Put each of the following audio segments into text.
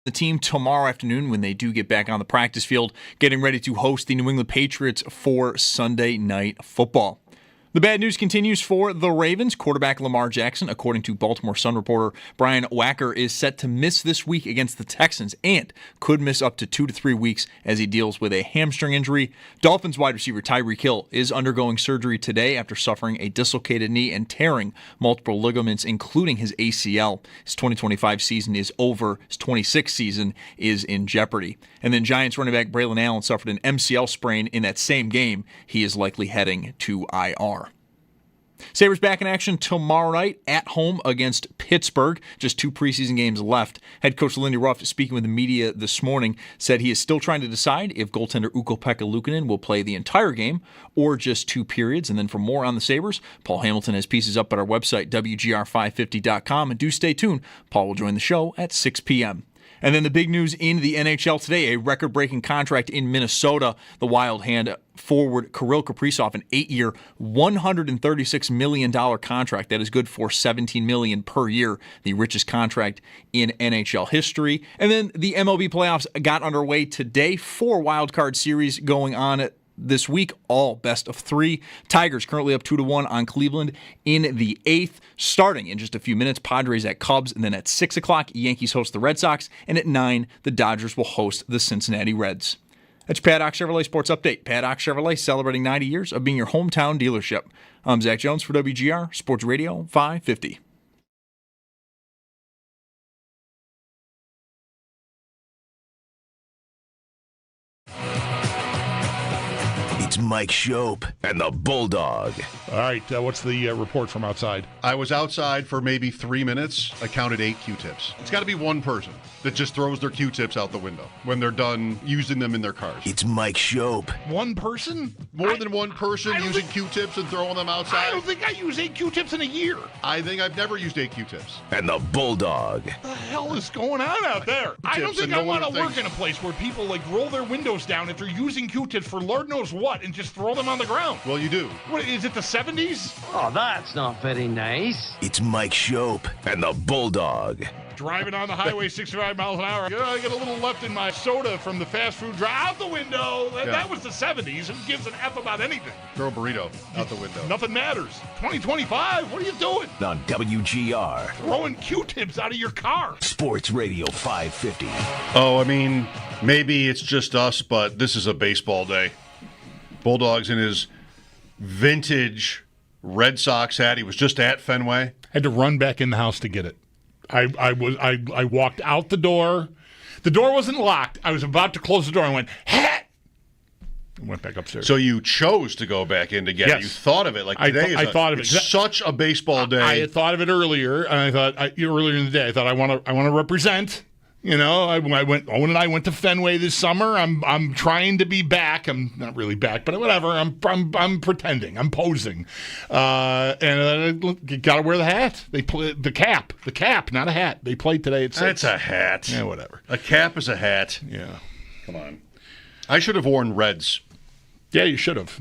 the team tomorrow afternoon when they do get back on the practice field, getting ready to host the New England Patriots for Sunday Night Football. The bad news continues for the Ravens. Quarterback Lamar Jackson, according to Baltimore Sun reporter Brian Wacker, is set to miss this week against the Texans and could miss up to 2 to 3 weeks as he deals with a hamstring injury. Dolphins wide receiver Tyreek Hill is undergoing surgery today after suffering a dislocated knee and tearing multiple ligaments, including his ACL. His 2025 season is over. His 26th season is in jeopardy. And then Giants running back Braylon Allen suffered an MCL sprain in that same game. He is likely heading to IR. Sabres back in action tomorrow night at home against Pittsburgh. Just 2 preseason games left. Head coach Lindy Ruff, speaking with the media this morning, said he is still trying to decide if goaltender Ukko-Pekka Luukkonen will play the entire game or just 2 periods. And then for more on the Sabres, Paul Hamilton has pieces up at our website, WGR550.com. And do stay tuned. Paul will join the show at 6 p.m. And then the big news in the NHL today, a record-breaking contract in Minnesota. The Wild hand forward Kirill Kaprizov an 8-year, $136 million contract. That is good for $17 million per year, the richest contract in NHL history. And then the MLB playoffs got underway today. 4 wildcard series going on this week, all best of 3. Tigers currently up 2-1 on Cleveland in the 8th. Starting in just a few minutes, Padres at Cubs, and then at 6 o'clock, Yankees host the Red Sox, and at 9, the Dodgers will host the Cincinnati Reds. That's your Paddock Chevrolet Sports Update. Paddock Chevrolet celebrating 90 years of being your hometown dealership. I'm Zach Jones for WGR Sports Radio 550. It's Mike Schopp and the Bulldog. All right, what's the report from outside? I was outside for maybe 3 minutes. I counted 8 Q-tips. It's got to be one person that just throws their Q-tips out the window when they're done using them in their cars. It's Mike Schopp. One person? More than one person using Q-tips and throwing them outside? I don't think I use 8 Q-tips in a year. I think I've never used 8 Q-tips. And the Bulldog. What the hell is going on out there? I don't think I want to work in a place where people roll their windows down if they're using Q-tips for Lord knows what and just throw them on the ground. Well, you do. What, is it the 70s? Oh, that's not very nice. It's Mike Schopp and the Bulldog. Driving on the highway 65 miles an hour. I get a little left in my soda from the fast food drive. Out the window. That was the 70s. Who gives an F about anything? Throw a burrito out the window. Nothing matters. 2025, what are you doing? On WGR. Throwing Q-tips out of your car. Sports Radio 550. Oh, I mean, maybe it's just us, but this is a baseball day. Bulldog's in his vintage Red Sox hat. He was just at Fenway. Had to run back in the house to get it. I walked out the door. The door wasn't locked. I was about to close the door and went, hat! And went back upstairs. So you chose to go back in to get it. You thought of it. Like today it's such a baseball day. I had thought of it earlier, and I thought earlier in the day, I thought I want to represent. Owen and I went to Fenway this summer. I'm trying to be back. I'm not really back, but whatever. I'm pretending. I'm posing. And you got to wear the hat. They play the cap, not a hat. They played today at 6. It's a hat. Yeah, whatever. A cap is a hat. Yeah. Come on. I should have worn Reds. Yeah, you should have.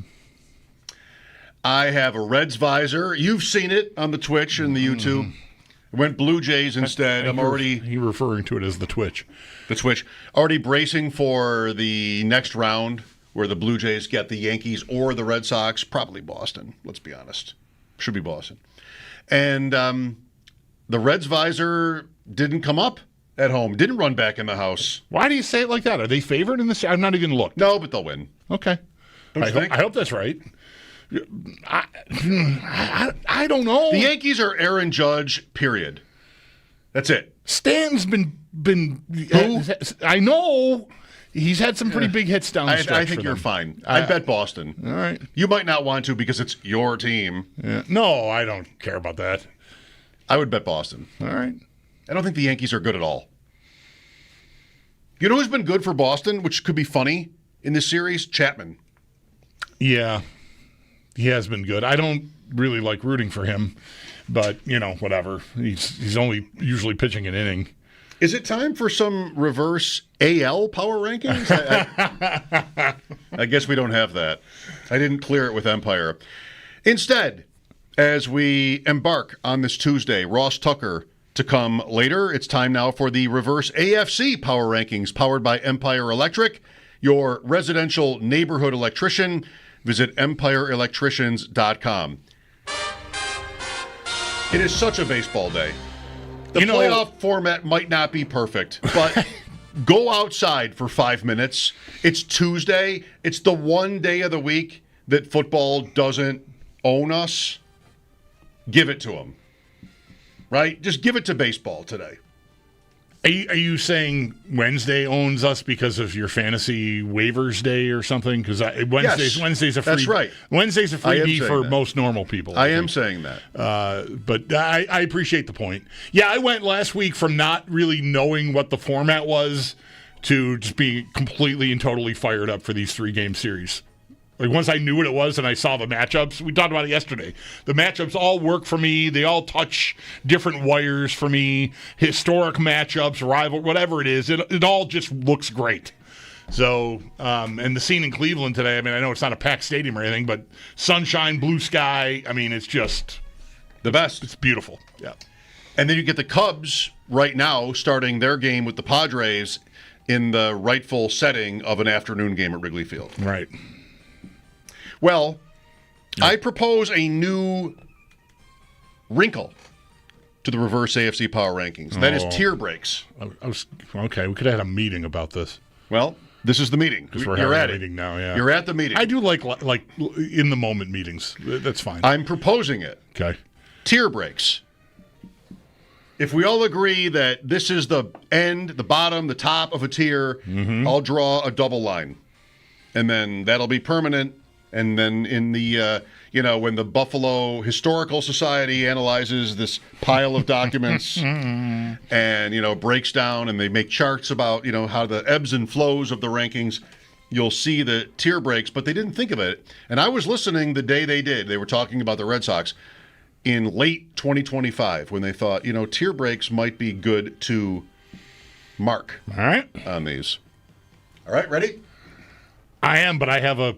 I have a Reds visor. You've seen it on the Twitch and the YouTube. Went Blue Jays instead. You're referring to it as the Twitch. The Twitch. Already bracing for the next round where the Blue Jays get the Yankees or the Red Sox. Probably Boston, let's be honest. Should be Boston. And the Reds visor didn't come up at home. Didn't run back in the house. Why do you say it like that? Are they favored in this? I've not even looked. No, but they'll win. Okay. I hope that's right. I don't know. The Yankees are Aaron Judge, period. That's it. Stanton's been Who? I know. He's had some pretty big hits down the stretch. I think you're fine. I bet Boston. All right. You might not want to because it's your team. Yeah. No, I don't care about that. I would bet Boston. All right. I don't think the Yankees are good at all. You know who's been good for Boston, which could be funny in this series? Chapman. Yeah. He has been good. I don't really like rooting for him, but, whatever. He's only usually pitching an inning. Is it time for some reverse AL power rankings? I guess we don't have that. I didn't clear it with Empire. Instead, as we embark on this Tuesday, Ross Tucker to come later. It's time now for the reverse AFC Power Rankings, powered by Empire Electric, your residential neighborhood electrician. Visit empireelectricians.com. It is such a baseball day. The playoff format might not be perfect, but go outside for 5 minutes. It's Tuesday. It's the one day of the week that football doesn't own us. Give it to them. Right? Just give it to baseball today. Are you saying Wednesday owns us because of your fantasy waivers day or something? Because Wednesday's a free. That's right. Wednesday's a freebie for most normal people. I am saying that. But I appreciate the point. Yeah, I went last week from not really knowing what the format was to just being completely and totally fired up for these 3-game series. Like, once I knew what it was and I saw the matchups, we talked about it yesterday. The matchups all work for me. They all touch different wires for me. Historic matchups, rival, whatever it is. It all just looks great. So, and the scene in Cleveland today, I mean, I know it's not a packed stadium or anything, but sunshine, blue sky, I mean, it's just the best. It's beautiful. Yeah. And then you get the Cubs right now starting their game with the Padres in the rightful setting of an afternoon game at Wrigley Field. Right. Well, I propose a new wrinkle to the reverse AFC Power Rankings. That is tier breaks. Okay, we could have had a meeting about this. Well, this is the meeting. You're at a meeting now, yeah. You're at the meeting. I do like in the moment meetings. That's fine. I'm proposing it. Okay. Tier breaks. If we all agree that this is the end, the bottom, the top of a tier, I'll draw a double line. And then that'll be permanent. And then in the, when the Buffalo Historical Society analyzes this pile of documents and, breaks down and they make charts about, how the ebbs and flows of the rankings, you'll see the tier breaks, but they didn't think of it. And I was listening the day they did. They were talking about the Red Sox in late 2025 when they thought, tier breaks might be good to mark all right on these. All right, ready? I am, but I have a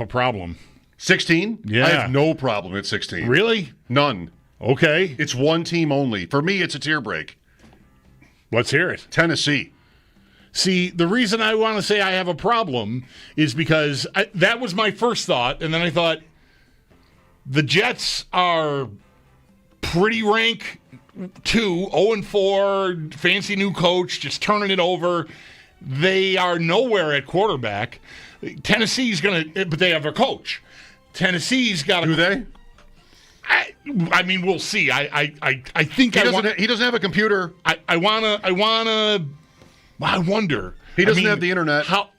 problem. 16? Yeah. I have no problem at 16. Really? None. Okay. It's one team only. For me, it's a tier break. Let's hear it. Tennessee. See, the reason I want to say I have a problem is because that was my first thought, and then I thought the Jets are pretty rank 2, 0-4, fancy new coach, just turning it over. They are nowhere at quarterback. Tennessee's going to, but they have a coach. Tennessee's got a. Do they? I mean, we'll see. I think he doesn't have a computer. I wonder. He doesn't have the internet. How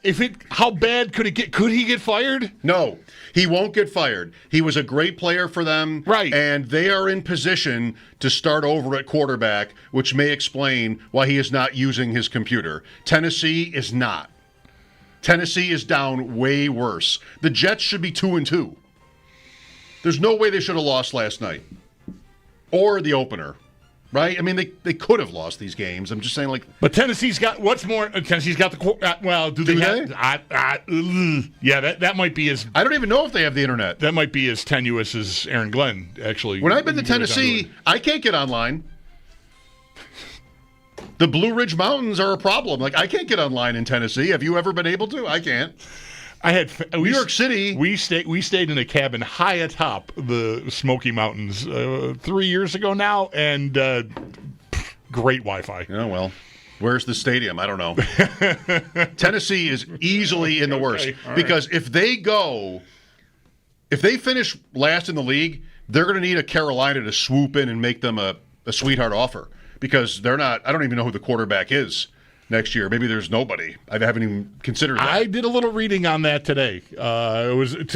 bad could it get? Could he get fired? No, he won't get fired. He was a great player for them. Right. And they are in position to start over at quarterback, which may explain why he is not using his computer. Tennessee is not. Tennessee is down way worse. The Jets should be 2-2. There's no way they should have lost last night. Or the opener. Right? I mean, they could have lost these games. I'm just saying, But Tennessee's got what's more. Tennessee's got the. Do they have? Yeah, that might be as. I don't even know if they have the internet. That might be as tenuous as Aaron Glenn actually. When I've been to Tennessee, I can't get online. The Blue Ridge Mountains are a problem. I can't get online in Tennessee. Have you ever been able to? I can't. I had New York City. We stayed in a cabin high atop the Smoky Mountains 3 years ago now, and great Wi-Fi. Oh well, where's the stadium? I don't know. Tennessee is easily in the worst because if they finish last in the league, they're going to need a Carolina to swoop in and make them a sweetheart offer because they're not. I don't even know who the quarterback is next year. Maybe there's nobody. I haven't even considered that. I did a little reading on that today.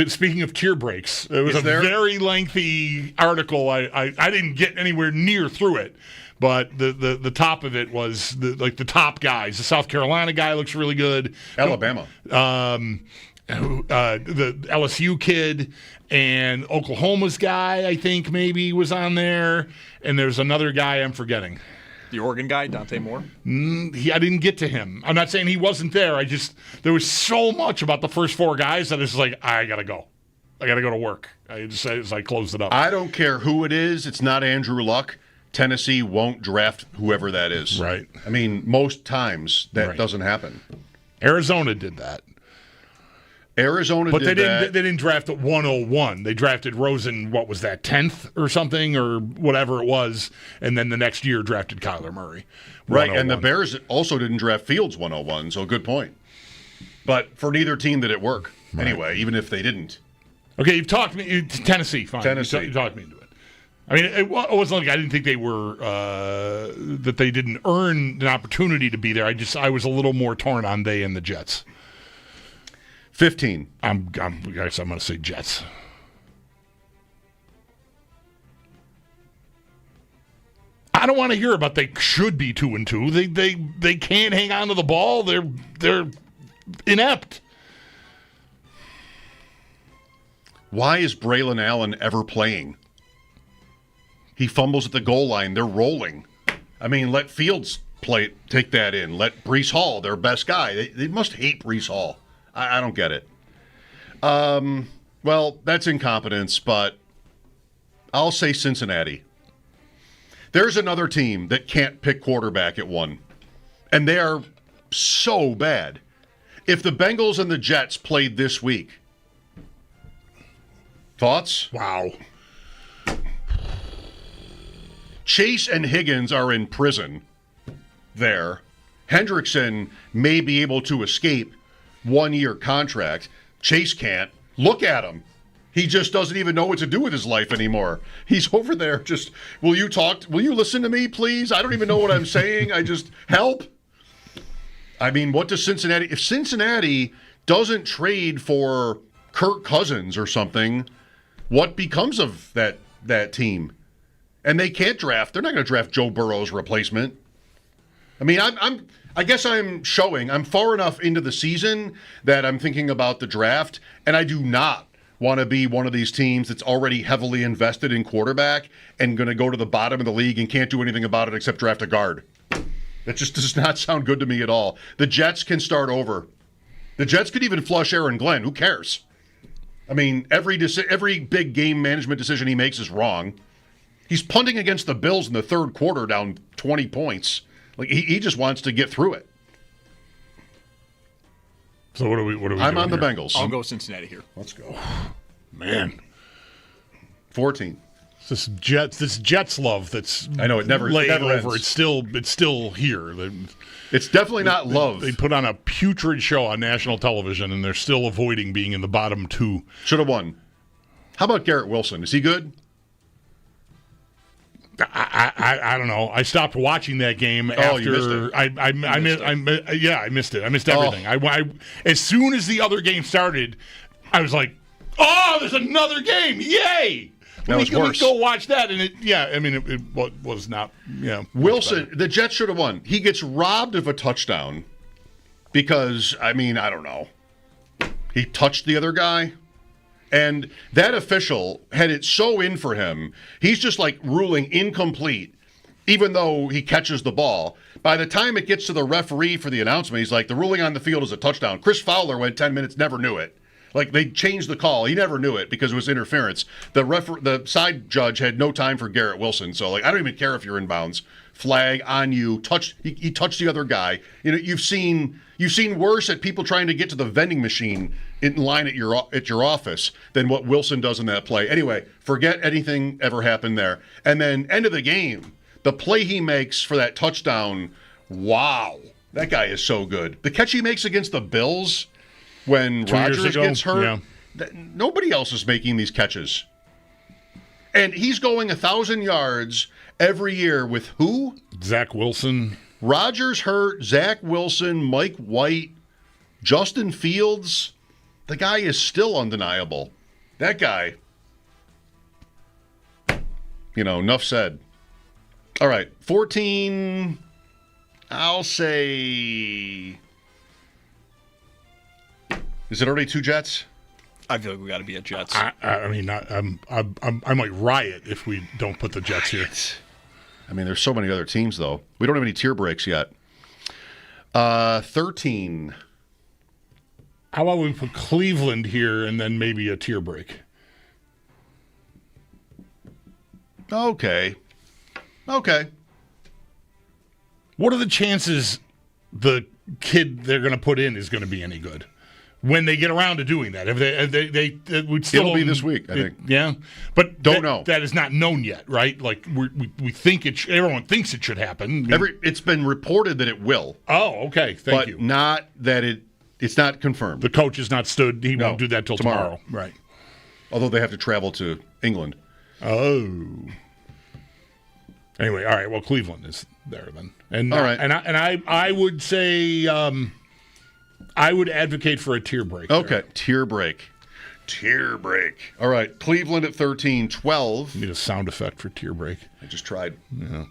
Speaking of tier breaks, it was very lengthy article. I didn't get anywhere near through it, but the top of it was the top guys. The South Carolina guy looks really good. Alabama. The LSU kid and Oklahoma's guy, I think maybe was on there. And there's another guy I'm forgetting. The Oregon guy, Dante Moore? I didn't get to him. I'm not saying he wasn't there. There was so much about the first 4 guys that it's like, I got to go. I got to go to work. I closed it up. I don't care who it is. It's not Andrew Luck. Tennessee won't draft whoever that is. Right. I mean, most times that doesn't happen. Arizona did that. Arizona But did that. They didn't draft at 101. They drafted Rosen, what was that, 10th or something, or whatever it was, and then the next year drafted Kyler Murray. Right, and the 101. Bears also didn't draft Fields 101, so good point. But for neither team did it work. Anyway, even if they didn't. Okay, you've talked me Tennessee, fine. Tennessee. You talked me into it. I mean, it wasn't like I didn't think they were that they didn't earn an opportunity to be there. I was a little more torn on they and the Jets. 15. I guess I'm going to say Jets. I don't want to hear about they should be 2-2. They can't hang on to the ball. They're inept. Why is Braylon Allen ever playing? He fumbles at the goal line. They're rolling. I mean, let Fields take that in. Let Breece Hall, their best guy. They must hate Breece Hall. I don't get it. Well, that's incompetence, but I'll say Cincinnati. There's another team that can't pick quarterback at 1, and they are so bad. If the Bengals and the Jets played this week, thoughts? Wow. Chase and Higgins are in prison there. Hendrickson may be able to escape 1-year contract. Chase can't. Look at him. He just doesn't even know what to do with his life anymore. He's over there just, will you listen to me, please? I don't even know what I'm saying. I just, help. I mean, what does Cincinnati, if Cincinnati doesn't trade for Kirk Cousins or something, what becomes of that team? And they can't draft. They're not going to draft Joe Burrow's replacement. I mean, I guess I'm far enough into the season that I'm thinking about the draft, and I do not want to be one of these teams that's already heavily invested in quarterback and going to go to the bottom of the league and can't do anything about it except draft a guard. That just does not sound good to me at all. The Jets can start over. The Jets could even flush Aaron Glenn. Who cares? I mean, every big game management decision he makes is wrong. He's punting against the Bills in the third quarter down 20 points. Like he just wants to get through it. So what are we I'm doing on the here? Bengals. I'll go Cincinnati here. Let's go. Man. 14. This Jets love that's I know, it never laying ends. over. It's still here. It's definitely not love. They put on a putrid show on national television, and they're still avoiding being in the bottom 2. Should have won. How about Garrett Wilson? Is he good? I don't know. I stopped watching that game after you missed it. I missed it. I missed everything. I as soon as the other game started, I was like, "Oh, there's another game! Yay!" That was worse. Go watch that, and it was not. Yeah, Wilson, the Jets should have won. He gets robbed of a touchdown because I don't know. He touched the other guy. And that official had it so in for him, he's just like ruling incomplete, even though he catches the ball. By the time it gets to the referee for the announcement, he's like, the ruling on the field is a touchdown. Chris Fowler went 10 minutes, never knew it. Like, they changed the call. He never knew it because it was interference. The side judge had no time for Garrett Wilson. So, like, I don't even care if you're in bounds. Flag on you. He touched the other guy. You know, you've seen worse at people trying to get to the vending machine in line at your office than what Wilson does in that play. Anyway, forget anything ever happened there. And then end of the game, the play he makes for that touchdown, wow. That guy is so good. The catch he makes against the Bills when 2 years Rodgers ago, gets hurt, yeah. Nobody else is making these catches. And he's going 1,000 yards every year with who? Zach Wilson. Rodgers hurt, Zach Wilson, Mike White, Justin Fields. The guy is still undeniable. That guy, enough said. All right, 14, I'll say, is it already 2 Jets? I feel like we got to be at Jets. I might riot if we don't put the Jets here. There's so many other teams, though. We don't have any tier breaks yet. 13. How about we put Cleveland here and then maybe a tier break? Okay. Okay. What are the chances the kid they're going to put in is going to be any good when they get around to doing that? If they would still. It'll be this week, I think. Yeah, but Don't know. That is not known yet, right? Like we think it. Everyone thinks it should happen. It's been reported that it will. Oh, okay. Thank but you. Not that it's not confirmed. The coach is not stood. He won't do that till tomorrow. Right. Although they have to travel to England. Oh. Anyway, all right. Well, Cleveland is there then, and all right. I would say I would advocate for a tier break. Okay, tier break. All right, Cleveland at 13, 12. Need a sound effect for tier break. I just tried. Yeah.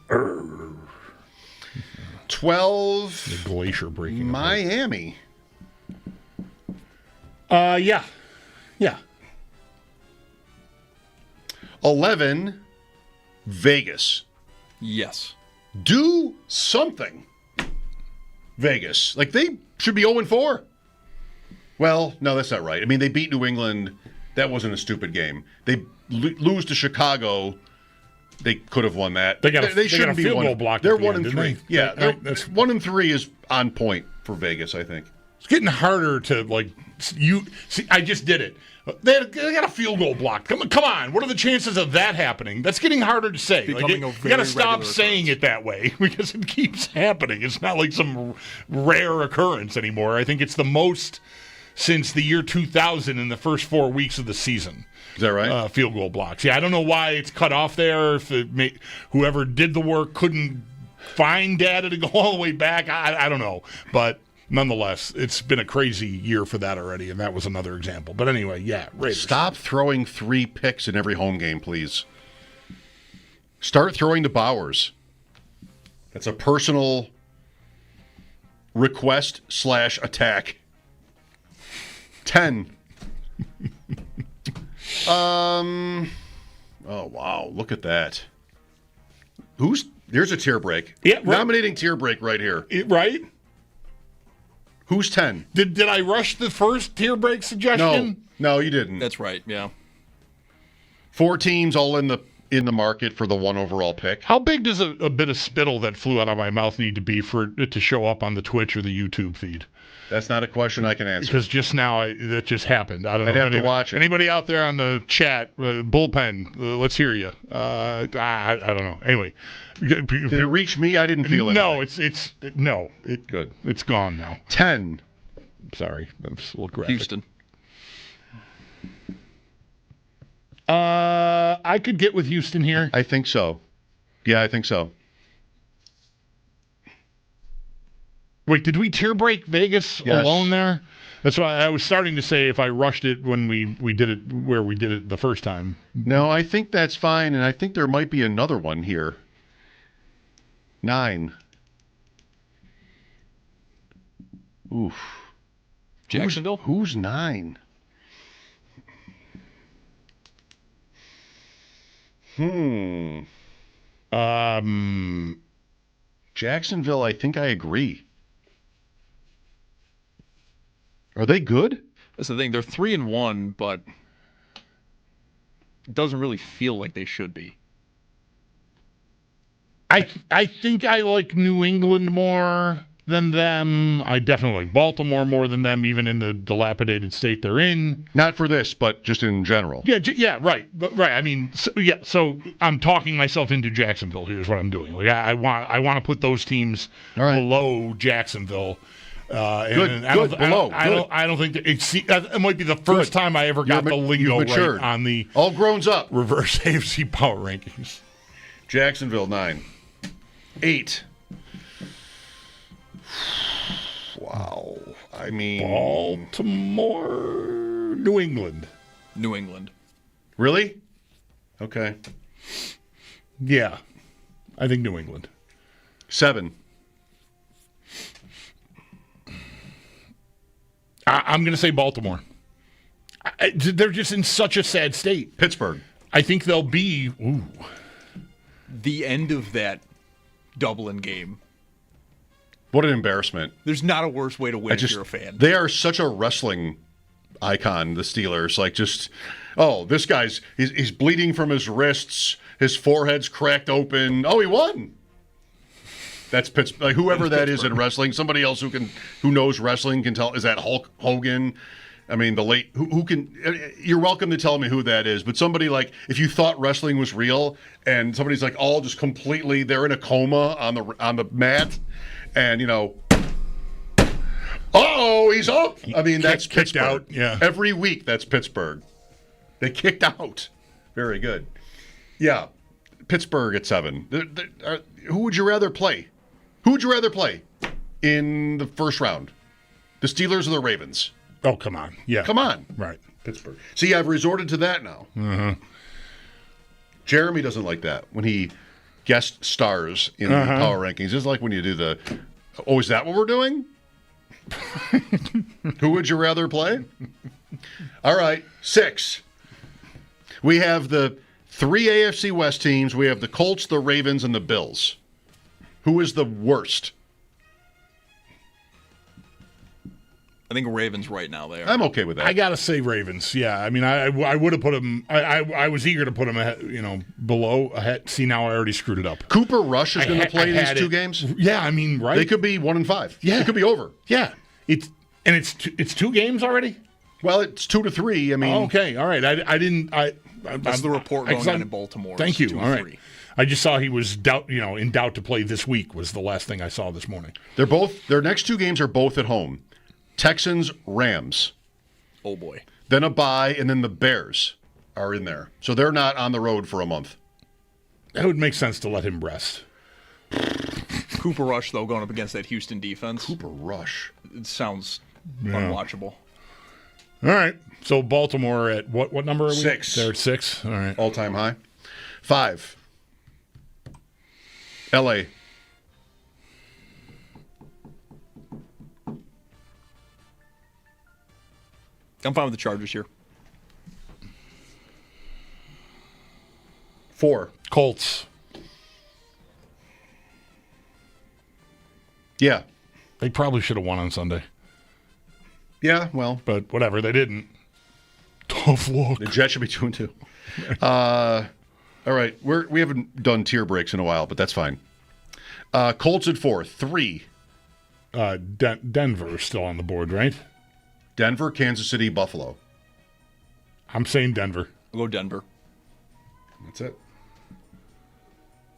12. The glacier breaking. Miami. Yeah. 11. Vegas. Yes. Do something. Vegas. Like, they should be 0-4. Well, no, that's not right. I mean, they beat New England. That wasn't a stupid game. They lose to Chicago. They could have won that. They shouldn't be field goal blocked. They're at the 1-3. end, Yeah, that's 1-3 is on point for Vegas, I think. It's getting harder to see. I just did it. They got a field goal blocked. Come on. What are the chances of that happening? That's getting harder to say. You got to stop saying it that way because it keeps happening. It's not like some rare occurrence anymore. I think it's the most since the year 2000 in the first 4 weeks of the season. Is that right? Field goal blocks. Yeah, I don't know why it's cut off there. If whoever did the work couldn't find data to go all the way back, I don't know. But nonetheless, it's been a crazy year for that already, and that was another example. But anyway, yeah, Raiders. Stop throwing 3 picks in every home game, please. Start throwing to Bowers. That's a personal request/attack. 10. Oh, wow. Look at that. There's a tier break. Yeah, right. Nominating tier break right here. Right? Who's 10? Did I rush the first tier break suggestion? No, you didn't. That's right, yeah. 4 teams all in the market for the 1 overall pick. How big does a bit of spittle that flew out of my mouth need to be for it to show up on the Twitch or the YouTube feed? That's not a question I can answer. Because just now that just happened. I don't know. I'd have to watch it. Anybody out there on the chat, bullpen, let's hear you. I don't know. Anyway. Did it reach me? I didn't feel it. No, Good. It's gone now. 10. Sorry. That's a little graphic. Houston. I could get with Houston here. I think so. Yeah, I think so. Wait, did we tier break Vegas alone there? That's why I was starting to say if I rushed it when we did it where we did it the first time. No, I think that's fine, and I think there might be another one here. 9. Oof. Jacksonville? Who's 9? Jacksonville, I think I agree. Are they good? That's the thing. They're 3-1, but it doesn't really feel like they should be. I think I like New England more than them. I definitely like Baltimore more than them, even in the dilapidated state they're in. Not for this, but just in general. Yeah, right. Right. I mean, so I'm talking myself into Jacksonville. Here's what I'm doing. Like I want to put those teams below Jacksonville. Good. I don't think that it might be the first time I ever got the lingo right on the all grown up reverse AFC power rankings. Jacksonville 9, 8. Wow. I mean, Baltimore, New England. New England. Really? Okay. Yeah, I think New England. 7. I'm going to say Baltimore. They're just in such a sad state. Pittsburgh. I think they'll be the end of that Dublin game. What an embarrassment. There's not a worse way to win if you're a fan. They are such a wrestling icon, the Steelers. Like, just, this guy's he's bleeding from his wrists. His forehead's cracked open. Oh, he won. That's Pittsburgh. Like whoever that is in wrestling, somebody else who knows wrestling can tell. Is that Hulk Hogan? I mean, the late who can? You're welcome to tell me who that is. But somebody like if you thought wrestling was real, and somebody's like all just completely, they're in a coma on the mat, and he's up. I mean, that's kicked Pittsburgh. out. Yeah, every week that's Pittsburgh. They kicked out. Very good. Yeah, Pittsburgh at 7. Who would you rather play? Who would you rather play in the first round? The Steelers or the Ravens? Oh, come on. Yeah. Come on. Right. Pittsburgh. See, I've resorted to that now. Mm-hmm. Jeremy doesn't like that when he guest stars in the power rankings. It's like when you do is that what we're doing? Who would you rather play? All right, 6. We have the 3 AFC West teams. We have the Colts, the Ravens, and the Bills. Who is the worst? I think Ravens right now there. I'm okay with that. I gotta say Ravens. Yeah, I mean, I would have put them. I was eager to put them ahead, below ahead. See, now I already screwed it up. Cooper Rush is going to play these 2 games. Yeah, I mean, right? They could be 1-5. Yeah, it could be over. Yeah, it's 2 games already. Well, it's 2 to 3. I mean, okay, all right. I didn't. That's the report going on in Baltimore. Thank you. 2 All right. 3. I just saw he was in doubt to play this week. Was the last thing I saw this morning. Their next 2 games are both at home. Texans, Rams. Oh boy. Then a bye, and then the Bears are in there. So they're not on the road for a month. That would make sense to let him rest. Cooper Rush, though, going up against that Houston defense. Cooper Rush. It sounds unwatchable. All right. So Baltimore at what number are we? 6. They're at 6. All right. All-time high. 5. L.A. I'm fine with the Chargers here. 4. Colts. Yeah. They probably should have won on Sunday. Yeah, well. But whatever, they didn't. Tough luck. The Jets should be 2-2. All right. We haven't done tier breaks in a while, but that's fine. Colts at 4. 3. Denver is still on the board, right? Denver, Kansas City, Buffalo. I'm saying Denver. I'll go Denver. That's it.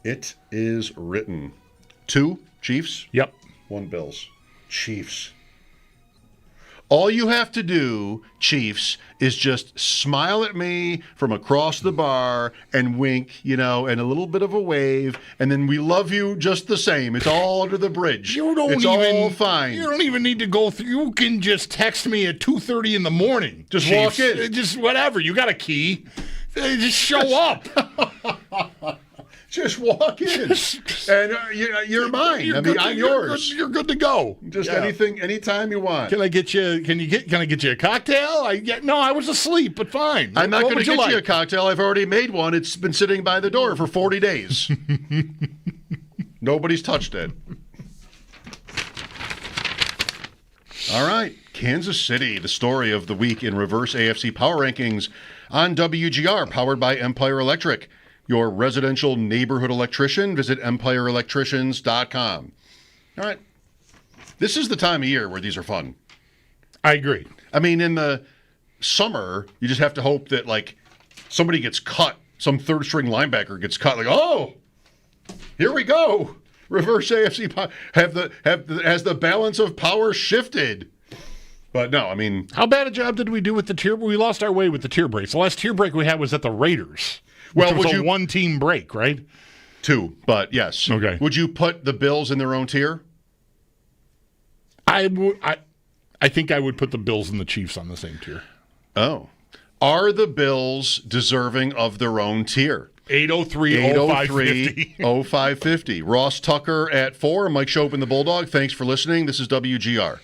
It is written. 2, Chiefs. Yep. 1, Bills. Chiefs. All you have to do, Chiefs, is just smile at me from across the bar and wink, and a little bit of a wave, and then we love you just the same. It's all under the bridge. It's all fine. You don't even need to go through. You can just text me at 2:30 in the morning. Just Chiefs. walk in. Just whatever. You got a key. Just show up. Just walk in, and you're mine. I'm yours. You're good to go. Just anytime you want. Can I get you? Can I get you a cocktail? No, I was asleep, but fine. I'm not going to get like? you a cocktail. I've already made one. It's been sitting by the door for 40 days. Nobody's touched it. All right, Kansas City, the story of the week in reverse AFC power rankings on WGR, powered by Empire Electric. Your residential neighborhood electrician. Visit empireelectricians.com. All right. This is the time of year where these are fun. I agree. I mean, in the summer, you just have to hope that, somebody gets cut. Some third-string linebacker gets cut. Here we go. Reverse AFC. Has the balance of power shifted? But no, I mean. How bad a job did we do with the tier? We lost our way with the tier breaks. The last tier break we had was at the Raiders. Well, it was a one-team break, right? 2, but yes. Okay. Would you put the Bills in their own tier? I think I would put the Bills and the Chiefs on the same tier. Oh. Are the Bills deserving of their own tier? 803-0550. Ross Tucker at 4. Mike Schopp and the Bulldog. Thanks for listening. This is WGR.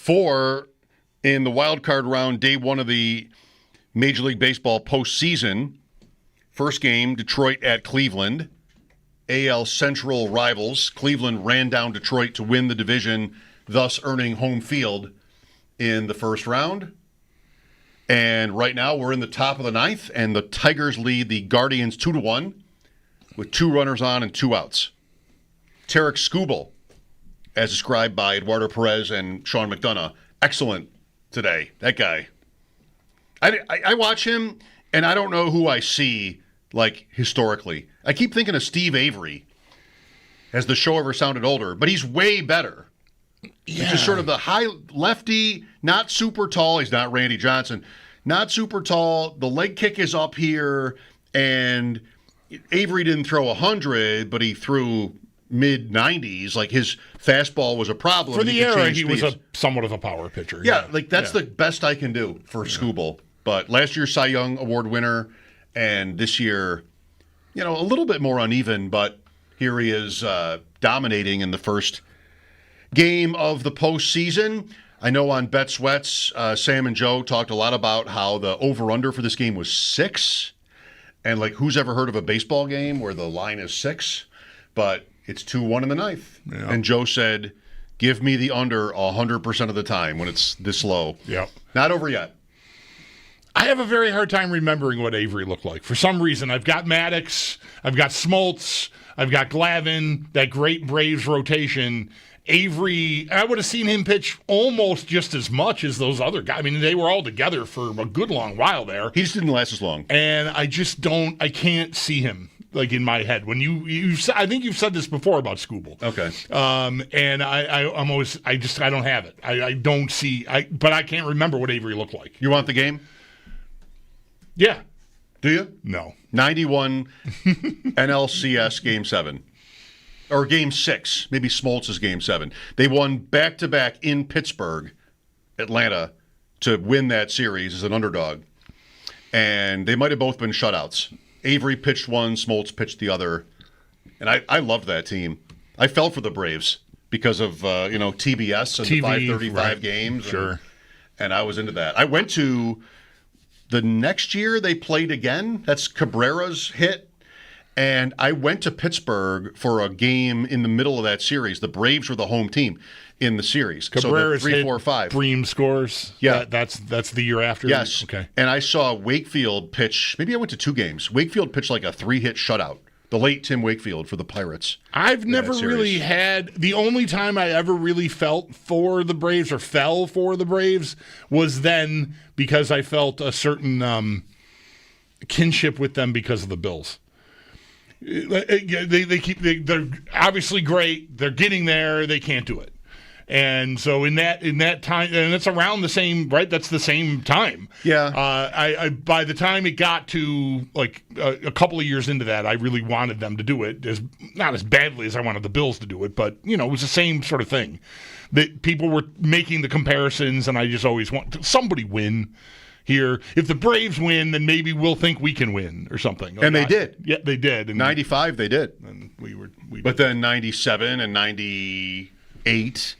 4 in the wild card round, day 1 of the Major League Baseball postseason. First game, Detroit at Cleveland. AL Central rivals. Cleveland ran down Detroit to win the division, thus earning home field in the first round. And right now we're in the top of the 9th, and the Tigers lead the Guardians 2-1 with 2 runners on and 2 outs. Tyreek Hill, as described by Eduardo Perez and Sean McDonough, excellent today. That guy. I watch him, and I don't know who I see, like, historically. I keep thinking of Steve Avery as the show ever sounded older, but he's way better. Yeah. He's just sort of the high lefty, not super tall. He's not Randy Johnson. Not super tall. The leg kick is up here, and Avery didn't throw 100, but he threw mid-90s. Like, his fastball was a problem. For the era, he was somewhat of a power pitcher. Yeah, like, that's the best I can do for Skubal. But last year's Cy Young Award winner, and this year, a little bit more uneven, but here he is dominating in the first game of the postseason. I know on Bet Sweats, Sam and Joe talked a lot about how the over-under for this game was 6. And, like, who's ever heard of a baseball game where the line is 6? But it's 2-1 in the 9th. Yeah. And Joe said, give me the under 100% of the time when it's this low. Yep. Not over yet. I have a very hard time remembering what Avery looked like. For some reason, I've got Maddox, I've got Smoltz, I've got Glavine, that great Braves rotation. Avery, I would have seen him pitch almost just as much as those other guys. I mean, they were all together for a good long while there. He just didn't last as long. And I can't see him, like, in my head. When I think you've said this before about Skubal. Okay. And I don't have it. I don't see, but I can't remember what Avery looked like. You want the game? Yeah. Do you? No. 91 NLCS Game 7. Or Game 6. Maybe Smoltz is Game 7. They won back-to-back in Pittsburgh, Atlanta, to win that series as an underdog. And they might have both been shutouts. Avery pitched one, Smoltz pitched the other. And I loved that team. I fell for the Braves because of, TBS and the 535 games. Sure. And I was into that. I went to... The next year they played again. That's Cabrera's hit. And I went to Pittsburgh for a game in the middle of that series. The Braves were the home team in the series. Cabrera's so 3, 4, 5. Bream scores. Yeah. That's the year after? Yes. Okay. And I saw Wakefield pitch. Maybe I went to 2 games. Wakefield pitched like a 3-hit shutout. The late Tim Wakefield for the Pirates. I've never really had... The only time I ever really felt for the Braves or fell for the Braves was then because I felt a certain kinship with them because of the Bills. They're obviously great. They're getting there. They can't do it. And so in that time, and it's around the same, right? That's the same time. Yeah. I by the time it got to like a couple of years into that, I really wanted them to do it, not as badly as I wanted the Bills to do it, but it was the same sort of thing. That people were making the comparisons, and I just always want somebody win here. If the Braves win, then maybe we'll think we can win or something. And they did. Yeah, they did. And 95, they did. And but then 97 and 98.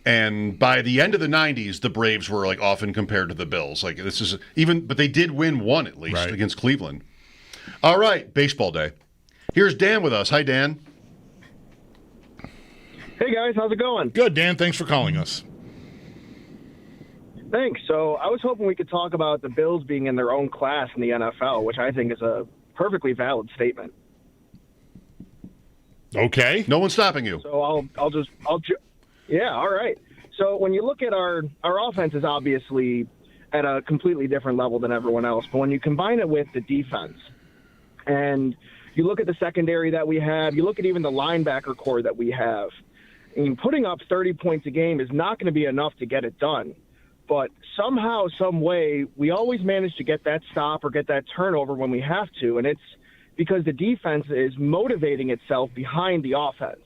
And by the end of the 90s, the Braves were like often compared to the Bills. Like this is but they did win one at least against Cleveland. All right, baseball day. Here's Dan with us. Hi, Dan. Hey guys, how's it going? Good, Dan. Thanks for calling us. Thanks. So I was hoping we could talk about the Bills being in their own class in the NFL, which I think is a perfectly valid statement. Okay. No one's stopping you. So yeah, all right. So when you look at our offense is obviously at a completely different level than everyone else, but when you combine it with the defense and you look at the secondary that we have, you look at even the linebacker core that we have, I mean, putting up 30 points a game is not going to be enough to get it done. But somehow, some way, we always manage to get that stop or get that turnover when we have to, and it's because the defense is motivating itself behind the offense.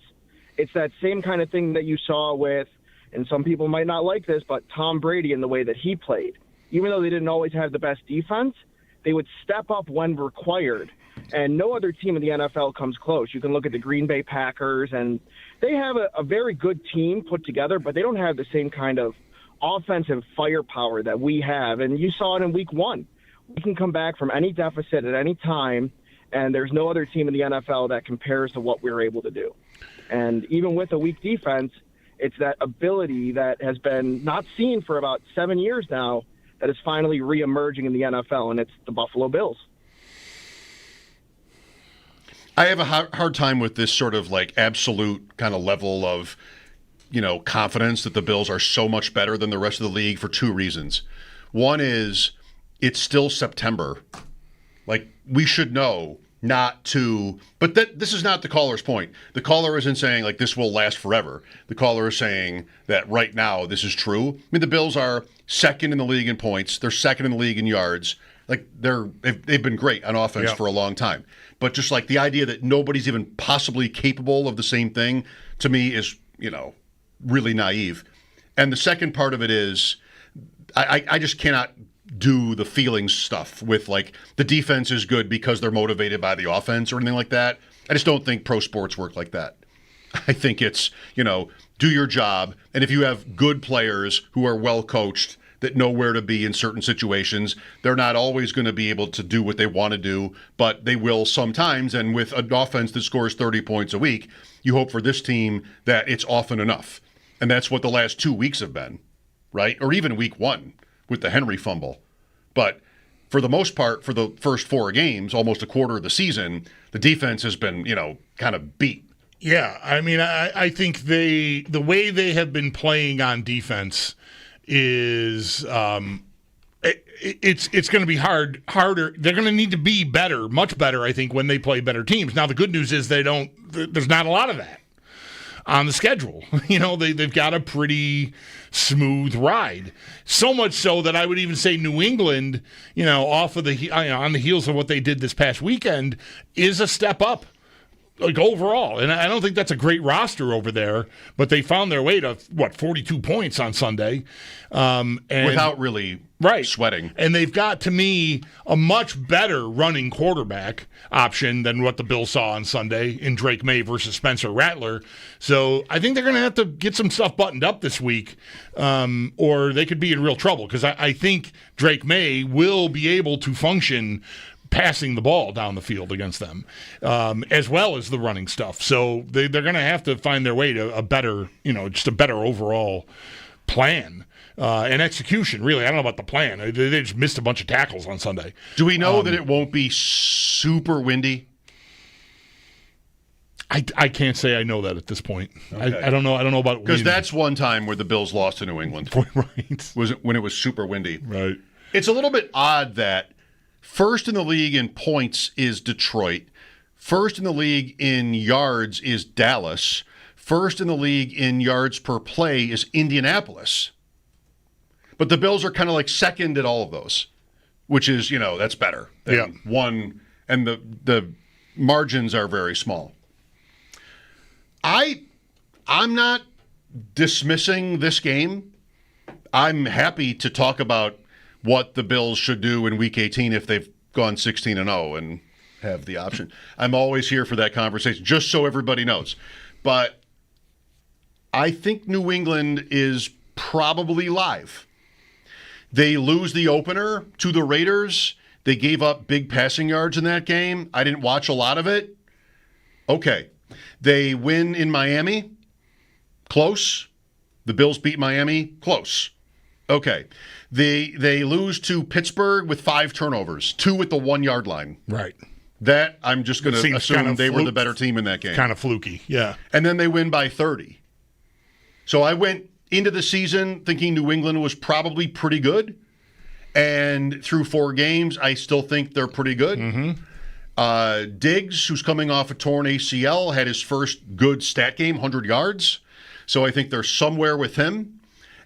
It's that same kind of thing that you saw with, and some people might not like this, but Tom Brady and the way that he played. Even though they didn't always have the best defense, they would step up when required. And no other team in the NFL comes close. You can look at the Green Bay Packers, and they have a very good team put together, but they don't have the same kind of offensive firepower that we have. And you saw it in week 1. We can come back from any deficit at any time, and there's no other team in the NFL that compares to what we were able to do. And even with a weak defense, it's that ability that has been not seen for about 7 years now that is finally reemerging in the NFL, and it's the Buffalo Bills. I have a hard time with this sort of like absolute kind of level of, confidence that the Bills are so much better than the rest of the league for 2 reasons. One is it's still September. Like, we should know not to, but this is not the caller's point. The caller isn't saying like this will last forever. The caller is saying that right now this is true. I mean, the Bills are second in the league in points. They're second in the league in yards. Like they've been great on offense for a long time. But just like the idea that nobody's even possibly capable of the same thing, to me is, really naive. And the second part of it is I just cannot do the feelings stuff with like the defense is good because they're motivated by the offense or anything like that. I just don't think pro sports work like that. I think it's, do your job. And if you have good players who are well coached that know where to be in certain situations, they're not always going to be able to do what they want to do, but they will sometimes. And with an offense that scores 30 points a week, you hope for this team that it's often enough. And that's what the last 2 weeks have been, right? Or even week 1 with the Henry fumble. But for the most part, for the first 4 games, almost a quarter of the season, the defense has been, kind of beat. Yeah, I mean, I think the way they have been playing on defense is it's going to be harder. They're going to need to be better, much better, I think, when they play better teams. Now, the good news is there's not a lot of that on the schedule. They've got a pretty smooth ride. So much so that I would even say New England, off of on the heels of what they did this past weekend, is a step up. Like overall, and I don't think that's a great roster over there, but they found their way to 42 points on Sunday, and without really sweating. And they've got, to me, a much better running quarterback option than what the Bills saw on Sunday in Drake May versus Spencer Rattler. So I think they're going to have to get some stuff buttoned up this week, or they could be in real trouble because I think Drake May will be able to function passing the ball down the field against them, as well as the running stuff. So they're going to have to find their way to a better, just a better overall plan and execution, really. I don't know about the plan. They just missed a bunch of tackles on Sunday. Do we know that it won't be super windy? I can't say I know that at this point. Okay. I don't know. I don't know about wind. Because that's one time where the Bills lost to New England. Right. Was it when it was super windy? Right. It's a little bit odd that first in the league in points is Detroit. First in the league in yards is Dallas. First in the league in yards per play is Indianapolis. But the Bills are kind of like second at all of those, which is, that's better than one. And the margins are very small. I'm not dismissing this game. I'm happy to talk about what the Bills should do in Week 18 if they've gone 16-0 and have the option. I'm always here for that conversation, just so everybody knows. But I think New England is probably live. They lose the opener to the Raiders. They gave up big passing yards in that game. I didn't watch a lot of it. Okay. They win in Miami. Close. The Bills beat Miami. Close. Okay. They lose to Pittsburgh with 5 turnovers, 2 at the 1-yard line. Right. That I'm just going to assume they were the better team in that game. Kind of fluky, yeah. And then they win by 30. So I went into the season thinking New England was probably pretty good. And through 4 games, I still think they're pretty good. Mm-hmm. Diggs, who's coming off a torn ACL, had his first good stat game, 100 yards. So I think they're somewhere with him.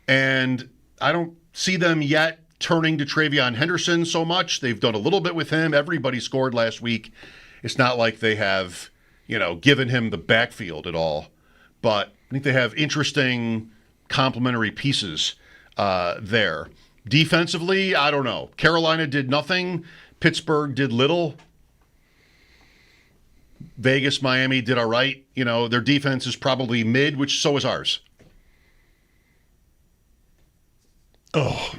And I don't see them yet turning to Travion Henderson so much. They've done a little bit with him. Everybody scored last week. It's not like they have, given him the backfield at all. But I think they have interesting complementary pieces there. Defensively, I don't know. Carolina did nothing Pittsburgh did little. Vegas, Miami did all right. Their defense is probably mid, which so is ours. Oh,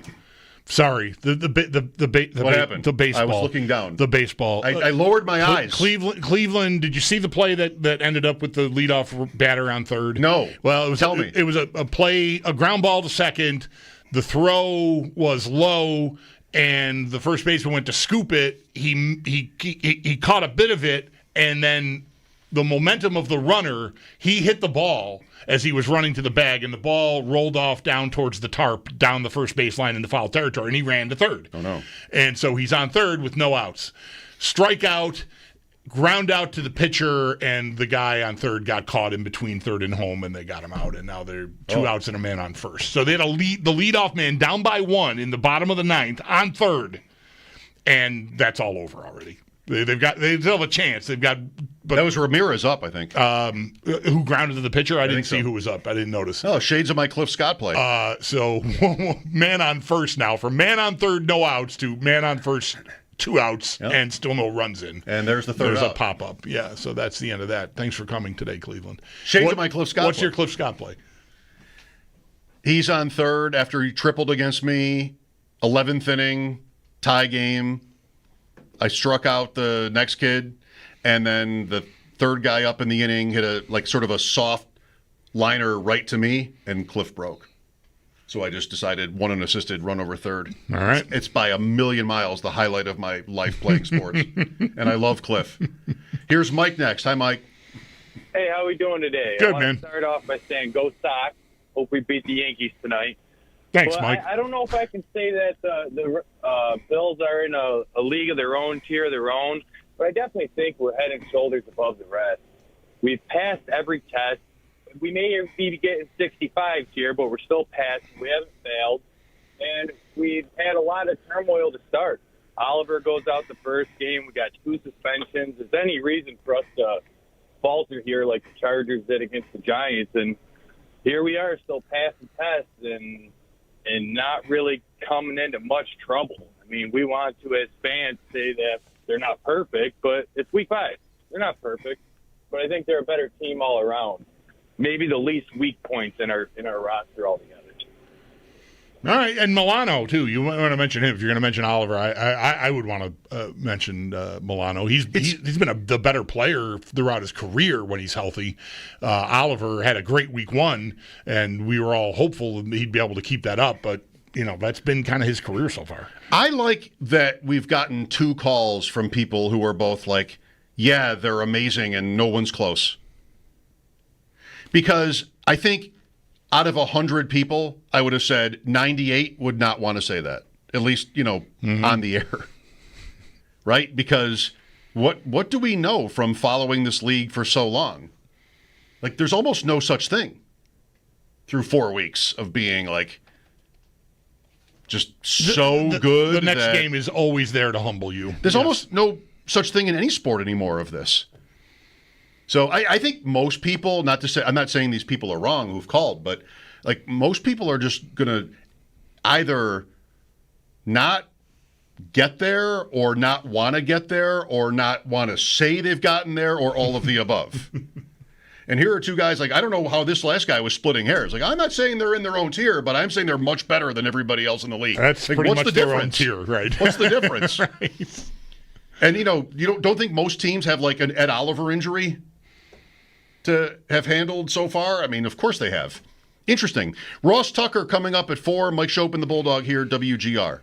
sorry. What happened? The baseball. I was looking down. The baseball. I lowered my eyes. Cleveland. Did you see the play that ended up with the leadoff batter on third? No. Well, it was. Tell me. It was a play, a ground ball to second. The throw was low, and the first baseman went to scoop it. He caught a bit of it, and then the momentum of the runner, he hit the ball as he was running to the bag, and the ball rolled off down towards the tarp, down the first baseline into foul territory, and he ran to third. Oh, no. And so he's on third with no outs. Strikeout, ground out to the pitcher, and the guy on third got caught in between third and home, and they got him out, and now they're 2 outs and a man on first. So they had the leadoff man down by 1 in the bottom of the 9th on third, and that's all over already. They still have a chance. But that was Ramirez up, I think. Who grounded to the pitcher? I didn't see so. who was up. I didn't notice. Oh, shades of my Cliff Scott play. So man on first now. From man on third, no outs, to man on first, 2 outs, and still no runs in. And there's the third There's out. a pop-up. Yeah, so that's the end of that. Thanks for coming today, Cleveland. Shades of my Cliff Scott What's play. your Cliff Scott play? He's on third after he tripled against me. 11th inning, tie game. I struck out the next kid, and then the third guy up in the inning hit a sort of a soft liner right to me, and Cliff broke. So I just decided 1 unassisted, run over third. All right. It's by a million miles the highlight of my life playing sports, and I love Cliff. Here's Mike next. Hi, Mike. Hey, how are we doing today? Good, I want man. to start off by saying go Sox. Hope we beat the Yankees tonight. Thanks, Well, Mike. I don't know if I can say that the Bills are in a league of their own, tier of their own, but I definitely think we're head and shoulders above the rest. We've passed every test. We may be getting 65s here, but we're still passing. We haven't failed. And we've had a lot of turmoil to start. Oliver goes out the first game. We got 2 suspensions. Is there any reason for us to falter here like the Chargers did against the Giants? And here we are still passing tests and not really coming into much trouble. I mean, we want to, as fans, say that they're not perfect, but it's week 5. They're not perfect, but I think they're a better team all around. Maybe the least weak points in our roster altogether. All right, and Milano too. You want to mention him if you're going to mention Oliver. I would want to mention Milano. He's been the better player throughout his career when he's healthy. Oliver had a great week 1, and we were all hopeful that he'd be able to keep that up. But that's been kind of his career so far. I like that we've gotten 2 calls from people who are both like, yeah, they're amazing and no one's close. Because I think out of 100 people, I would have said 98 would not want to say that, at least, on the air. Right? Because what do we know from following this league for so long? There's almost no such thing through 4 weeks of being just so good. The next game is always there to humble you. There's almost no such thing in any sport anymore of this. So I think most people, I'm not saying these people are wrong who've called, but most people are just going to either not get there or not want to get there or not want to say they've gotten there or all of the above. And here are 2 guys I don't know how this last guy was splitting hairs. I'm not saying they're in their own tier, but I'm saying they're much better than everybody else in the league. That's pretty what's much the their own difference? tier, right? What's the difference? Right. And you don't think most teams have an Ed Oliver injury to have handled so far? I mean, of course they have. Interesting. Ross Tucker coming up at 4. Mike Schopp and the Bulldog here, WGR.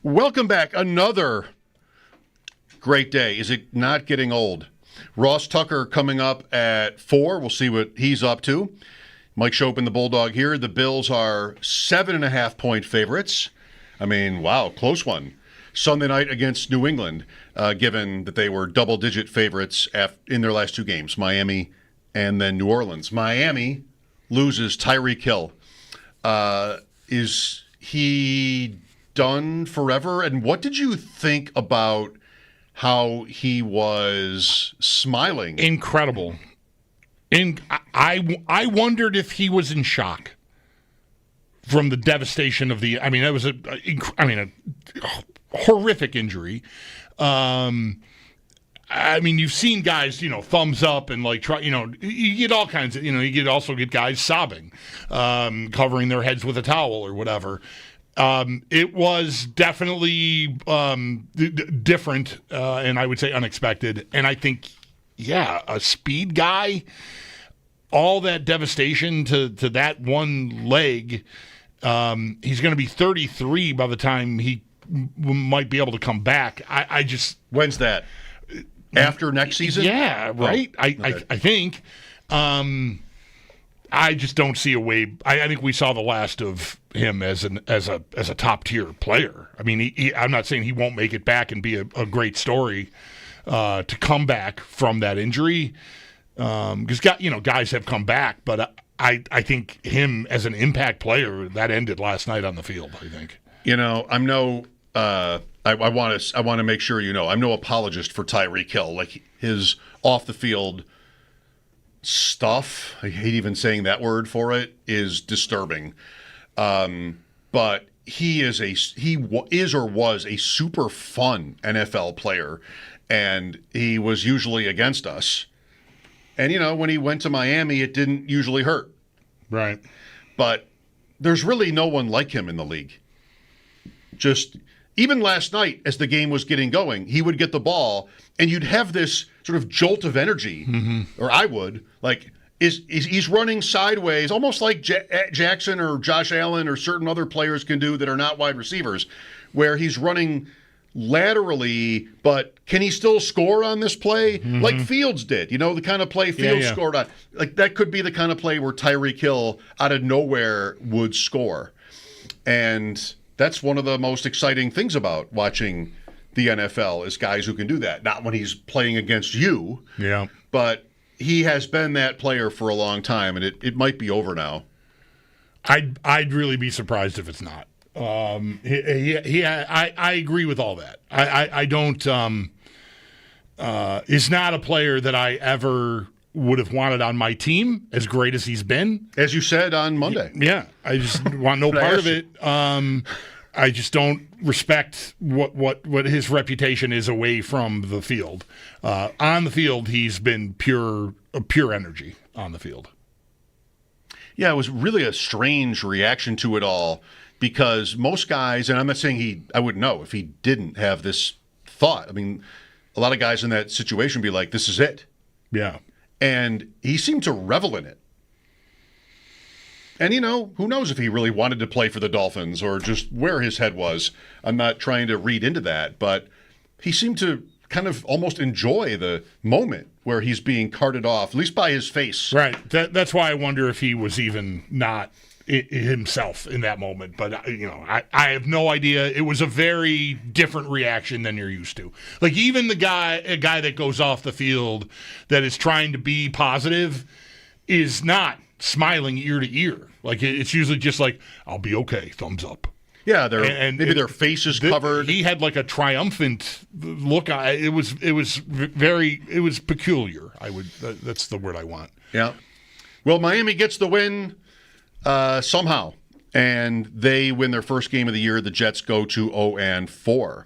Welcome back. Another great day. Is it not getting old? Ross Tucker coming up at 4. We'll see what he's up to. Mike Schopp and the Bulldog here. The Bills are 7.5-point favorites. I mean, wow, close one. Sunday night against New England, given that they were double-digit favorites in their last 2 games, Miami and then New Orleans. Miami loses Tyreek Hill. Is he done forever? And what did you think about how he was smiling? Incredible. I wondered if he was in shock from the devastation of the. I mean, that was a horrific injury. I mean, you've seen guys, thumbs up and try. You get all kinds of. You also get guys sobbing, covering their heads with a towel or whatever. It was definitely different, and I would say unexpected. And I think, a speed guy, all that devastation to that one leg. He's going to be 33 by the time he might be able to come back. I just When's that? After next season? Yeah, right. Oh, okay. I think. I just don't see a way. I think we saw the last of him as a top tier player. I mean, I'm not saying he won't make it back and be a great story to come back from that injury, because guys have come back, but I think him as an impact player, that ended last night on the field. I think. I'm no. I want to make sure I'm no apologist for Tyreek Hill. Like his off the field stuff, I hate even saying that word for it, is disturbing. But he is or was a super fun NFL player, and he was usually against us. And when he went to Miami, it didn't usually hurt. Right. But there's really no one like him in the league. Just even last night, as the game was getting going, he would get the ball, and you'd have this sort of jolt of energy, or I would, he's running sideways, almost like Jackson or Josh Allen or certain other players can do that are not wide receivers, where he's running laterally, but can he still score on this play? Like Fields did, the kind of play Fields scored on. Like that could be the kind of play where Tyreek Hill out of nowhere would score. And that's one of the most exciting things about watching the NFL is guys who can do that. Not when he's playing against you, but he has been that player for a long time, and it might be over now. I'd really be surprised if it's not. I agree with all that. I don't. Is not a player that I ever would have wanted on my team, as great as he's been. As you said on Monday. Yeah, I just want no part of it. I just don't respect what his reputation is away from the field. On the field, he's been pure energy on the field. Yeah, it was really a strange reaction to it all, because most guys, and I'm not saying I wouldn't know if he didn't have this thought. I mean, a lot of guys in that situation would be like, this is it. Yeah. And he seemed to revel in it. And, who knows if he really wanted to play for the Dolphins or just where his head was. I'm not trying to read into that, but he seemed to kind of almost enjoy the moment where he's being carted off, at least by his face. Right. That's why I wonder if he was even not himself in that moment. But, I have no idea. It was a very different reaction than you're used to. Like, even a guy that goes off the field that is trying to be positive is not smiling ear to ear. Like, it's usually just like, I'll be okay, thumbs up. Yeah, maybe their face is covered. He had like a triumphant look. It was peculiar. That's the word I want. Yeah. Well, Miami gets the win somehow, and they win their first game of the year. The Jets go to 0-4.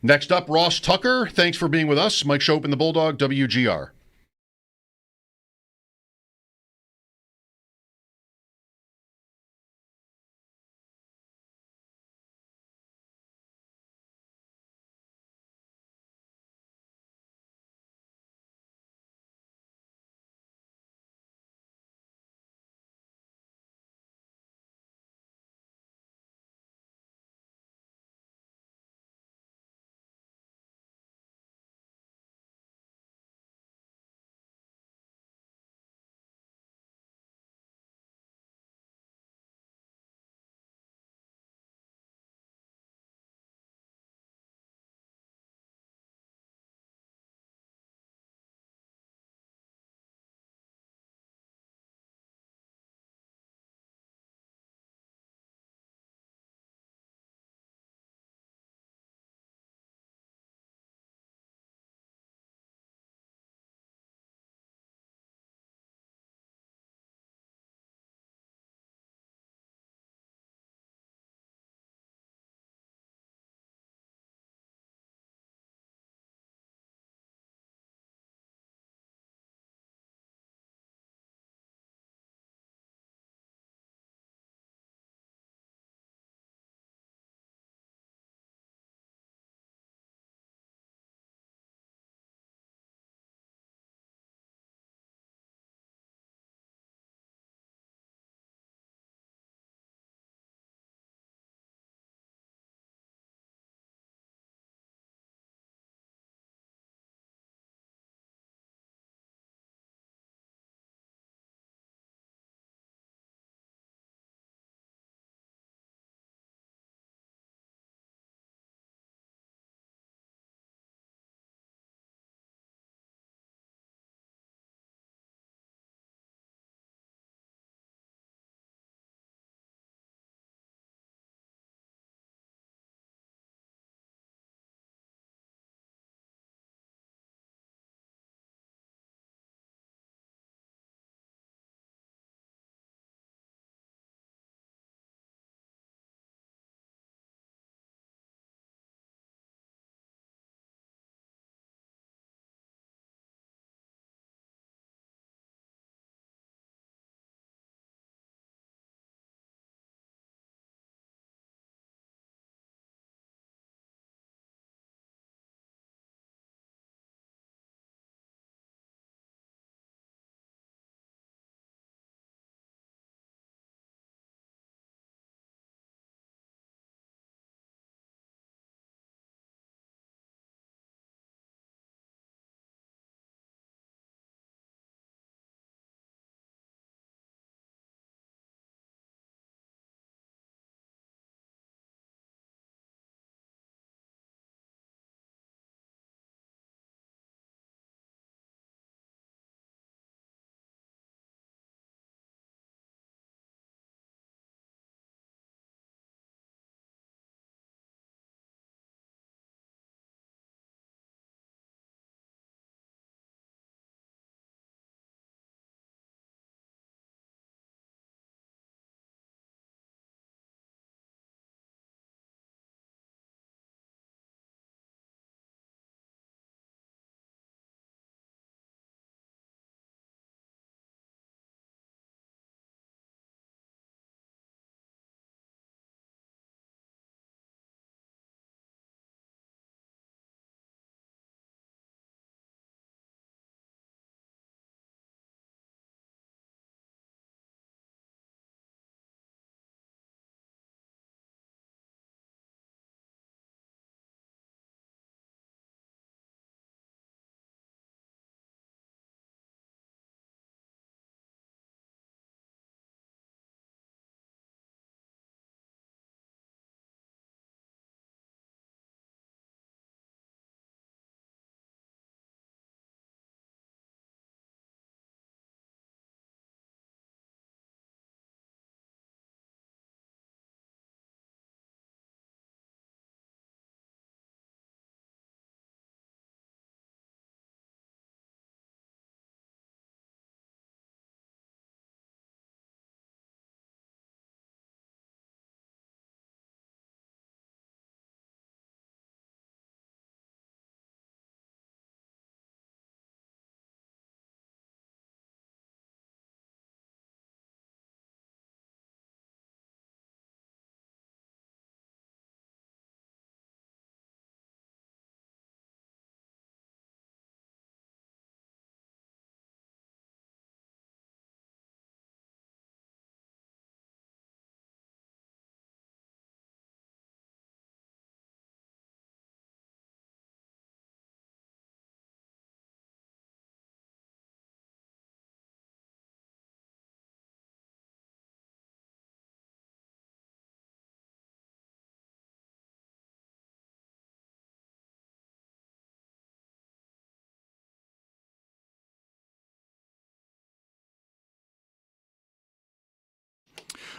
Next up, Ross Tucker. Thanks for being with us. Mike Schopp and the Bulldog, WGR.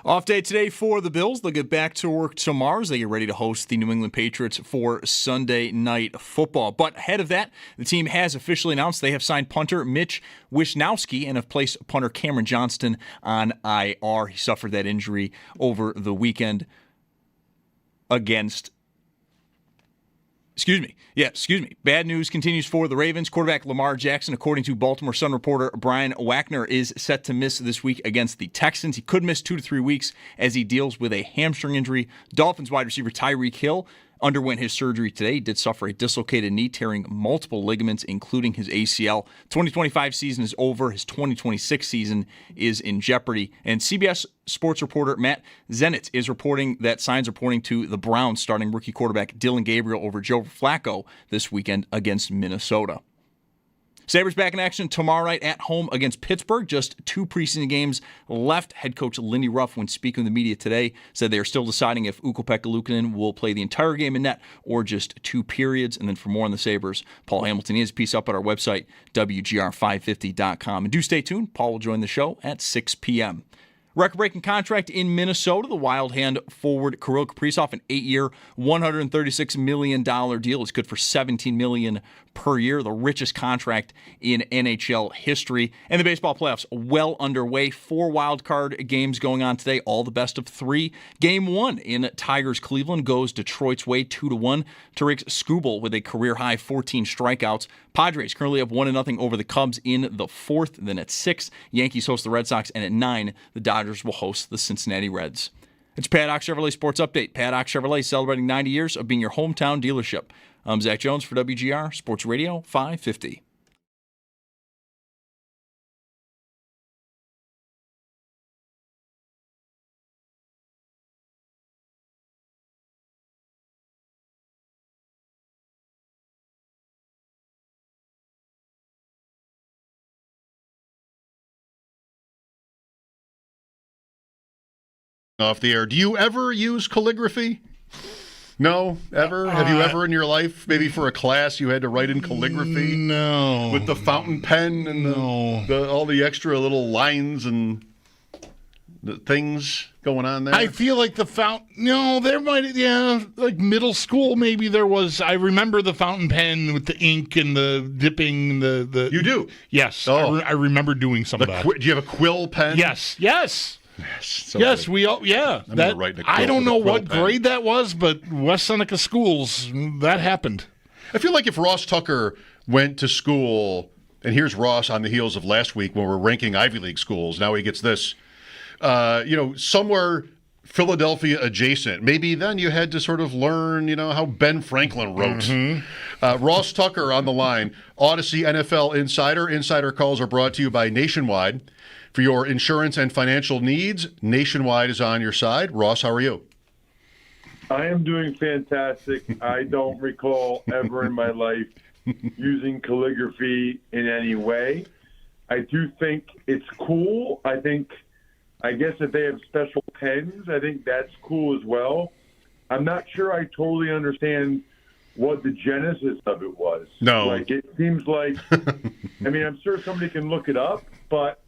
Off day today for the Bills. They'll get back to work tomorrow as they get ready to host the New England Patriots for Sunday Night Football. But ahead of that, the team has officially announced they have signed punter Mitch Wishnowsky and have placed punter Cameron Johnston on IR. He suffered that injury over the weekend against Excuse me. Bad news continues for the Ravens. Quarterback Lamar Jackson, according to Baltimore Sun reporter Brian Wagner, is set to miss this week against the Texans. He could miss 2 to 3 weeks as he deals with a hamstring injury. Dolphins wide receiver Tyreek Hill underwent his surgery today. He did suffer a dislocated knee, tearing multiple ligaments, including his ACL. 2025 season is over. His 2026 season is in jeopardy. And CBS sports reporter Matt Zenitz is reporting that signs are pointing to the Browns starting rookie quarterback Dylan Gabriel over Joe Flacco this weekend against Minnesota. Sabres back in action tomorrow night at home against Pittsburgh. Just 2 preseason games left. Head coach Lindy Ruff, when speaking with the media today, said they are still deciding if Ukko-Pekka Luukkonen will play the entire game in net or just 2 periods. And then for more on the Sabres, Paul Hamilton, he has a piece up at our website, WGR550.com. And do stay tuned. Paul will join the show at 6 p.m. Record-breaking contract in Minnesota. The Wild hand forward Kirill Kaprizov, an 8-year, $136 million deal. It's good for $17 million per year, the richest contract in NHL history. And the baseball playoffs well underway. 4 wild card games going on today, all the best of 3. Game 1 in Tigers Cleveland goes Detroit's way 2-1. Tyreek Skubal with a career-high 14 strikeouts. Padres currently have 1-0 over the Cubs in the 4th. Then at 6, Yankees host the Red Sox, and at 9, the Dodgers will host the Cincinnati Reds. It's Paddock Chevrolet Sports Update. Paddock Chevrolet celebrating 90 years of being your hometown dealership. I'm Zach Jones for WGR Sports Radio 550. Off the air. Do you ever use calligraphy? No, ever? Have you ever in your life, maybe for a class, you had to write in calligraphy? No. With the fountain pen and all the extra little lines and the things going on there? I feel like there might, like middle school maybe there was. I remember the fountain pen with the ink and the dipping. The You do? Yes. Oh. I remember doing some of that. Do you have a quill pen? Yes. Somebody. We all. Yeah, I'm gonna write in a quill I don't with a know quill what pen. grade that was, but West Seneca schools, that happened. I feel like if Ross Tucker went to school, and here's Ross on the heels of last week when we're ranking Ivy League schools, now he gets this, somewhere Philadelphia adjacent. Maybe then you had to sort of learn, how Ben Franklin wrote. Mm-hmm. Ross Tucker on the line, Odyssey NFL Insider. Insider calls are brought to you by Nationwide. For your insurance and financial needs, Nationwide is on your side. Ross, how are you? I am doing fantastic. I don't recall ever in my life using calligraphy in any way. I do think it's cool. I guess if they have special pens, I think that's cool as well. I'm not sure I totally understand what the genesis of it was. No. It seems like, I'm sure somebody can look it up, but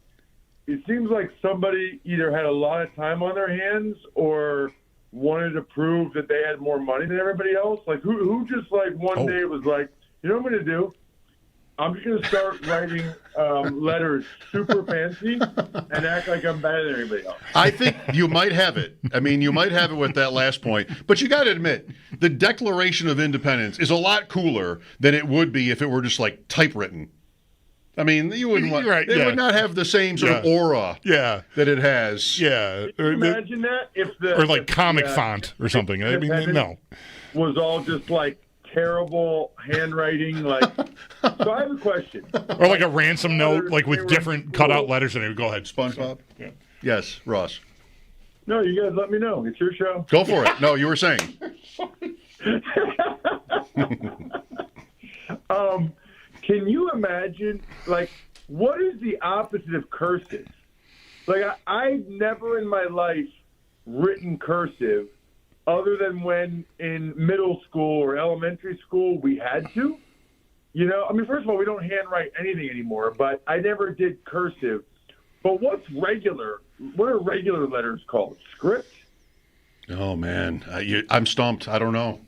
it seems like somebody either had a lot of time on their hands or wanted to prove that they had more money than everybody else. Like, who just, one day was like, you know what I'm going to do? I'm just going to start writing letters super fancy and act like I'm better than everybody else. I think you might have it. You might have it with that last point. But you got to admit, the Declaration of Independence is a lot cooler than it would be if it were just, typewritten. You wouldn't want. Right, it would not have the same sort of aura that it has. Yeah. Imagine that if comic font or something. No. Was all just terrible handwriting. So I have a question. Or a ransom note, with different cutout letters in it. Go ahead. SpongeBob? Yeah. Yes, Ross. No, you guys let me know. It's your show. Go for it. No, you were saying. Can you imagine, what is the opposite of cursive? I've never in my life written cursive other than when in middle school or elementary school we had to. First of all, we don't handwrite anything anymore, but I never did cursive. But what's regular what are regular letters called? Script? Oh man, I'm stumped. I don't know.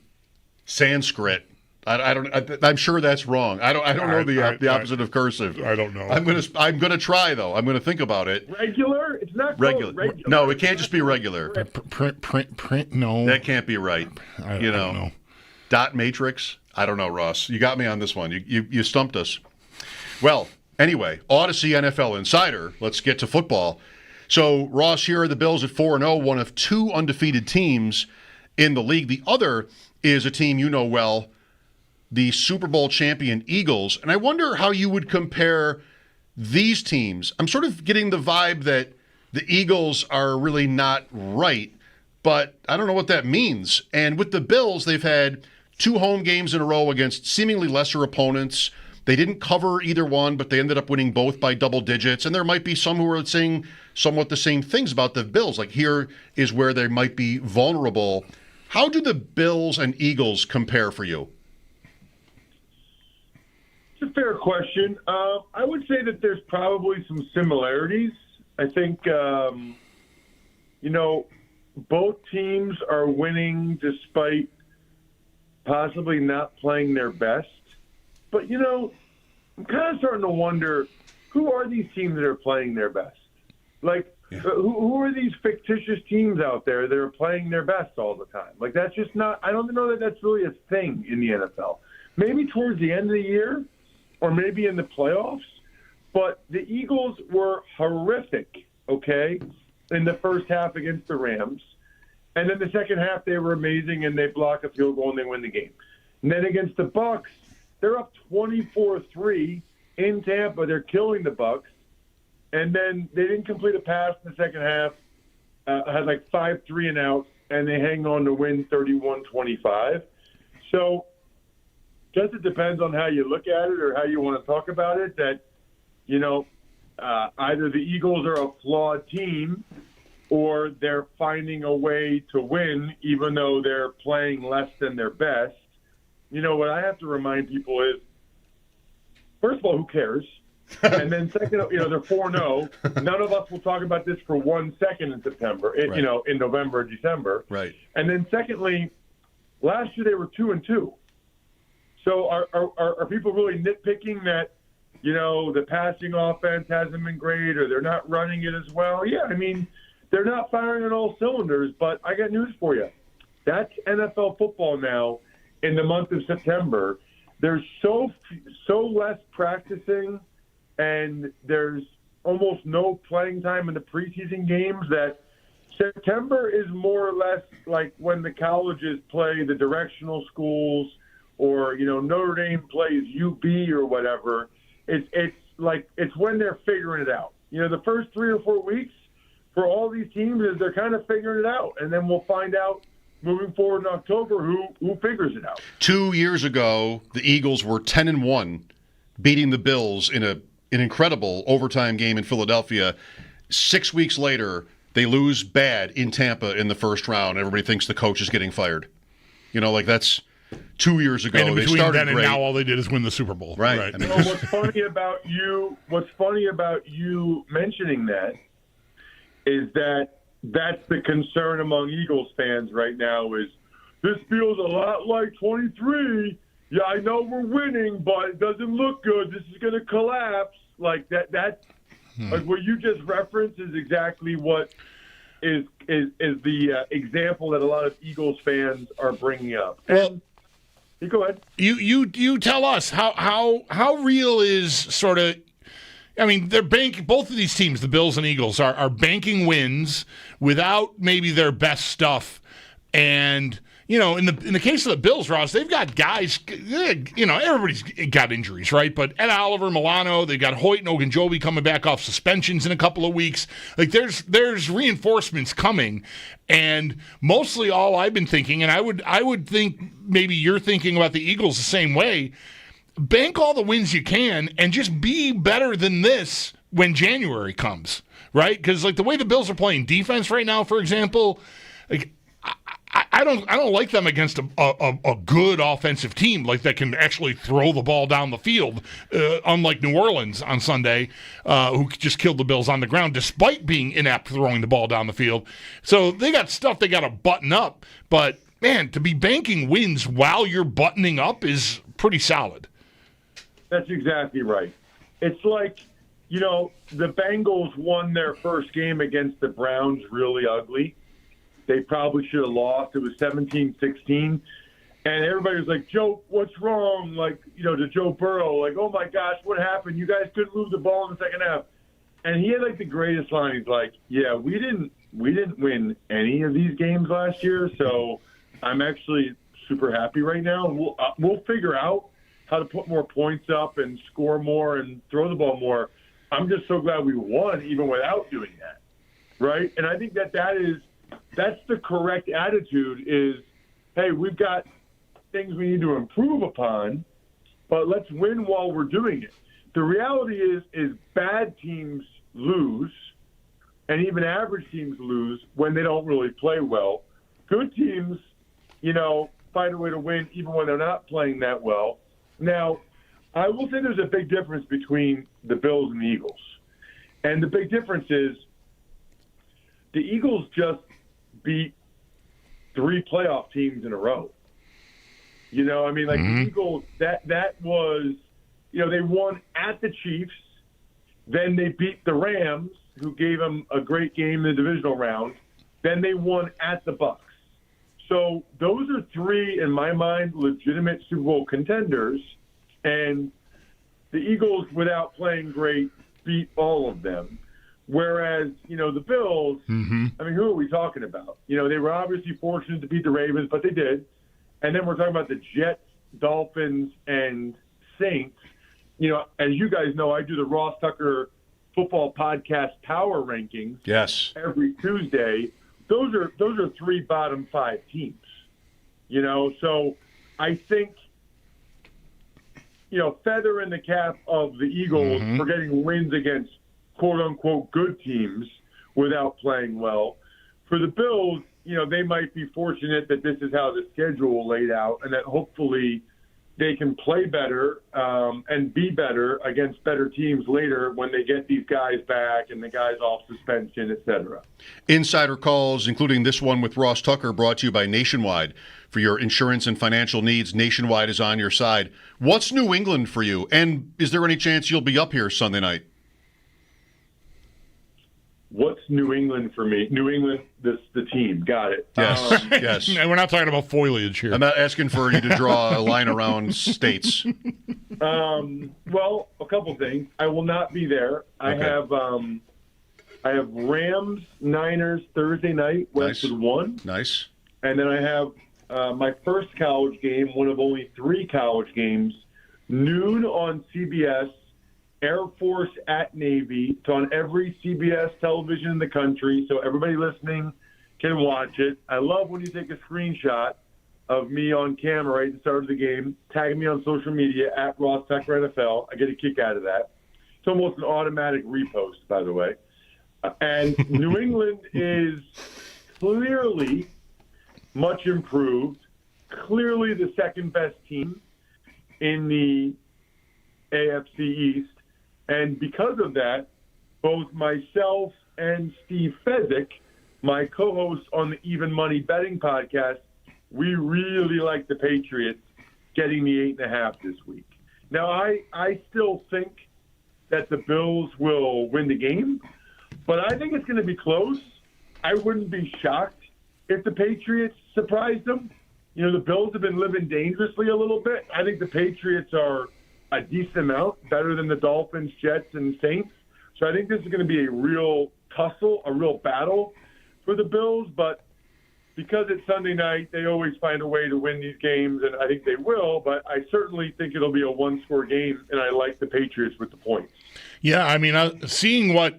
Sanskrit. I'm sure that's wrong. I don't know the opposite of cursive. I don't know. I'm gonna try though. I'm gonna think about it. Regular? It's not Regular. regular. No, it can't just be regular. Print. No, That can't be right. I don't know. Dot matrix. I don't know, Ross. You got me on this one. You stumped us. Well, anyway, Odyssey NFL Insider. Let's get to football. So, Ross, here are the Bills at 4-0, one of two undefeated teams in the league. The other is a team you know well, the Super Bowl champion Eagles. And I wonder how you would compare these teams. I'm sort of getting the vibe that the Eagles are really not right, but I don't know what that means. And with the Bills, they've had 2 home games in a row against seemingly lesser opponents. They didn't cover either one, but they ended up winning both by double digits. And there might be some who are saying somewhat the same things about the Bills. Like, here is where they might be vulnerable. How do the Bills and Eagles compare for you? It's a fair question. I would say that there's probably some similarities. I think, both teams are winning despite possibly not playing their best. But, I'm kind of starting to wonder, who are these teams that are playing their best? Like, who are these fictitious teams out there that are playing their best all the time? Like, that's just not – I don't know that that's really a thing in the NFL. Maybe towards the end of the year or maybe in the playoffs. But the Eagles were horrific, okay, in the first half against the Rams. And then the second half, they were amazing, and they block a field goal and they win the game. And then against the Bucs, they're up 24-3 in Tampa. They're killing the Bucs. And then they didn't complete a pass in the second half, had like 5 3-and-outs, and they hang on to win 31-25. So guess it depends on how you look at it or how you want to talk about it, that, either the Eagles are a flawed team or they're finding a way to win even though they're playing less than their best. What I have to remind people is, first of all, who cares? And then second, they're 4-0. None of us will talk about this for 1 second in September, Right. In November or December. Right. And then secondly, last year they were 2-2. So are people really nitpicking that, the passing offense hasn't been great or they're not running it as well? Yeah, they're not firing on all cylinders, but I got news for you. That's NFL football now in the month of September. There's so less practicing and there's almost no playing time in the preseason games that September is more or less like when the colleges play the directional schools or, Notre Dame plays UB or whatever. It's when they're figuring it out. The first 3 or 4 weeks for all these teams is they're kind of figuring it out. And then we'll find out moving forward in October who figures it out. 2 years ago, the Eagles were 10-1, beating the Bills in an incredible overtime game in Philadelphia. 6 weeks later, they lose bad in Tampa in the first round. Everybody thinks the coach is getting fired. That's 2 years ago. And in they between started then and great. now, all they did is win the Super Bowl. Right. What's funny about you mentioning that is that that's the concern among Eagles fans right now is this feels a lot like 23. Yeah, I know we're winning, but it doesn't look good. This is going to collapse. Like that like what you just referenced is exactly what is the example that a lot of Eagles fans are bringing up. Well, you go ahead. You tell us how real is sort of. They're both of these teams, the Bills and Eagles, are banking wins without maybe their best stuff. And, in the case of the Bills, Ross, they've got guys, everybody's got injuries, right? But Ed Oliver, Milano, they've got Hoyt and Ogunjobi coming back off suspensions in a couple of weeks. Like, there's reinforcements coming. And mostly all I've been thinking, and I would think maybe you're thinking about the Eagles the same way, bank all the wins you can and just be better than this when January comes, right? Because, the way the Bills are playing defense right now, for example, I don't like them against a good offensive team like that can actually throw the ball down the field, unlike New Orleans on Sunday, who just killed the Bills on the ground despite being inept throwing the ball down the field. So they got stuff they got to button up. But, man, to be banking wins while you're buttoning up is pretty solid. That's exactly right. It's like, the Bengals won their first game against the Browns really ugly. They probably should have lost. It was 17-16. And everybody was like, Joe, what's wrong? Like, to Joe Burrow, like, oh, my gosh, what happened? You guys couldn't move the ball in the second half. And he had, like, the greatest line. He's like, yeah, we didn't win any of these games last year, so I'm actually super happy right now. And we'll figure out how to put more points up and score more and throw the ball more. I'm just so glad we won even without doing that, right? And I think that's the correct attitude is, hey, we've got things we need to improve upon, but let's win while we're doing it. The reality is bad teams lose, and even average teams lose when they don't really play well. Good teams, find a way to win even when they're not playing that well. Now, I will say there's a big difference between the Bills and the Eagles. And the big difference is the Eagles just beat 3 playoff teams in a row. The Eagles, that was, they won at the Chiefs. Then they beat the Rams, who gave them a great game in the divisional round. Then they won at the Bucs. So those are 3, in my mind, legitimate Super Bowl contenders. And the Eagles, without playing great, beat all of them. Whereas, the Bills, who are we talking about? They were obviously fortunate to beat the Ravens, but they did. And then we're talking about the Jets, Dolphins, and Saints. As you guys know, I do the Ross Tucker Football Podcast Power Rankings. Yes. Every Tuesday. Those are 3 bottom 5 teams. So I think, feather in the cap of the Eagles for getting wins against quote-unquote good teams without playing well. For the Bills, they might be fortunate that this is how the schedule laid out and that hopefully they can play better and be better against better teams later when they get these guys back and the guys off suspension, et cetera. Insider calls, including this one with Ross Tucker, brought to you by Nationwide. For your insurance and financial needs, Nationwide is on your side. What's New England for you? And is there any chance you'll be up here Sunday night? What's New England for me? New England, the team. Got it. Yes, yes. And we're not talking about foliage here. I'm not asking for you to draw a line around states. Well, a couple things. I will not be there. Okay. I have Rams, Niners Thursday night, Westwood 1. Nice. And then I have my first college game, one of only 3 college games, noon on CBS. Air Force at Navy. It's on every CBS television in the country, so everybody listening can watch it. I love when you take a screenshot of me on camera right at the start of the game, tag me on social media at Ross Tucker NFL. I get a kick out of that. It's almost an automatic repost, by the way. And New England is clearly much improved, clearly the second best team in the AFC East. And because of that, both myself and Steve Fezzik, my co-host on the Even Money Betting Podcast, we really like the Patriots getting the 8.5 this week. Now, I still think that the Bills will win the game, but I think it's going to be close. I wouldn't be shocked if the Patriots surprised them. The Bills have been living dangerously a little bit. I think the Patriots are a decent amount, better than the Dolphins, Jets, and Saints. So I think this is going to be a real tussle, a real battle for the Bills. But because it's Sunday night, they always find a way to win these games, and I think they will. But I certainly think it'll be a one-score game, and I like the Patriots with the points. Yeah, I mean, seeing what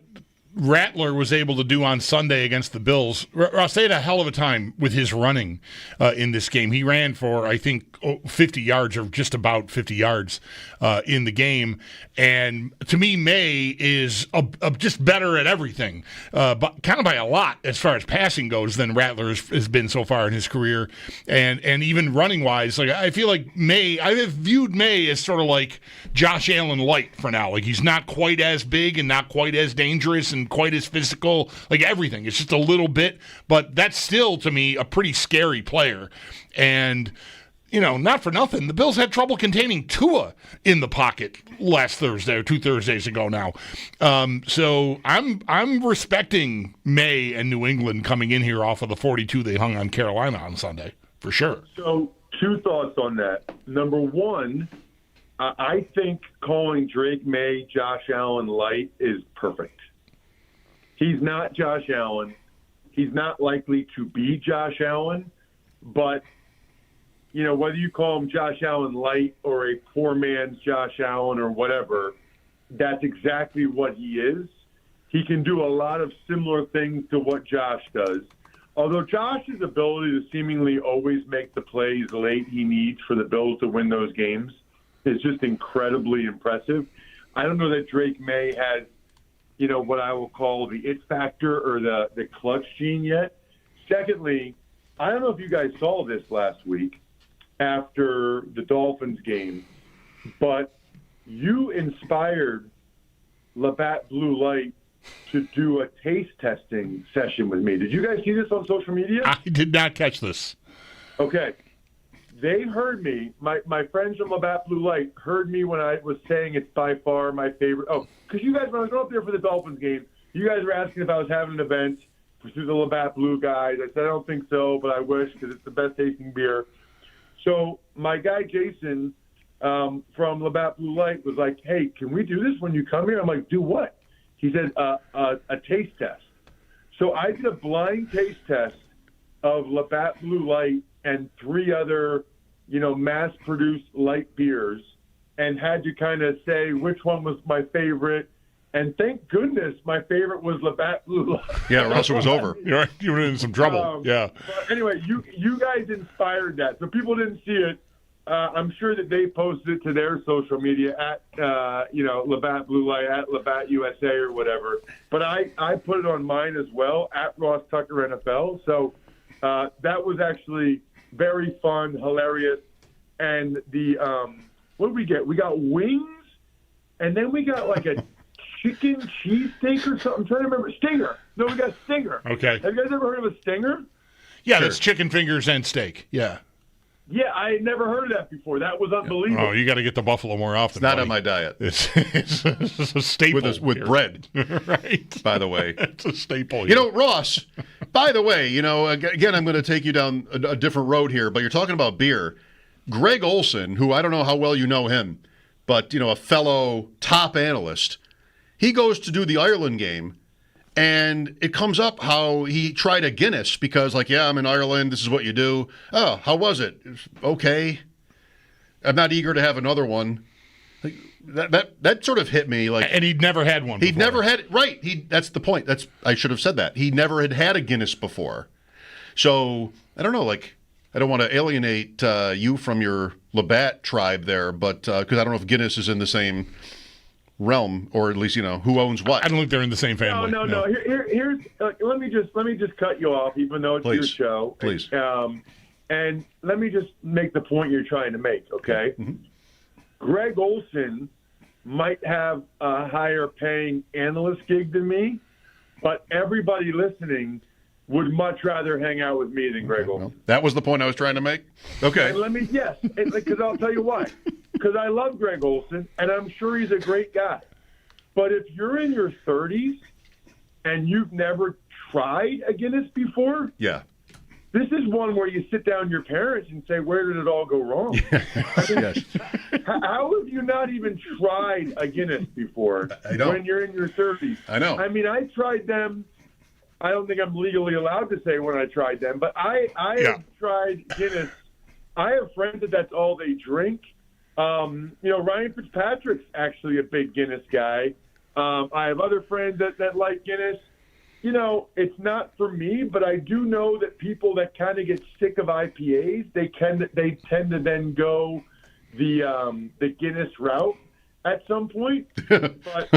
Rattler was able to do on Sunday against the Bills. Ross, they had a hell of a time with his running in this game. He ran for, I think, 50 yards or just about 50 yards in the game. And to me, May is just better at everything, but kind of by a lot as far as passing goes than Rattler has been so far in his career. And even running-wise, like I feel like I have viewed May as sort of like Josh Allen light for now. Like he's not quite as big and not quite as dangerous and quite as physical, like everything. It's just a little bit, but that's still, to me, a pretty scary player. And, not for nothing, the Bills had trouble containing Tua in the pocket last Thursday, or 2 Thursdays ago now. So I'm respecting May and New England coming in here off of the 42 they hung on Carolina on Sunday, for sure. So 2 thoughts on that. Number one, I think calling Drake May Josh Allen light is perfect. He's not Josh Allen. He's not likely to be Josh Allen. But, whether you call him Josh Allen light or a poor man's Josh Allen or whatever, that's exactly what he is. He can do a lot of similar things to what Josh does. Although Josh's ability to seemingly always make the plays late he needs for the Bills to win those games is just incredibly impressive. I don't know that Drake May has, what I will call the it factor or the clutch gene yet. Secondly, I don't know if you guys saw this last week after the Dolphins game, but you inspired Labatt Blue Light to do a taste testing session with me. Did you guys see this on social media? I did not catch this. Okay. They heard me. My friends from Labatt Blue Light heard me when I was saying it's by far my favorite. Oh, because you guys, when I was going up there for the Dolphins game, you guys were asking if I was having an event through the Labatt Blue guys. I said I don't think so, but I wish because it's the best tasting beer. So my guy Jason from Labatt Blue Light was like, "Hey, can we do this when you come here?" I'm like, "Do what?" He said, "A taste test." So I did a blind taste test of Labatt Blue Light and 3 other, mass-produced light beers, and had to kind of say which one was my favorite. And thank goodness my favorite was Labatt Blue Light. Yeah, or else it was over. You were in some trouble. Yeah. But anyway, you guys inspired that. So people didn't see it. I'm sure that they posted it to their social media at, Labatt Blue Light, at Labatt USA or whatever. But I put it on mine as well, at Ross Tucker NFL. So that was actually very fun, hilarious. And the what did we get? We got wings, and then we got like a chicken cheesesteak or something. I'm trying to remember. Stinger. No, we got stinger. Okay. Have you guys ever heard of a stinger? Yeah, That's chicken fingers and steak. Yeah. Yeah, I had never heard of that before. That was unbelievable. Oh, you got to get the buffalo more often. It's not on my diet. It's a staple. With bread. Right. By the way. It's a staple. Here. Ross, by the way, again, I'm going to take you down a different road here, but you're talking about beer. Greg Olson, who I don't know how well you know him, but, a fellow top analyst, he goes to do the Ireland game, and it comes up how he tried a Guinness because, I'm in Ireland, this is what you do. Oh, how was it? It was okay. I'm not eager to have another one. That sort of hit me. And he'd never had one before. He'd never had, right. That's the point. I should have said that. He never had a Guinness before. So, I don't know, I don't want to alienate you from your Labatt tribe there, but because I don't know if Guinness is in the same realm, or at least who owns what. I don't think they're in the same family. No. Here's let me just cut you off, even though it's your show. Please. And let me just make the point you're trying to make. Okay. Mm-hmm. Greg Olson might have a higher paying analyst gig than me, but everybody listening would much rather hang out with me than Greg Olson. Well, that was the point I was trying to make. Okay. And because I'll tell you why. Because I love Greg Olson, and I'm sure he's a great guy. But if you're in your 30s and you've never tried a Guinness before, yeah, this is one where you sit down with your parents and say, where did it all go wrong? Yes. How have you not even tried a Guinness before when you're in your 30s? I know. I mean, I tried them. I don't think I'm legally allowed to say when I tried them, but I have tried Guinness. I have friends that's all they drink. Ryan Fitzpatrick's actually a big Guinness guy. I have other friends that like Guinness. It's not for me, but I do know that people that kind of get sick of IPAs, they tend to then go the Guinness route at some point. But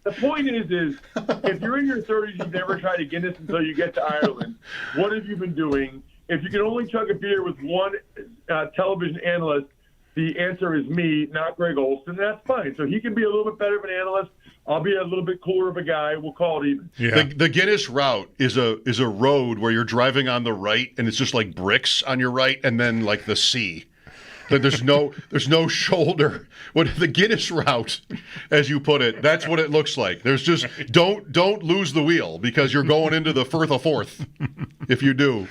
the point is if you're in your 30s, you've never tried a Guinness until you get to Ireland. What have you been doing? If you can only chug a beer with one television analyst, the answer is me, not Greg Olson. That's fine. So he can be a little bit better of an analyst. I'll be a little bit cooler of a guy. We'll call it even. Yeah. The Guinness route is a road where you're driving on the right, and it's just like bricks on your right, and then like the sea. But there's no shoulder. What the Guinness route, as you put it, that's what it looks like. There's just don't lose the wheel because you're going into the Firth of Forth. If you do,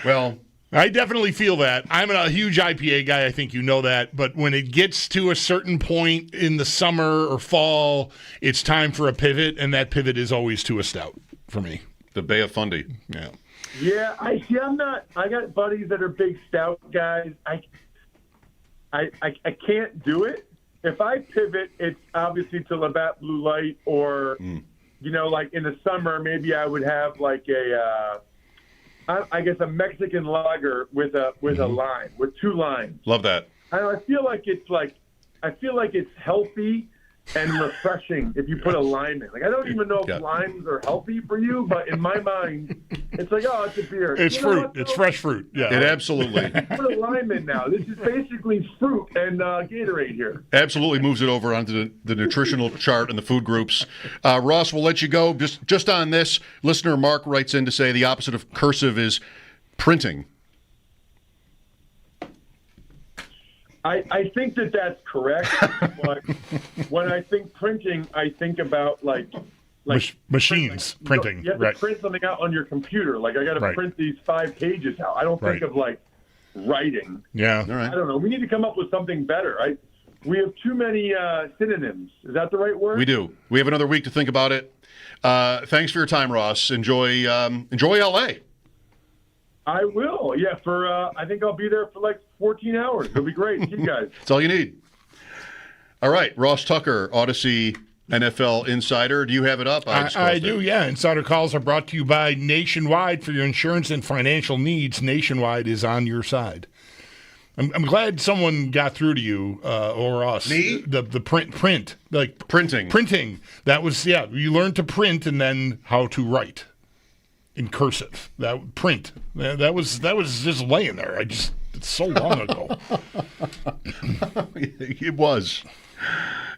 well. I definitely feel that. I'm a huge IPA guy. I think you know that. But when it gets to a certain point in the summer or fall, it's time for a pivot, and that pivot is always to a stout for me. The Bay of Fundy. Yeah. Yeah, I'm not. I got buddies that are big stout guys. I can't do it. If I pivot, it's obviously to Labatt Blue Light, or like in the summer, maybe I would have like I guess a Mexican lager with a lime, with 2 limes. Love that. I feel like it's healthy and refreshing if you put a lime in. Like, I don't even know if limes are healthy for you, but in my mind, it's like, oh, it's a beer. It's fruit. It's fresh fruit. Yeah. It absolutely. Put a lime in now. This is basically fruit and Gatorade here. Absolutely moves it over onto the nutritional chart and the food groups. Ross, we'll let you go. Just on this, listener Mark writes in to say the opposite of cursive is printing. I think that's correct, but when I think printing, I think about like machines printing. You have to print something out on your computer. Like, I got to print these 5 pages out. I don't think of like writing. Yeah. All right. I don't know. We need to come up with something better. We have too many synonyms. Is that the right word? We do. We have another week to think about it. Thanks for your time, Ross. Enjoy LA. I will. Yeah, I think I'll be there for like 14 hours. It'll be great. See you guys. That's all you need. All right, Ross Tucker, Odyssey NFL Insider. Do you have it up? I do, yeah. Insider calls are brought to you by Nationwide. For your insurance and financial needs, Nationwide is on your side. I'm glad someone got through to you or us. Me? The print. Like Printing. That was, you learned to print and then how to write. In cursive, that print that was just laying there. It's so long ago. It was.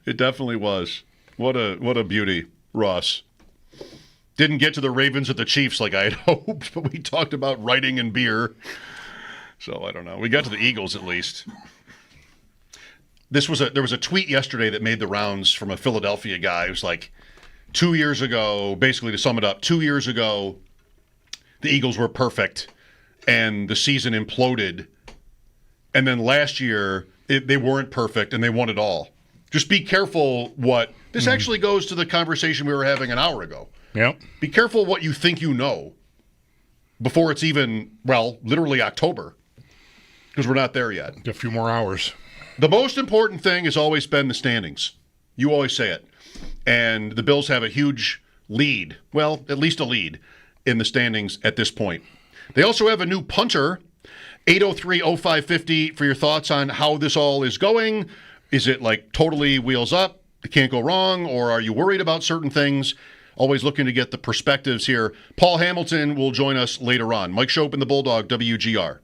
It definitely was. What a beauty, Ross. Didn't get to the Ravens at the Chiefs like I had hoped, but we talked about writing and beer. So I don't know. We got to the Eagles at least. There was a tweet yesterday that made the rounds from a Philadelphia guy. It was like 2 years ago, basically to sum it up, 2 years ago, the Eagles were perfect, and the season imploded. And then last year, they weren't perfect, and they won it all. Just be careful what – this actually goes to the conversation we were having an hour ago. Yep. Be careful what you think you know before it's even, literally October, because we're not there yet. A few more hours. The most important thing has always been the standings. You always say it. And the Bills have a huge lead, at least a lead, in the standings at this point. They also have a new punter, 803-0550, for your thoughts on how this all is going. Is it like totally wheels up, it can't go wrong, or are you worried about certain things? Always looking to get the perspectives here. Paul Hamilton will join us later on. Mike Schopp and the Bulldog, WGR.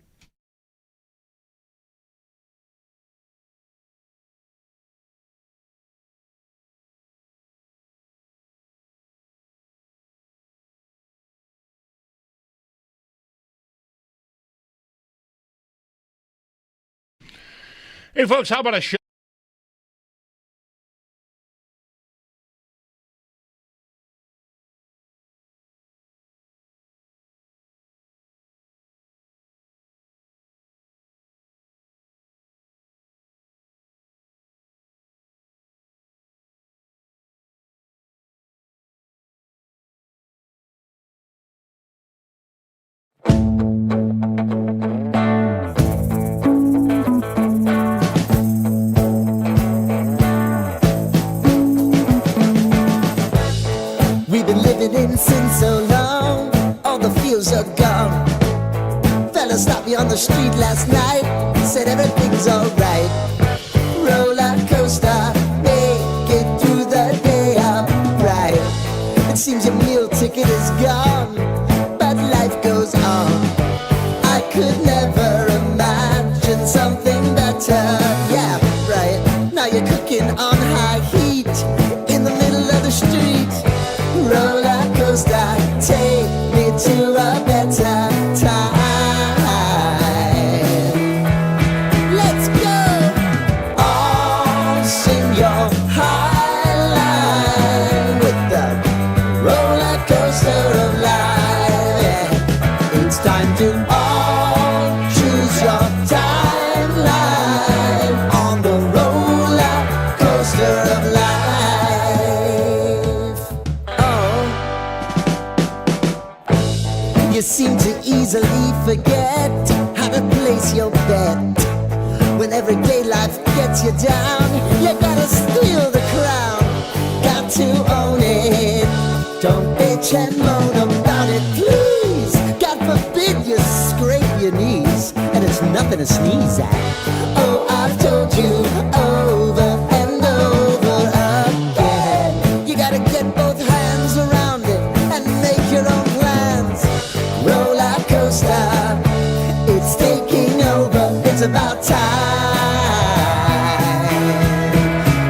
Hey, folks, how about a show? gone. Fella stopped me on the street last night, said everything's alright. Roller coaster, make it through the day upright. It seems your meal ticket is gone, but life goes on. I could never imagine something better. Yeah, right. Now you're cooking on high heat in the middle of the street. Roller coaster, take me to a better time. Let's go. All sing your high line with the roller coaster of life. Yeah. It's time to all choose your timeline on the roller coaster of life. Oh, you seem to easily forget how to place your bet. When everyday life gets you down, you gotta steal the crown. Got to own it. Don't bitch and moan about it, please. God forbid you scrape your knees, and it's nothing to sneeze at. Oh, I've told you over and over again. You gotta get both hands around it and make your own plans. Roller coaster, it's taking over. It's about time.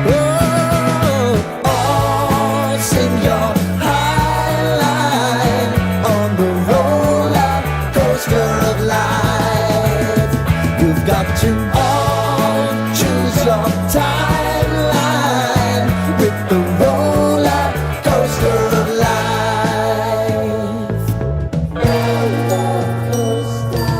Oh, all sing your high line on the roller coaster of life. You've got to all choose your timeline with the roller coaster of life. Roller coaster.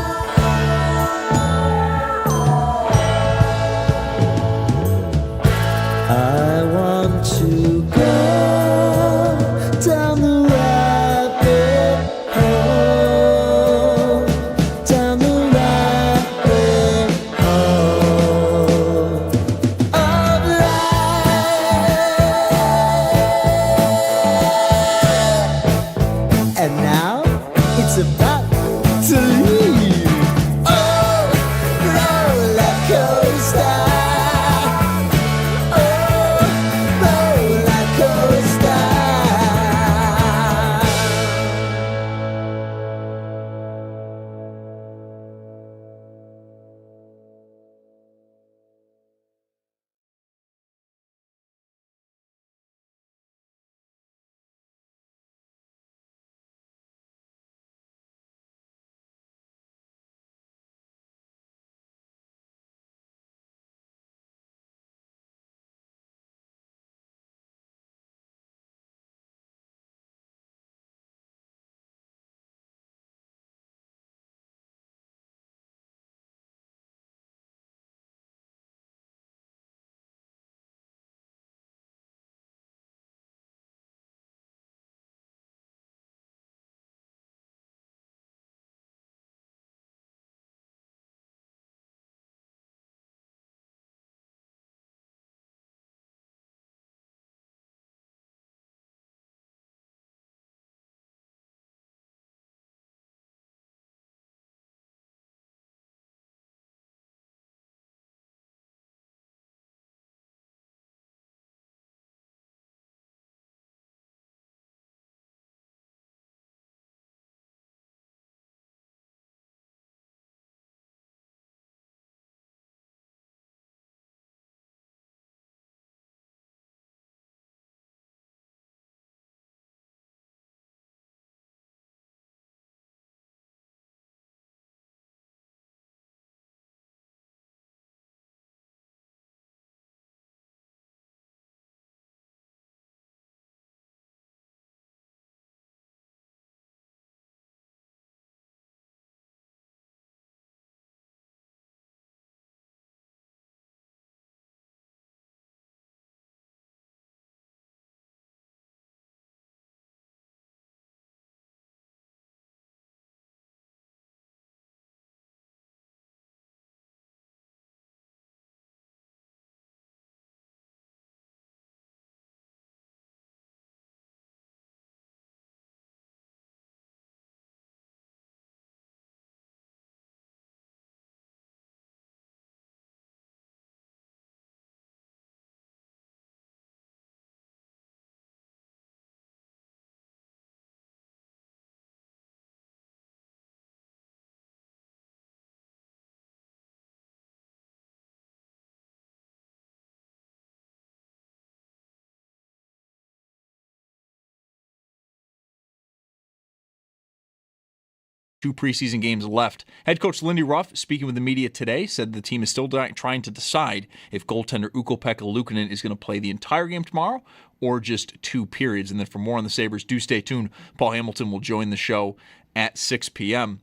2 preseason games left. Head coach Lindy Ruff, speaking with the media today, said the team is still trying to decide if goaltender Ukko-Pekka Luukkonen is going to play the entire game tomorrow or just 2 periods. And then for more on the Sabres, do stay tuned. Paul Hamilton will join the show at 6 p.m.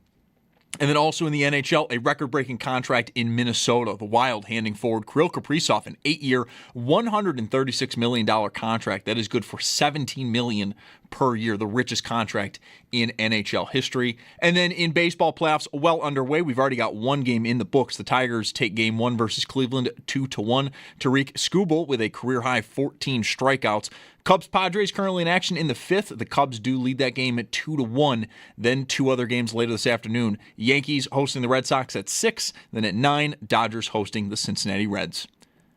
And then also in the NHL, a record-breaking contract in Minnesota. The Wild handing forward Kirill Kaprizov an 8-year, $136 million contract. That is good for $17 million per year, the richest contract in NHL history. And then in baseball playoffs, well underway. We've already got 1 game in the books. The Tigers take Game 1 versus Cleveland 2-1. Tyreek Hill with a career-high 14 strikeouts. Cubs-Padres currently in action in the 5th. The Cubs do lead that game at 2-1. Then 2 other games later this afternoon. Yankees hosting the Red Sox at 6. Then at 9, Dodgers hosting the Cincinnati Reds.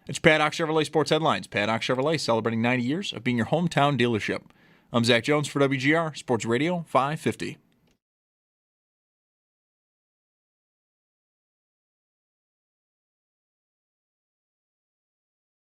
It's Paddock Chevrolet Sports Headlines. Paddock Chevrolet celebrating 90 years of being your hometown dealership. I'm Zach Jones for WGR Sports Radio 550.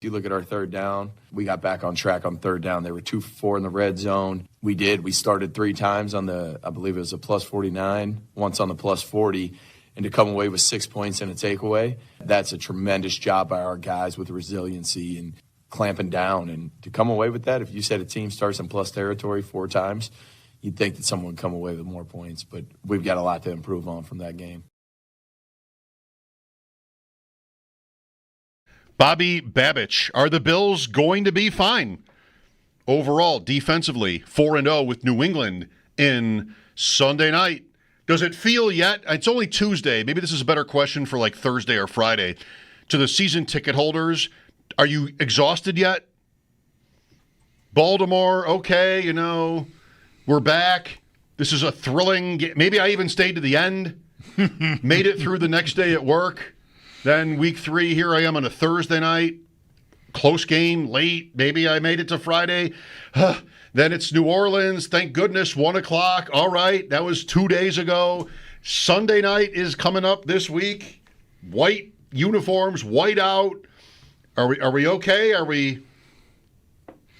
If you look at our third down, we got back on track on third down. They were 2 for 4 in the red zone. We did. We started 3 times on I believe it was a plus 49, once on the plus 40, and to come away with 6 points and a takeaway, that's a tremendous job by our guys with resiliency and clamping down. And to come away with that, if you said a team starts in plus territory 4 times, you'd think that someone would come away with more points. But we've got a lot to improve on from that game. Bobby Babich, are the Bills going to be fine? Overall, defensively, 4-0 with New England in Sunday night. Does it feel yet? It's only Tuesday. Maybe this is a better question for like Thursday or Friday. To the season ticket holders, are you exhausted yet? Baltimore, okay, we're back. This is a thrilling game. Maybe I even stayed to the end, made it through the next day at work. Then week 3, here I am on a Thursday night. Close game, late. Maybe I made it to Friday. Then it's New Orleans. Thank goodness, 1 o'clock. All right, that was 2 days ago. Sunday night is coming up this week. White uniforms, white out. Are we okay? Are we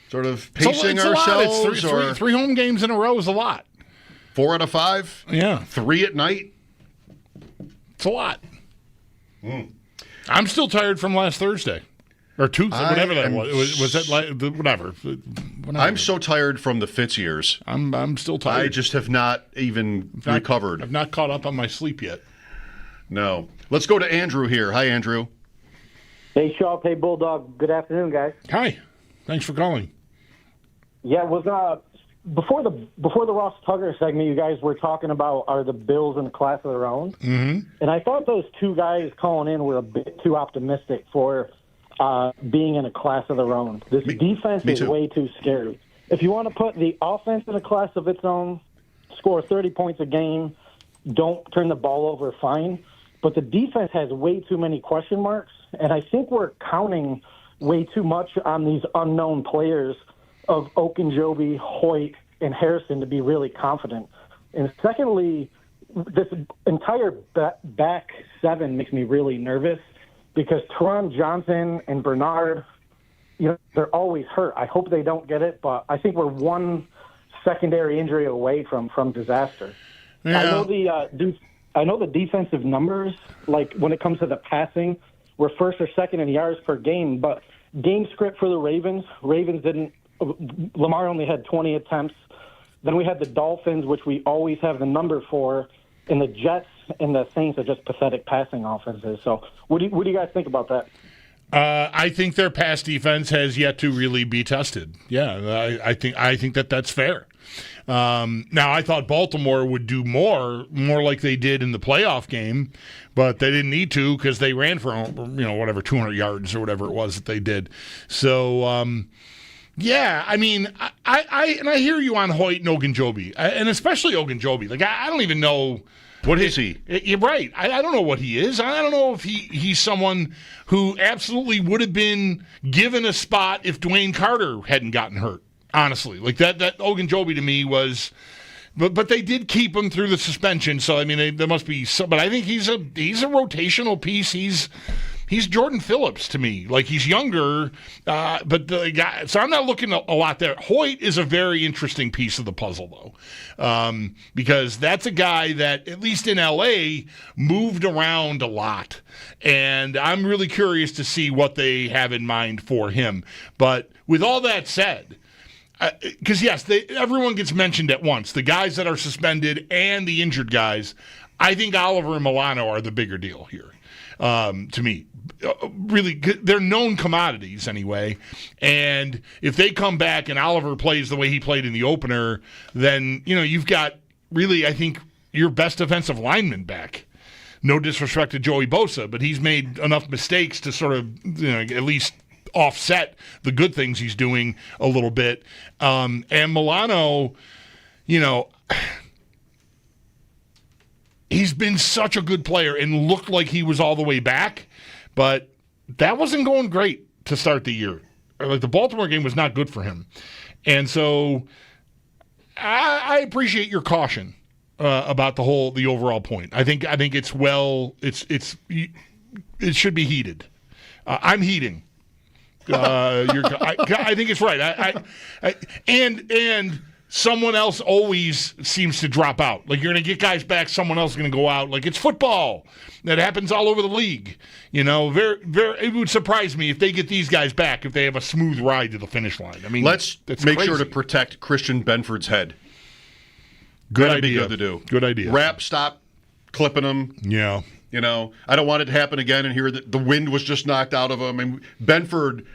sort of pacing ourselves? It's 3 home games in a row is a lot. 4 out of 5? Yeah. 3 at night? It's a lot. I'm still tired from last Thursday. Or Tuesday, whatever that was. Was that whatever? I'm so tired from the Fitz years. I'm still tired. I just have not even recovered. I've not caught up on my sleep yet. No. Let's go to Andrew here. Hi, Andrew. Hey, Schopp. Hey, Bulldog. Good afternoon, guys. Hi. Thanks for calling. Yeah, it was before the Ross Tugger segment, you guys were talking about are the Bills in a class of their own, and I thought those 2 guys calling in were a bit too optimistic for being in a class of their own. This defense is way too scary. If you want to put the offense in a class of its own, score 30 points a game, don't turn the ball over, fine. But the defense has way too many question marks, and I think we're counting way too much on these unknown players of Ogunjobi, Hoyt, and Harrison to be really confident. And secondly, this entire back 7 makes me really nervous because Teron Johnson and Bernard, they're always hurt. I hope they don't get it, but I think we're 1 secondary injury away from disaster. Yeah. I know the defensive numbers, like when it comes to the passing, we're 1st or 2nd in yards per game, but game script for the Ravens didn't. Lamar only had 20 attempts. Then we had the Dolphins, which we always have the number for, and the Jets and the Saints are just pathetic passing offenses. So what do you guys think about that? I think their pass defense has yet to really be tested. Yeah, I think that's fair. Now, I thought Baltimore would do more like they did in the playoff game, but they didn't need to because they ran for 200 yards or whatever it was that they did. So. Yeah, I mean, I hear you on Hoyt and Ogunjobi, and especially Ogunjobi. Like, I don't even know. What is he? You're right. I don't know what he is. I don't know if he's someone who absolutely would have been given a spot if Dwayne Carter hadn't gotten hurt, honestly. Like, that Ogunjobi to me was... But they did keep him through the suspension, so, I mean, there must be some... But I think he's a rotational piece. he's Jordan Phillips to me. Like, he's younger, but the guy. So I'm not looking a lot there. Hoyt is a very interesting piece of the puzzle, though, because that's a guy that, at least in L.A., moved around a lot, and I'm really curious to see what they have in mind for him. But with all that said, because yes, everyone gets mentioned at once. The guys that are suspended and the injured guys. I think Oliver and Milano are the bigger deal here, to me. Really, they're known commodities anyway. And if they come back and Oliver plays the way he played in the opener, then you've got really, I think, your best defensive lineman back. No disrespect to Joey Bosa, but he's made enough mistakes to sort of at least offset the good things he's doing a little bit. And Milano, he's been such a good player and looked like he was all the way back, but that wasn't going great to start the year. Like, the Baltimore game was not good for him. And so I appreciate your caution about the overall point. I think it's it should be heated. I'm heating. I think it's right. And someone else always seems to drop out. Like, you're going to get guys back, someone else is going to go out. Like, it's football. That happens all over the league. It would surprise me if they get these guys back, if they have a smooth ride to the finish line. I mean, let's make sure to protect Christian Benford's head. Good That'd idea. be good to do. Good idea. Wrap, stop clipping him. Yeah. I don't want it to happen again and hear that the wind was just knocked out of him. And Benford,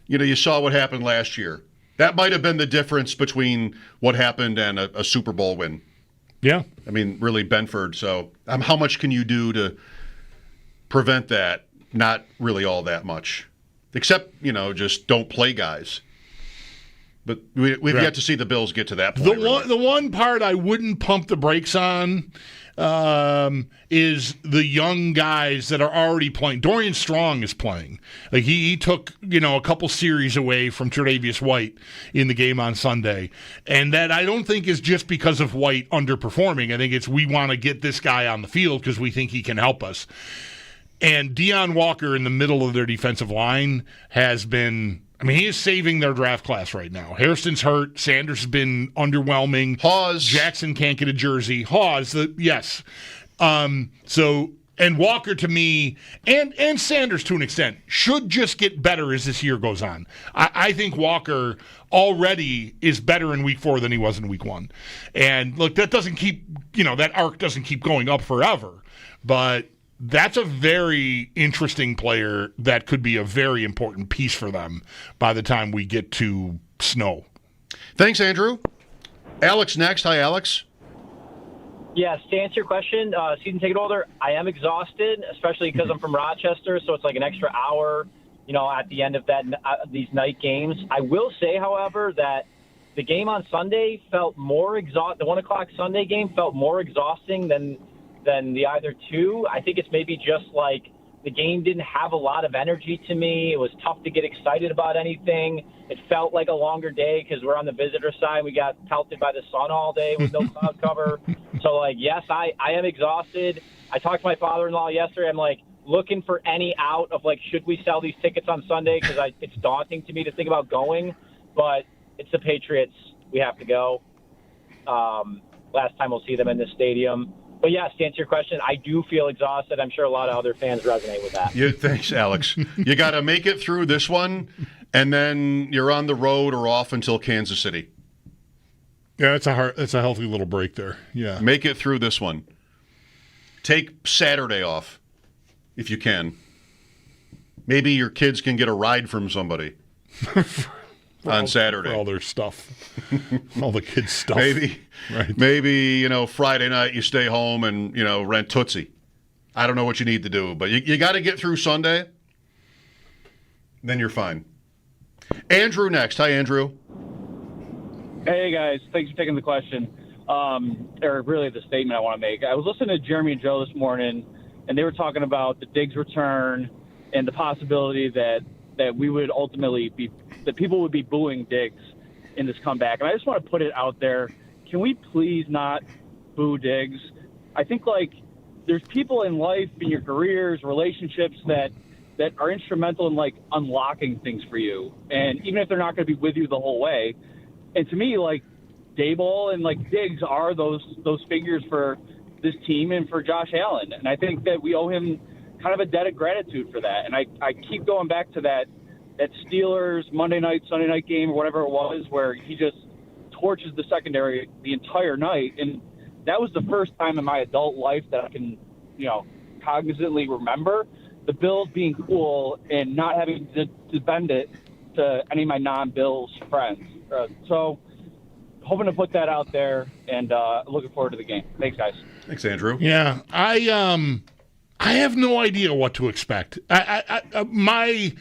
you saw what happened last year. That might have been the difference between what happened and a Super Bowl win. Yeah. I mean, really, Benford. So how much can you do to prevent that? Not really all that much. Except, just don't play guys. But we've yet to see the Bills get to that point. The one part I wouldn't pump the brakes on is the young guys that are already playing. Dorian Strong is playing. Like, he took a couple series away from Tre'Davious White in the game on Sunday, and that I don't think is just because of White underperforming. I think it's we want to get this guy on the field because we think he can help us. And Deion Walker in the middle of their defensive line has been. He is saving their draft class right now. Hairston's hurt. Sanders has been underwhelming. Hawes. Jackson can't get a jersey. Hawes, yes. And Walker to me, and Sanders to an extent, should just get better as this year goes on. I think Walker already is better in week 4 than he was in week 1. And look, that doesn't keep, that arc doesn't keep going up forever. But that's a very interesting player that could be a very important piece for them by the time we get to snow. Thanks, Andrew. Alex next. Hi, Alex. Yes, to answer your question, season ticket holder, I am exhausted, especially because I'm from Rochester, so it's like an extra hour, at the end of these night games. I will say, however, that the game on Sunday felt more the 1 o'clock Sunday game felt more exhausting than the either two. I think it's maybe just like the game didn't have a lot of energy to me. It was tough to get excited about anything. It felt like a longer day because we're on the visitor side. We got pelted by the sun all day with no cloud cover. So, yes, I am exhausted. I talked to my father-in-law yesterday. I'm looking for any out of should we sell these tickets on Sunday? Because it's daunting to me to think about going. But it's the Patriots. We have to go. Last time we'll see them in this stadium. But yes, to answer your question, I do feel exhausted. I'm sure a lot of other fans resonate with that. Yeah, thanks, Alex. You got to make it through this one, and then you're on the road or off until Kansas City. Yeah, it's a healthy little break there. Yeah, make it through this one. Take Saturday off if you can. Maybe your kids can get a ride from somebody on Saturday. For all their stuff, all the kids' stuff. Maybe Friday night you stay home and rent Tootsie. I don't know what you need to do, but you got to get through Sunday. Then you're fine. Andrew next. Hi, Andrew. Hey guys, thanks for taking the question. Or really the statement I want to make. I was listening to Jeremy and Joe this morning, and they were talking about the Diggs return and the possibility that we would ultimately that people would be booing Diggs in this comeback. And I just want to put it out there. Can we please not boo Diggs? I think there's people in life, in your careers, relationships that that are instrumental in like unlocking things for you, and even if they're not going to be with you the whole way. And to me, like Daboll and like Diggs are those figures for this team and for Josh Allen, and I think that we owe him kind of a debt of gratitude for that. And I keep going back to that Steelers Monday night, Sunday night game, or whatever it was, where he just torches the secondary the entire night, and that was the first time in my adult life that I can, cognizantly remember the Bills being cool and not having to bend it to any of my non-Bills friends. So hoping to put that out there, and looking forward to the game. Thanks, guys. Thanks, Andrew. Yeah, I have no idea what to expect. I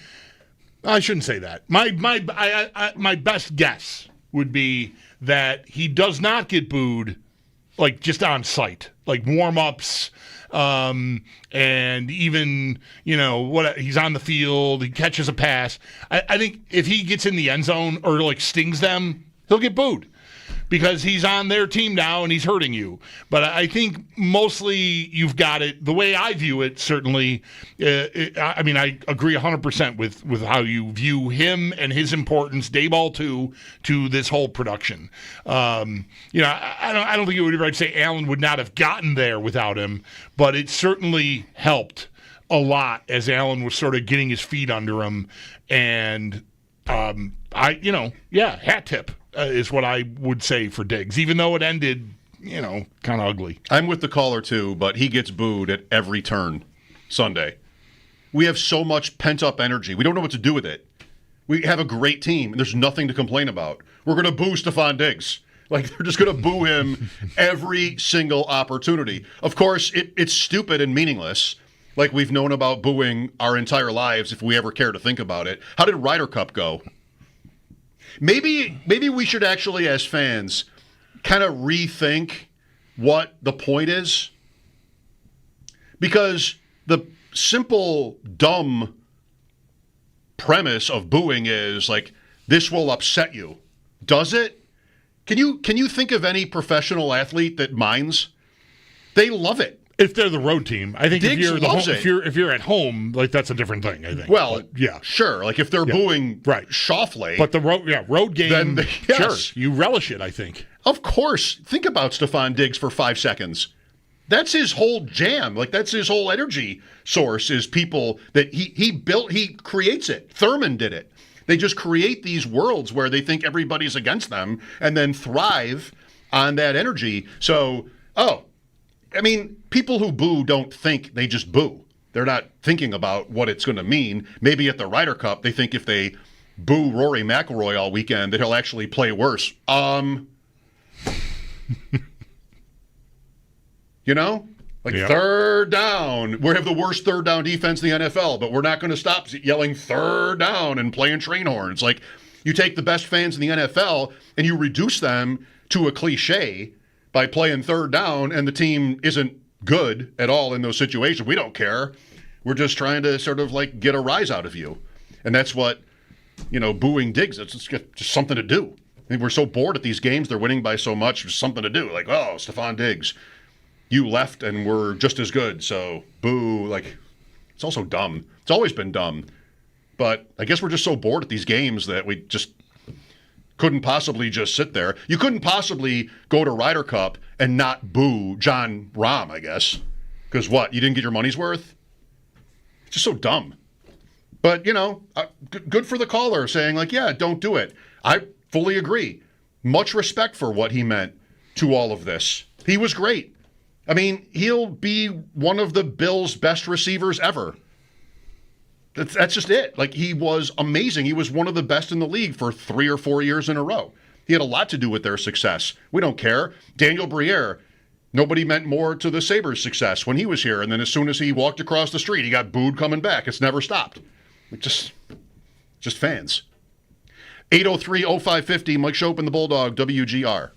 shouldn't say that. My best guess would be that he does not get booed, like just on site, like warm-ups, and even he's on the field, he catches a pass. I think if he gets in the end zone or like stings them, he'll get booed, because he's on their team now and he's hurting you. But I think mostly you've got it, the way I view it, certainly, I agree 100% with how you view him and his importance, Daboll too, to this whole production. I don't think it would be right to say Allen would not have gotten there without him, but it certainly helped a lot as Allen was sort of getting his feet under him. And hat tip. Is what I would say for Diggs, even though it ended, kind of ugly. I'm with the caller, too, but he gets booed at every turn Sunday. We have so much pent-up energy. We don't know what to do with it. We have a great team, and there's nothing to complain about. We're going to boo Stefan Diggs. Like, they're just going to boo him every single opportunity. Of course, it's stupid and meaningless, like we've known about booing our entire lives if we ever care to think about it. How did Ryder Cup go? Maybe we should actually, as fans, kind of rethink what the point is. Because the simple, dumb premise of booing is, like, this will upset you. Does it? Can you think of any professional athlete that minds? They love it. If they're the road team, I think Diggs if you're at home, like that's a different thing. I think. Well, but, yeah, sure. Like if they're booing Shoffley, but the road game, then yes. Sure, you relish it. I think. Of course. Think about Stefan Diggs for 5 seconds. That's his whole jam. Like that's his whole energy source. Is people that he built. He creates it. Thurman did it. They just create these worlds where they think everybody's against them, and then thrive on that energy. So, people who boo don't think, they just boo. They're not thinking about what it's going to mean. Maybe at the Ryder Cup, they think if they boo Rory McIlroy all weekend that he'll actually play worse. Third down. We have the worst third down defense in the NFL, but we're not going to stop yelling third down and playing train horns. Like, you take the best fans in the NFL and you reduce them to a cliche by playing third down, and the team isn't good at all in those situations. We don't care. We're just trying to sort of like get a rise out of you. And that's what, booing Diggs, it's just something to do. I mean, we're so bored at these games. They're winning by so much. There's something to do. Like, oh, Stefan Diggs, you left and we're just as good. So boo. Like, it's also dumb. It's always been dumb. But I guess we're just so bored at these games that we just couldn't possibly just sit there. You couldn't possibly go to Ryder Cup and not boo John Rahm, I guess. Because what? You didn't get your money's worth? It's just so dumb. But, good for the caller saying, like, yeah, don't do it. I fully agree. Much respect for what he meant to all of this. He was great. I mean, he'll be one of the Bills' best receivers ever. That's just it. Like, he was amazing. He was one of the best in the league for 3 or 4 years in a row. He had a lot to do with their success. We don't care. Daniel Briere, nobody meant more to the Sabres' success when he was here. And then as soon as he walked across the street, he got booed coming back. It's never stopped. Just fans. 803-0550, Mike Schopp and the Bulldog, WGR.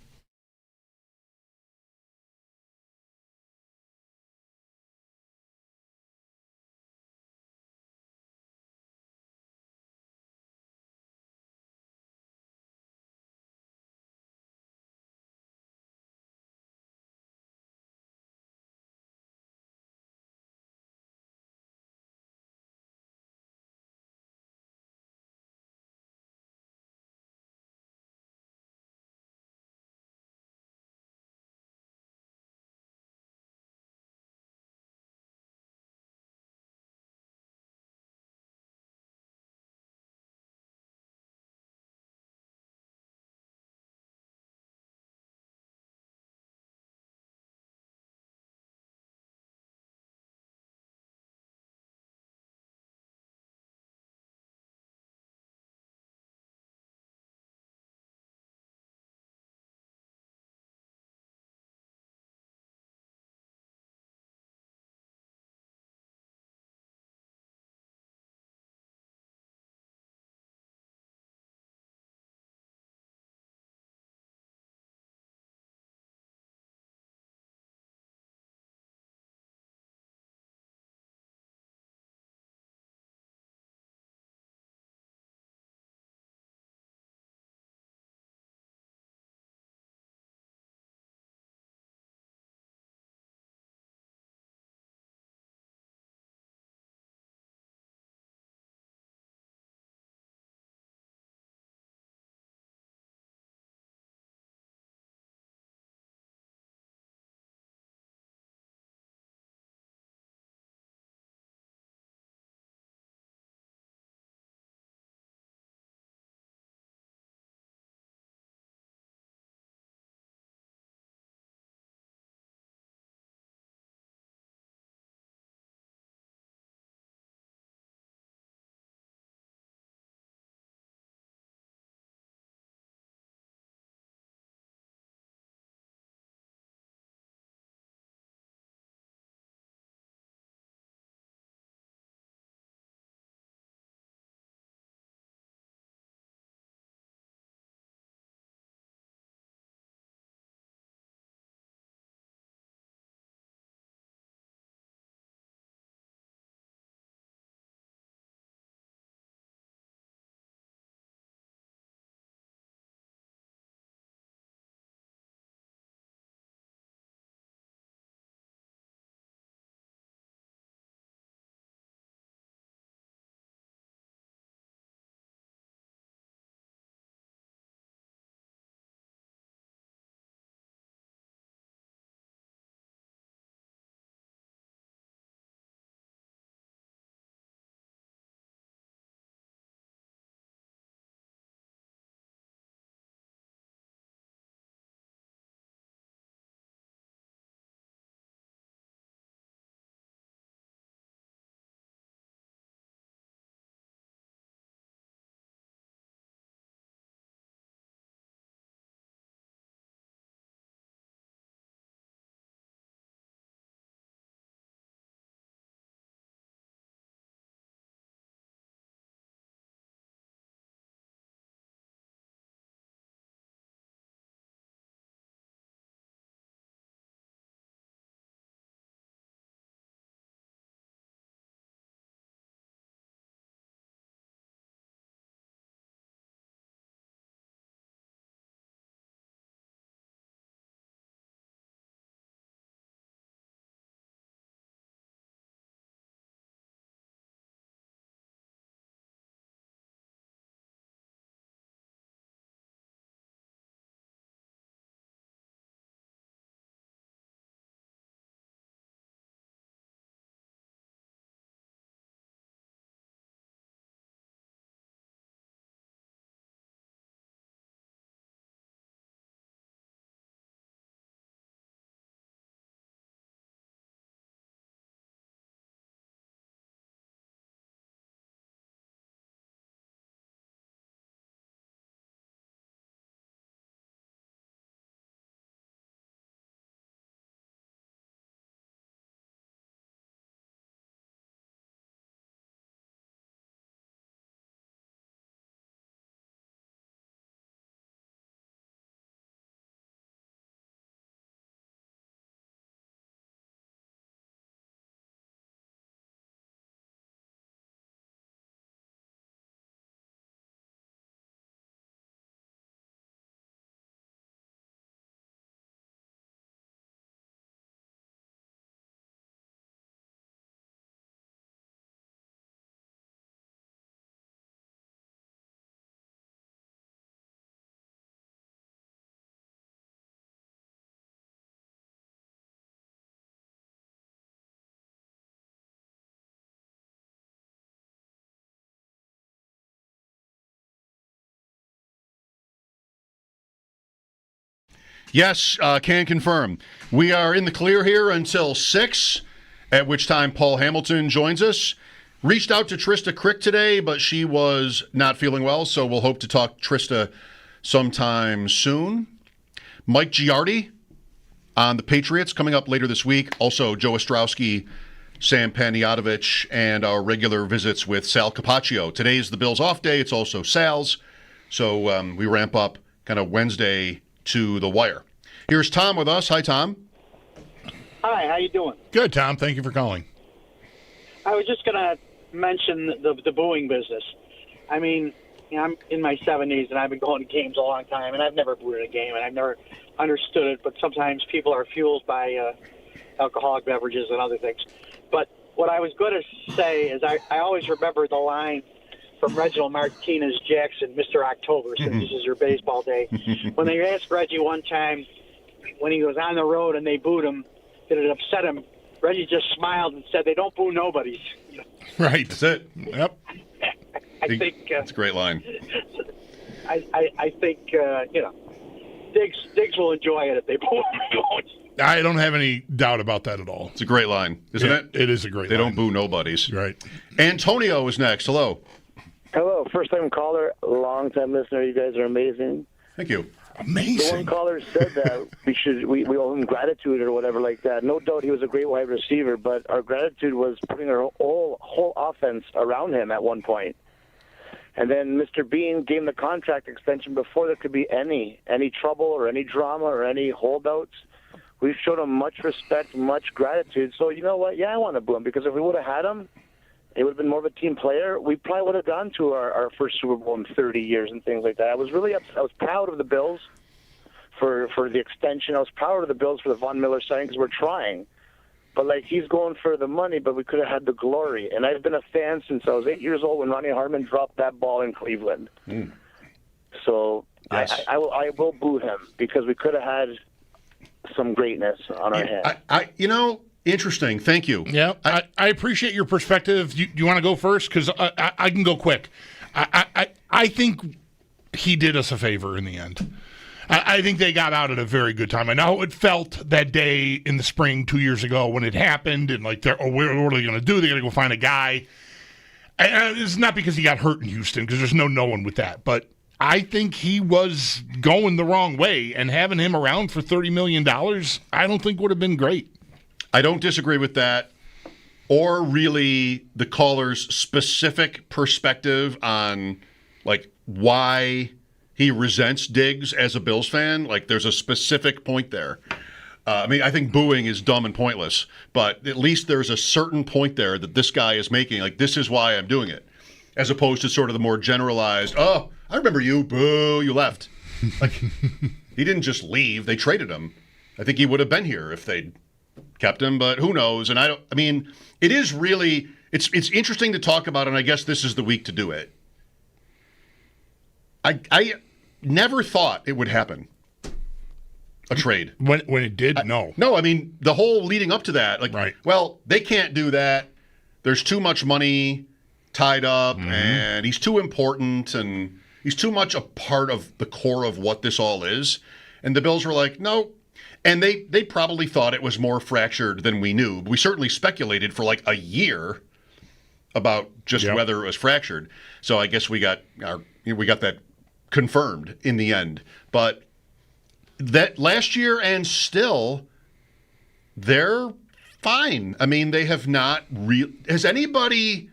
Yes, can confirm. We are in the clear here until 6, at which time Paul Hamilton joins us. Reached out to Trista Crick today, but she was not feeling well, so we'll hope to talk Trista sometime soon. Mike Giardi on the Patriots coming up later this week. Also, Joe Ostrowski, Sam Panayotovich, and our regular visits with Sal Capaccio. Today's the Bills' off day. It's also Sal's. So we ramp up kind of Wednesday to the wire. Here's Tom with us. Hi, Tom. Hi, how you doing? Good, Tom. Thank you for calling. I was just going to mention the booing business. I mean, I'm in my 70s, and I've been going to games a long time, and I've never booed a game, and I've never understood it, but sometimes people are fueled by alcoholic beverages and other things. But what I was going to say is I always remember the line from Reginald Martinez Jackson, Mr. October, since this is your baseball day, when they asked Reggie one time when he was on the road and they booed him, did it upset him? Reggie just smiled and said, "They don't boo nobodies." Right. That's it. Yep. I think that's a great line. I think Diggs will enjoy it if they boo him. I don't have any doubt about that at all. It's a great line, isn't it? It is a great line. They don't boo nobodies. Right. Antonio is next. Hello. Hello. First-time caller, long-time listener. You guys are amazing. Thank you. Amazing. The one caller said that we owe him gratitude or whatever like that. No doubt he was a great wide receiver, but our gratitude was putting our whole offense around him at one point. And then Mr. Bean gave him the contract extension before there could be any trouble or any drama or any holdouts. We've showed him much respect, much gratitude. So you know what? Yeah, I want to boo him because if we would have had him, it would have been more of a team player. We probably would have gone to our first Super Bowl in 30 years and things like that. I was really upset. I was proud of the Bills for the extension. I was proud of the Bills for the Von Miller signing because we're trying. But, he's going for the money, but we could have had the glory. And I've been a fan since I was 8 years old when Ronnie Harmon dropped that ball in Cleveland. So yes. I will boo him because we could have had some greatness on our hands. Interesting. Thank you. Yeah, I appreciate your perspective. Do you want to go first? Because I can go quick. I think he did us a favor in the end. I think they got out at a very good time. I know how it felt that day in the spring 2 years ago when it happened, and what are they going to do? They're going to go find a guy. And it's not because he got hurt in Houston, because there's no knowing with that. But I think he was going the wrong way, and having him around for $30 million, I don't think would have been great. I don't disagree with that, or really the caller's specific perspective on why he resents Diggs as a Bills fan. There's a specific point there. I think booing is dumb and pointless, but at least there's a certain point there that this guy is making. This is why I'm doing it, as opposed to sort of the more generalized, "Oh, I remember you, boo, you left." He didn't just leave; they traded him. I think he would have been here if they'd kept him, but who knows? And it is really, it's interesting to talk about, and I guess this is the week to do it. I never thought it would happen, a trade. When it did, no. No, the whole leading up to that, right. Well, they can't do that. There's too much money tied up, and he's too important, and he's too much a part of the core of what this all is. And the Bills were like, no. And they probably thought it was more fractured than we knew. We certainly speculated for a year about just whether it was fractured. So I guess we got that confirmed in the end. But that last year and still, they're fine. They have not has anybody?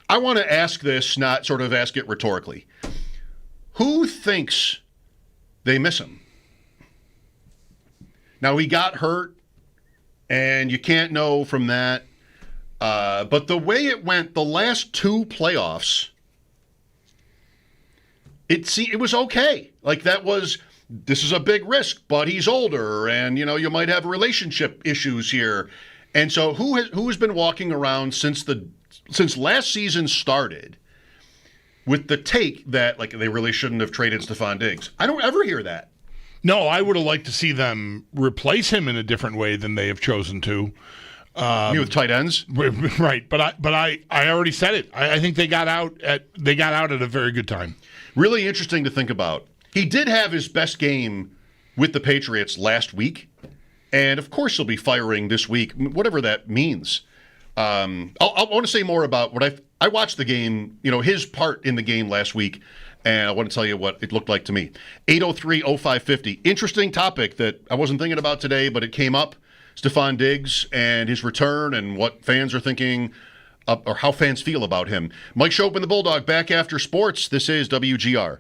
I want to ask this, not sort of ask it rhetorically. Who thinks they miss him? Now, he got hurt, and you can't know from that. But the way it went, the last two playoffs, it was okay. This is a big risk, but he's older, and, you might have relationship issues here. And so who has been walking around since last season started with the take that, they really shouldn't have traded Stefan Diggs? I don't ever hear that. No, I would have liked to see them replace him in a different way than they have chosen to. With tight ends, right? But I already said it. I think they got out at a very good time. Really interesting to think about. He did have his best game with the Patriots last week. And, of course, he'll be firing this week, whatever that means. I want to say more about what I watched the game, his part in the game last week, and I want to tell you what it looked like to me. 803-0550. Interesting topic that I wasn't thinking about today, but it came up. Stefan Diggs and his return and what fans are thinking or how fans feel about him. Mike Schopp and the Bulldog back after sports. This is WGR.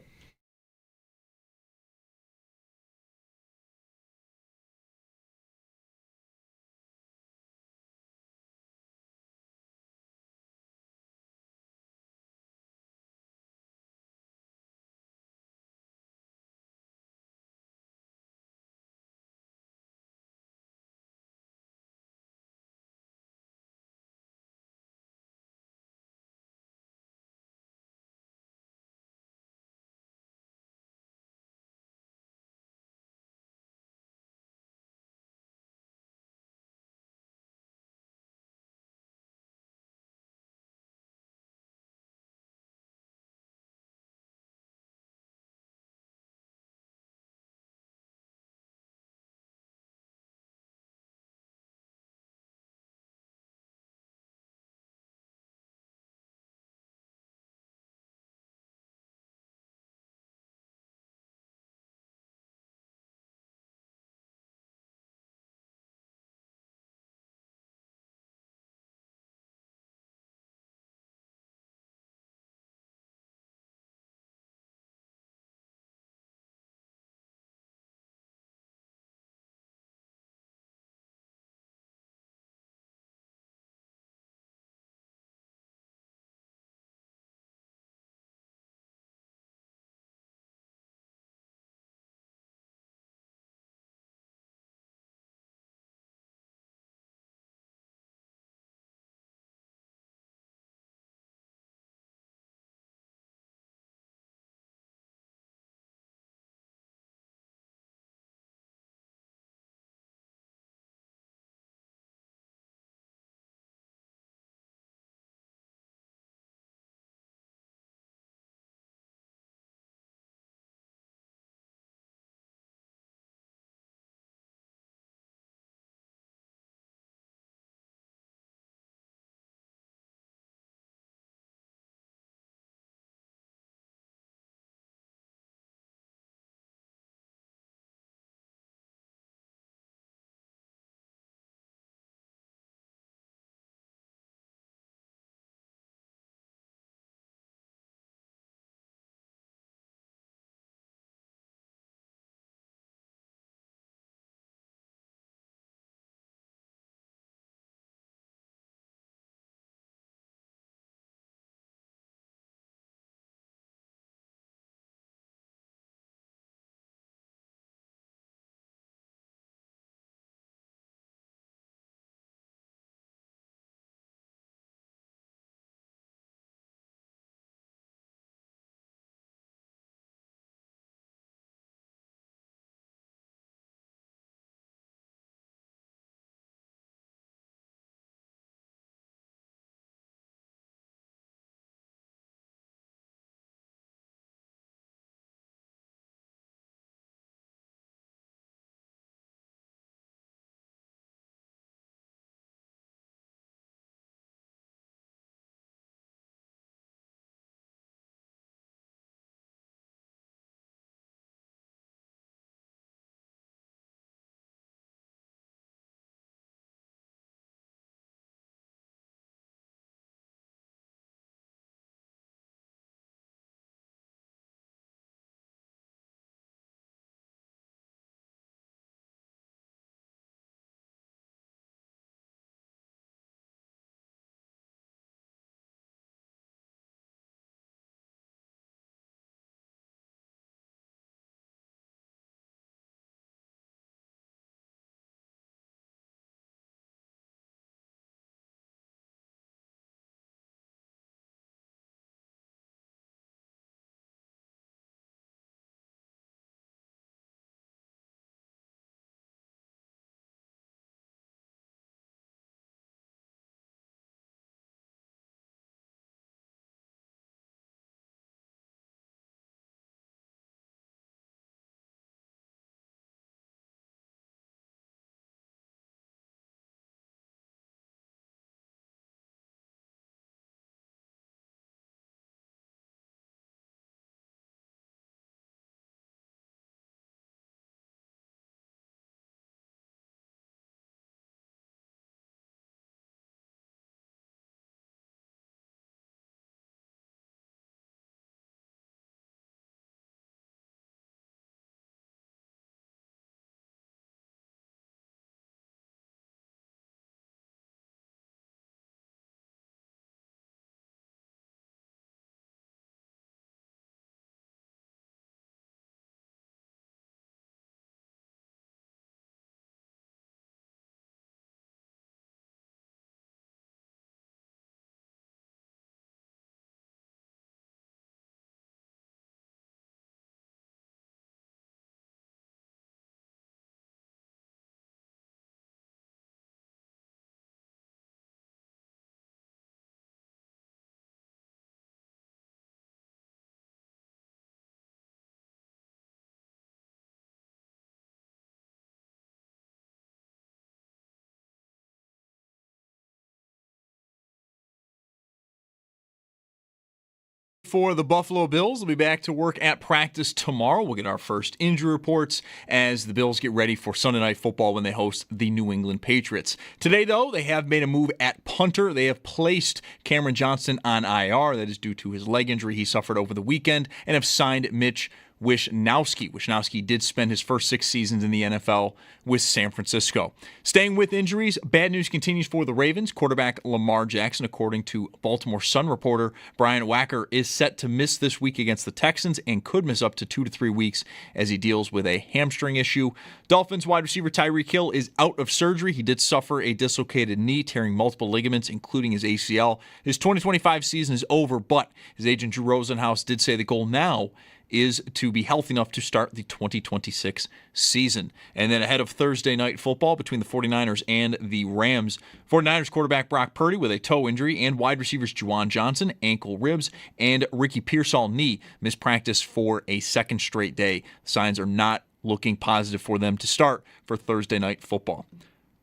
for the Buffalo Bills. They'll be back to work at practice tomorrow. We'll get our first injury reports as the Bills get ready for Sunday Night Football when they host the New England Patriots. Today, though, they have made a move at punter. They have placed Cameron Johnston on IR. That is due to his leg injury he suffered over the weekend, and have signed Mitch Wishnowsky. Wishnowsky did spend his first 6 seasons in the NFL with San Francisco. Staying with injuries, bad news continues for the Ravens. Quarterback Lamar Jackson, according to Baltimore Sun reporter Brian Wacker, is set to miss this week against the Texans and could miss up to 2 to 3 weeks as he deals with a hamstring issue. Dolphins wide receiver Tyreek Hill is out of surgery. He did suffer a dislocated knee, tearing multiple ligaments, including his ACL. His 2025 season is over, but his agent Drew Rosenhaus did say the goal now is to be healthy enough to start the 2026 season. And then ahead of Thursday night football between the 49ers and the Rams, 49ers quarterback Brock Purdy with a toe injury and wide receivers Juwan Johnson, ankle ribs, and Ricky Pearsall, knee, missed practice for a second straight day. Signs are not looking positive for them to start for Thursday night football.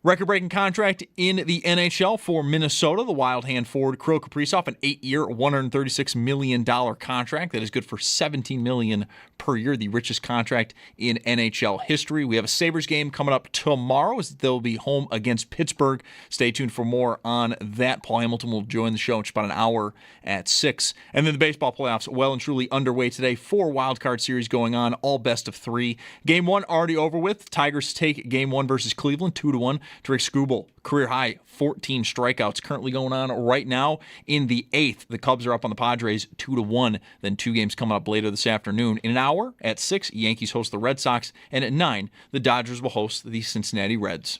Record-breaking contract in the NHL for Minnesota. The Wild hand forward Kirill Kaprizov, an 8-year, $136 million contract that is good for $17 million per year, the richest contract in NHL history. We have a Sabres game coming up tomorrow as they'll be home against Pittsburgh. Stay tuned for more on that. Paul Hamilton will join the show in just about an hour at 6. And then the baseball playoffs well and truly underway today. 4 wildcard series going on, all best of 3. Game 1 already over with. Tigers take Game 1 versus Cleveland, 2-1. Tarik Skubal, career high, 14 strikeouts currently going on right now in the 8th. The Cubs are up on the Padres 2-1. Then 2 games coming up later this afternoon. In an hour at 6, Yankees host the Red Sox, and at 9, the Dodgers will host the Cincinnati Reds.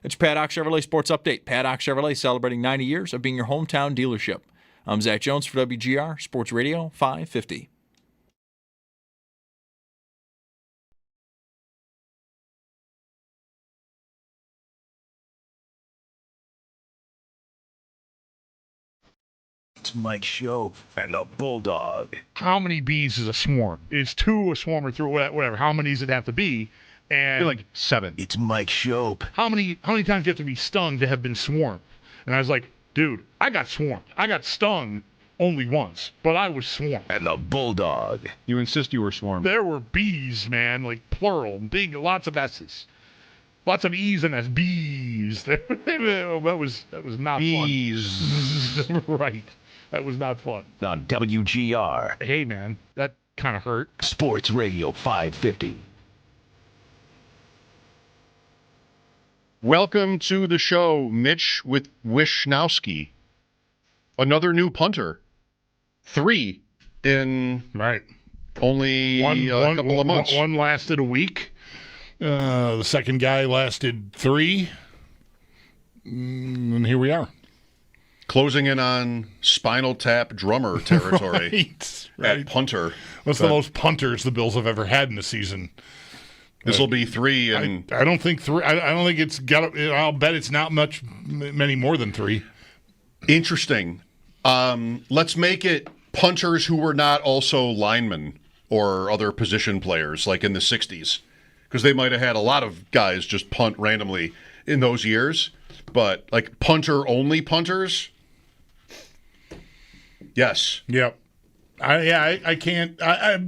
It's Paddock Chevrolet Sports Update. Paddock Chevrolet celebrating 90 years of being your hometown dealership. I'm Zach Jones for WGR Sports Radio 550. It's Mike Schopp and the Bulldog. How many bees is a swarm? Is 2 a swarm or 3, whatever? How many does it have to be? And like 7. It's Mike Schopp. How many times do you have to be stung to have been swarmed? And I was like, dude, I got swarmed. I got stung only once, but I was swarmed. And the Bulldog. You insist you were swarmed. There were bees, man, like plural, big, lots of S's. Lots of E's and S's. Bees. that was not bees. Fun. Right. That was not fun. On WGR. Hey, man, that kind of hurt. Sports Radio 550. Welcome to the show, Mitch with Wishnowsky. Another new punter. 3 in only a couple of months. One lasted a week. The second guy lasted 3. And here we are. Closing in on Spinal Tap drummer territory right. at punter. What's the most punters the Bills have ever had in the season? This will be 3. And I don't think 3. I don't think it's got. I'll bet it's not many more than 3. Interesting. Let's make it punters who were not also linemen or other position players, like in the 60s, because they might have had a lot of guys just punt randomly in those years. But like punter-only punters, yes. Yep. I can't.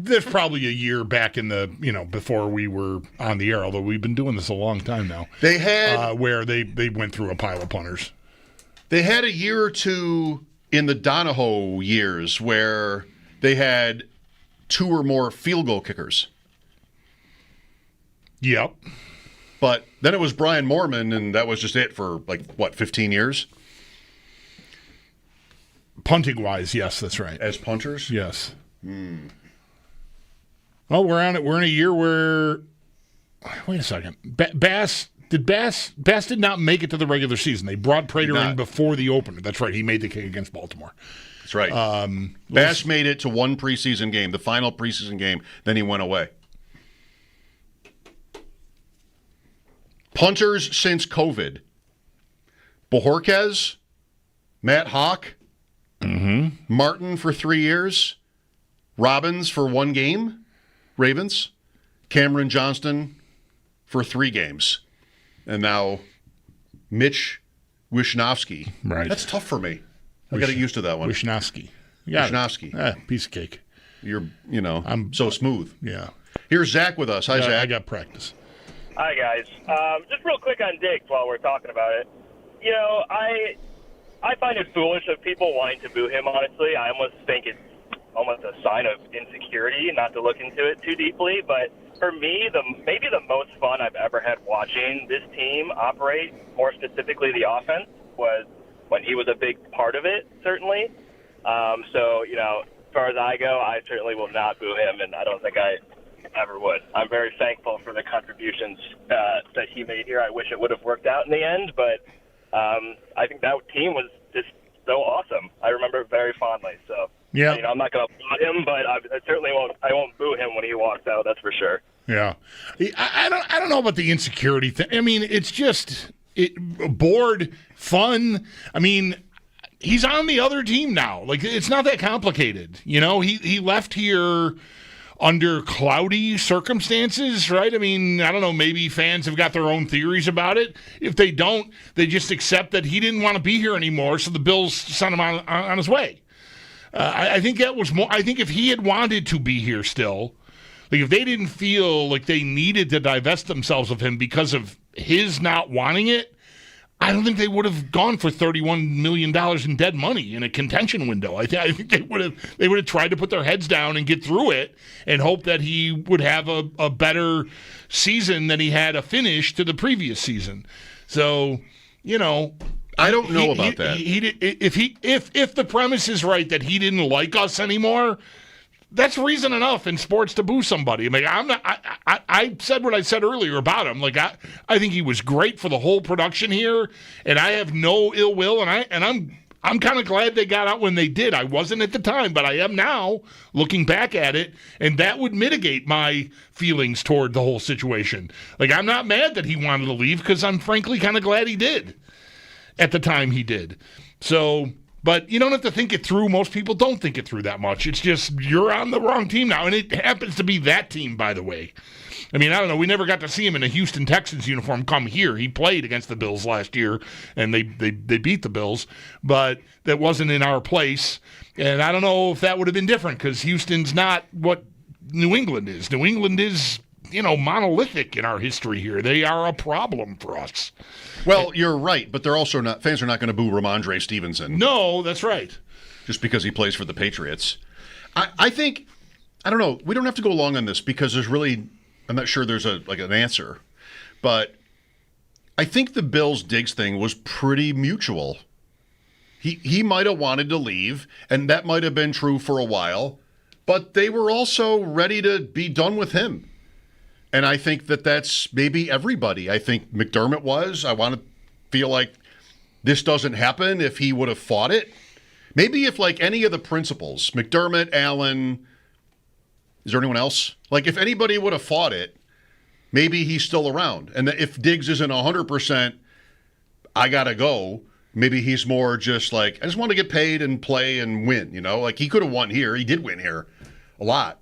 There's probably a year back in the, before we were on the air, although we've been doing this a long time now. They had where they went through a pile of punters. They had a year or two in the Donahoe years where they had 2 or more field goal kickers. Yep. But then it was Brian Moorman, and that was just it for 15 years? Punting-wise, yes, that's right. As punters? Yes. Well, we're in a year where. Wait a second. Bass did not make it to the regular season. They brought Prater in before the opener. That's right. He made the kick against Baltimore. That's right. Bass made it to one preseason game, the final preseason game. Then he went away. Punters since COVID. Bojorquez, Matt Hawk, Martin for 3 years, Robbins for 1 game, Ravens, Cameron Johnston for 3 games, and now Mitch Wishnowsky. Right. That's tough for me. I got to get used to that one. Wishnowsky. Wisnowski. Piece of cake. I'm so smooth. Yeah. Here's Zach with us. Hi, Zach. I got practice. Hi, guys. Just real quick on Diggs while we're talking about it. I find it foolish of people wanting to boo him, honestly. I almost think it's almost a sign of insecurity, not to look into it too deeply. But for me, maybe the most fun I've ever had watching this team operate, more specifically the offense, was when he was a big part of it, certainly. So, as far as I go, I certainly will not boo him, and I don't think I ever would. I'm very thankful for the contributions that he made here. I wish it would have worked out in the end, but I think that team was just so awesome. I remember it very fondly. So, yeah. I'm not going to applaud him, but I certainly won't boo him when he walks out. That's for sure. Yeah, I don't know about the insecurity thing. I mean, it's just bored, fun. I mean, he's on the other team now. Like, it's not that complicated. He left here under cloudy circumstances, right? I mean, I don't know, maybe fans have got their own theories about it. If they don't, they just accept that he didn't want to be here anymore, so the Bills sent him on his way. I think that was more. I think if he had wanted to be here still, like if they didn't feel like they needed to divest themselves of him because of his not wanting it, I don't think they would have gone for $31 million in dead money in a contention window. I think they would have tried to put their heads down and get through it and hope that he would have a better season than he had a finish to the previous season. So, I don't know about that. If the premise is right that he didn't like us anymore, that's reason enough in sports to boo somebody. I mean, I said what I said earlier about him. Like, I think he was great for the whole production here, and I have no ill will. And I'm kind of glad they got out when they did. I wasn't at the time, but I am now looking back at it, and that would mitigate my feelings toward the whole situation. Like, I'm not mad that he wanted to leave because I'm frankly kind of glad he did at the time he did. So. But you don't have to think it through. Most people don't think it through that much. It's just you're on the wrong team now. And it happens to be that team, by the way. I mean, I don't know. We never got to see him in a Houston Texans uniform come here. He played against the Bills last year, and they beat the Bills. But that wasn't in our place. And I don't know if that would have been different because Houston's not what New England is. New England is, monolithic in our history here. They are a problem for us. Well, you're right, but they're also not. Fans are not going to boo Ramondre Stevenson. No, that's right. Just because he plays for the Patriots. I think, I don't know, we don't have to go long on this because there's really, I'm not sure there's an answer. But I think the Bills Diggs thing was pretty mutual. He might have wanted to leave, and that might have been true for a while, but they were also ready to be done with him. And I think that's maybe everybody. I think McDermott was. I want to feel like this doesn't happen if he would have fought it. Maybe if, like, any of the principals, McDermott, Allen, is there anyone else? Like, if anybody would have fought it, maybe he's still around. And if Diggs isn't 100%, I got to go, maybe he's more just like, I just want to get paid and play and win, Like, he could have won here. He did win here a lot.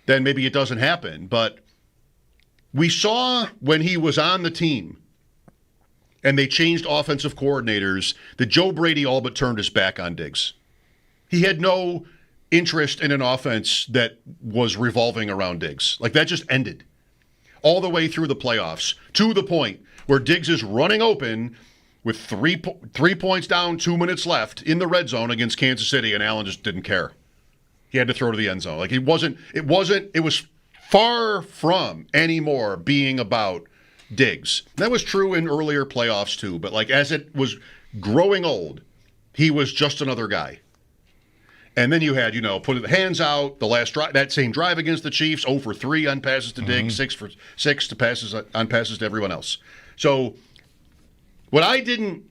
Then maybe it doesn't happen. But we saw when he was on the team and they changed offensive coordinators that Joe Brady all but turned his back on Diggs. He had no interest in an offense that was revolving around Diggs. Like, that just ended all the way through the playoffs to the point where Diggs is running open with 3 points down, 2 minutes left in the red zone against Kansas City, and Allen just didn't care. He had to throw to the end zone. Like, it was far from anymore being about Diggs. That was true in earlier playoffs too, but like as it was growing old, he was just another guy. And then you had, put the hands out, the last drive, that same drive against the Chiefs, 0 for 3 on passes to Diggs, 6 for 6 to passes on passes to everyone else. So what I didn't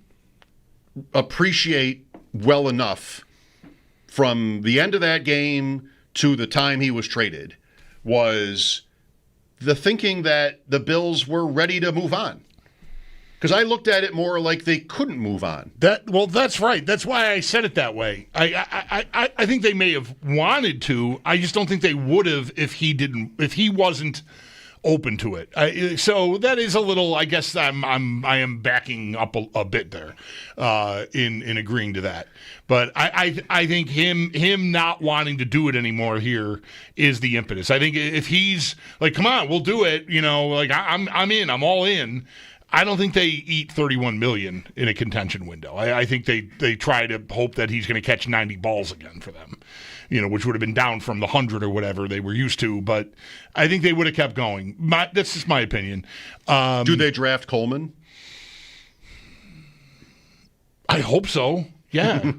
appreciate well enough from the end of that game to the time he was traded was the thinking that the Bills were ready to move on. Because I looked at it more like they couldn't move on. That's right. That's why I said it that way. I think they may have wanted to. I just don't think they would have if he wasn't open to it. So that is a little. I guess I am backing up a bit there in agreeing to that. But I think him not wanting to do it anymore here is the impetus. I think if he's like, come on, we'll do it. Like I'm in. I'm all in. I don't think they eat $31 million in a contention window. I think they try to hope that he's going to catch 90 balls again for them, which would have been down from the 100 or whatever they were used to. But I think they would have kept going. That's just my opinion. Do they draft Coleman? I hope so. Yeah.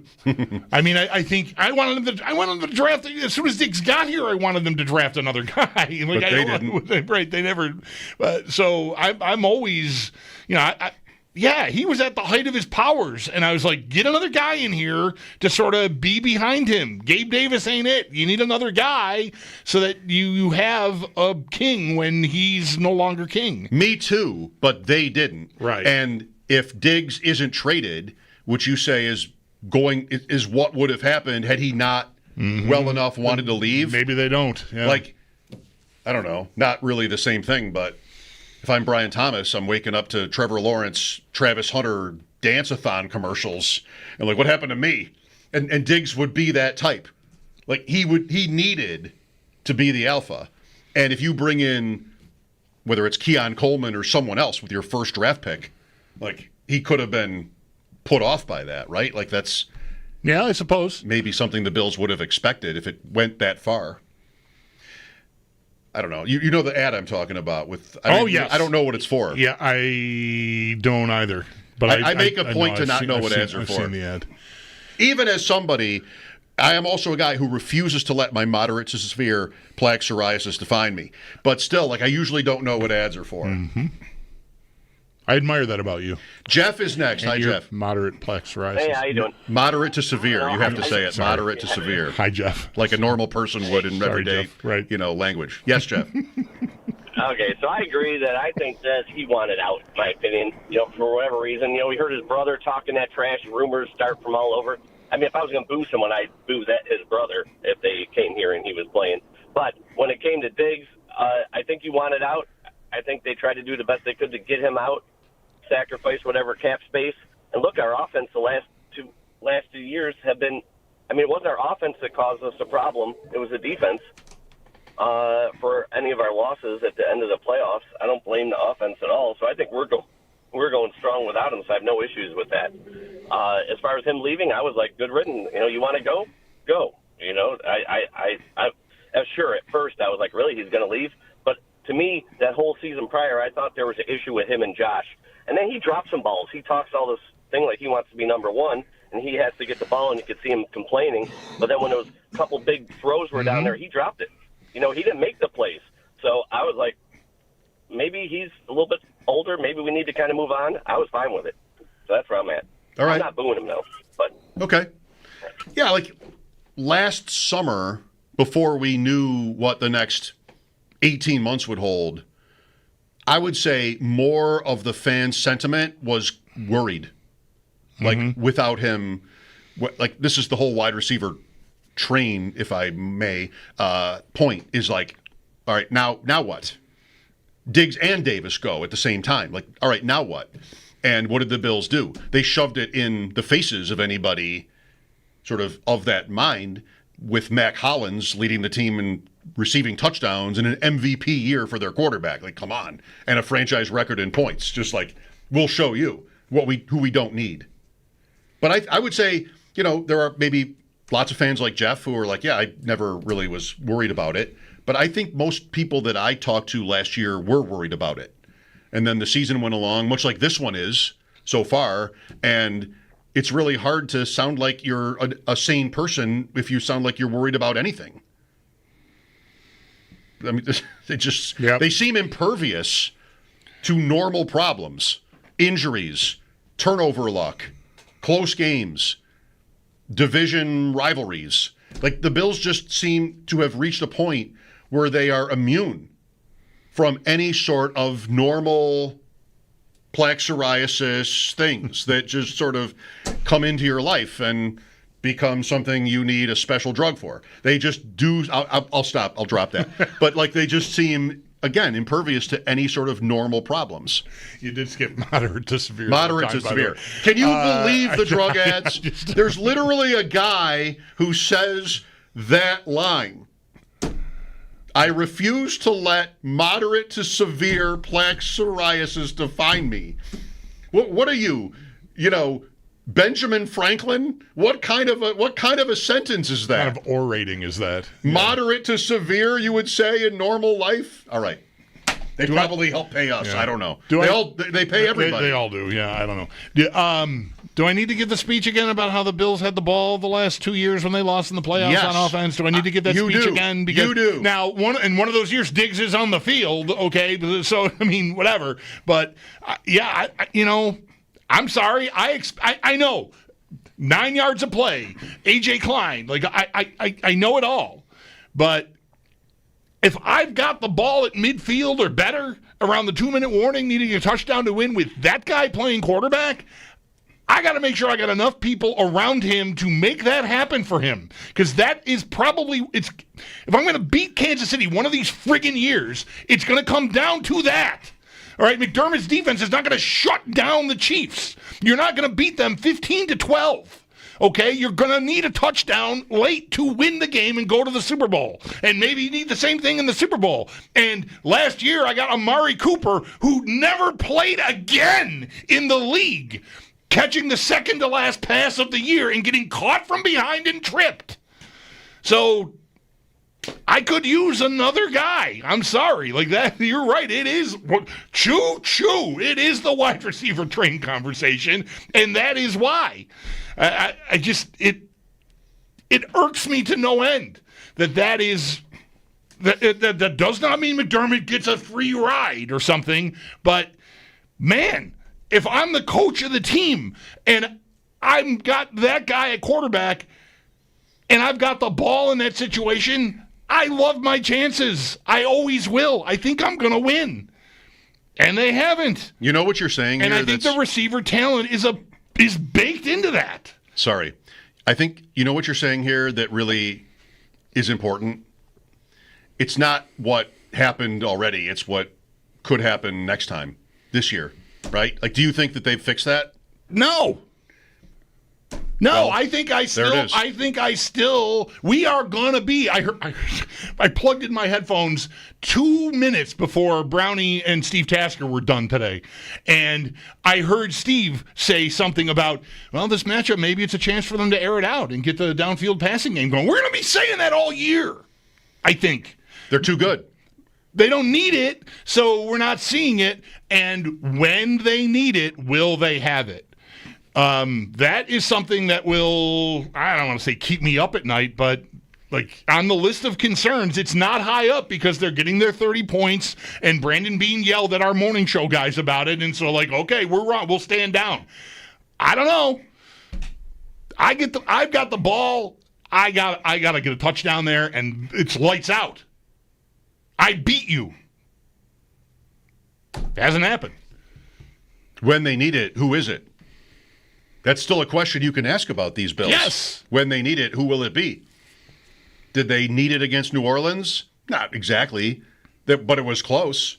I mean, I think I wanted them to draft as soon as Diggs got here. I wanted them to draft another guy. But they didn't. Right? They never. So I'm always, yeah, he was at the height of his powers, and I was like, get another guy in here to sort of be behind him. Gabe Davis ain't it. You need another guy so that you have a king when he's no longer king. Me too, but they didn't. Right. And if Diggs isn't traded, which you say is what would have happened had he not well enough wanted to leave. Maybe they don't. Yeah. Like, I don't know, not really the same thing, but if I'm Brian Thomas, I'm waking up to Trevor Lawrence, Travis Hunter dance-a-thon commercials, and like, what happened to me? And Diggs would be that type. Like, he needed to be the alpha. And if you bring in, whether it's Keon Coleman or someone else with your first draft pick, like, he could have been put off by that, right? Like, that's, yeah, I suppose, maybe something the Bills would have expected if it went that far. I don't know. You know the ad I'm talking about with. Yes. I don't know what it's for. Yeah, I don't either. But I make a point to not know what ads are for. I've seen the ad. Even as somebody, I am also a guy who refuses to let my moderate to severe plaque psoriasis define me. But still, like, I usually don't know what ads are for. Mm-hmm. I admire that about you. Jeff is next. Hi, Jeff. Moderate plaque psoriasis. Hey, how you doing? Moderate to severe. You have to say it. Sorry. Moderate to severe. Hi, Jeff. Like a normal person would in everyday, Jeff. Right. Language. Yes, Jeff. Okay, so I agree that I think that he wanted out, in my opinion. For whatever reason. We heard his brother talking that trash. Rumors start from all over. I mean, if I was going to boo someone, I'd boo his brother if they came here and he was playing. But when it came to Diggs, I think he wanted out. I think they tried to do the best they could to get him out, sacrifice whatever cap space. And look, our offense the last two years have been, I mean, it wasn't our offense that caused us a problem. It was the defense for any of our losses at the end of the playoffs. I don't blame the offense at all. So I think we're going strong without him, so I have no issues with that. As far as him leaving, I was like, good riddance. You want to go? Go. I sure, at first I was like, really, he's going to leave? But to me, that whole season prior, I thought there was an issue with him and Josh. And then he drops some balls. He talks all this thing like he wants to be number one, and he has to get the ball, and you could see him complaining. But then when those couple big throws were down there, he dropped it. He didn't make the plays. So I was like, maybe he's a little bit older. Maybe we need to kind of move on. I was fine with it. So that's where I'm at. All right. I'm not booing him, though. But okay. Yeah, like last summer, before we knew what the next 18 months would hold, I would say more of the fan sentiment was worried. Like, without him, like, this is the whole wide receiver train, if I may, point is like, all right, now what? Diggs and Davis go at the same time. Like, all right, now what? And what did the Bills do? They shoved it in the faces of anybody sort of that mind, with Mac Hollins leading the team in receiving touchdowns and an MVP year for their quarterback. Like, come on. And a franchise record in points. Just like, we'll show you who we don't need. But I would say, there are maybe lots of fans like Jeff who are like, yeah, I never really was worried about it. But I think most people that I talked to last year were worried about it. And then the season went along, much like this one is so far, and it's really hard to sound like you're a sane person if you sound like you're worried about anything. I mean, they seem impervious to normal problems, injuries, turnover luck, close games, division rivalries. Like, the Bills just seem to have reached a point where they are immune from any sort of normal plaque psoriasis things that just sort of come into your life and become something you need a special drug for. They just do. I'll stop. I'll drop that. But like, they just seem again, impervious to any sort of normal problems. You did skip moderate to severe. Moderate to severe. Can you believe the drug ads? There's literally a guy who says that line. I refuse to let moderate to severe plaque psoriasis define me. What are you? Benjamin Franklin? What kind of a sentence is that? What kind of orating is that? Moderate to severe, you would say, in normal life? All right. They probably help pay us. Yeah. I don't know. They They pay everybody. They all do. Yeah, I don't know. Do I need to give the speech again about how the Bills had the ball the last 2 years when they lost in the playoffs Yes. on offense? Do I need to give that You speech do. again? Because You do. Now, one of those years, Diggs is on the field, okay? So, I mean, whatever. But, I'm sorry. I know. 9 yards of play. A.J. Klein. Like, I know it all. But if I've got the ball at midfield or better around the 2-minute warning, needing a touchdown to win with that guy playing quarterback, I got to make sure I got enough people around him to make that happen for him. Because that is probably, if I'm going to beat Kansas City one of these friggin' years, it's going to come down to that. All right, McDermott's defense is not going to shut down the Chiefs. You're not going to beat them 15-12. Okay, you're going to need a touchdown late to win the game and go to the Super Bowl. And maybe you need the same thing in the Super Bowl. And last year I got Amari Cooper, who never played again in the league, catching the second to last pass of the year and getting caught from behind and tripped. So I could use another guy. I'm sorry. Like that, you're right. It is choo. It is the wide receiver train conversation, and that is why. It irks me to no end that does not mean McDermott gets a free ride or something. But man, if I'm the coach of the team and I've got that guy at quarterback and I've got the ball in that situation, I love my chances. I always will. I think I'm going to win. And they haven't. You know what you're saying and here? I think the receiver talent is baked into that. Sorry. I think you know what you're saying here that really is important. It's not what happened already. It's what could happen next time, this year, right? Like, do you think that they've fixed that? No. Well, I think we are going to be, I plugged in my headphones 2 minutes before Brownie and Steve Tasker were done today. And I heard Steve say something about, well, this matchup, maybe it's a chance for them to air it out and get the downfield passing game going. We're going to be saying that all year, I think. They're too good. They don't need it, so we're not seeing it. And when they need it, will they have it? That is something that will, I don't want to say keep me up at night, but like on the list of concerns, it's not high up because they're getting their 30 points and Brandon Beane yelled at our morning show guys about it. And so like, okay, we're wrong. We'll stand down. I don't know. I've got the ball. I got to get a touchdown there and it's lights out. I beat you. It hasn't happened. When they need it, who is it? That's still a question you can ask about these Bills. Yes. When they need it, who will it be? Did they need it against New Orleans? Not exactly, but it was close.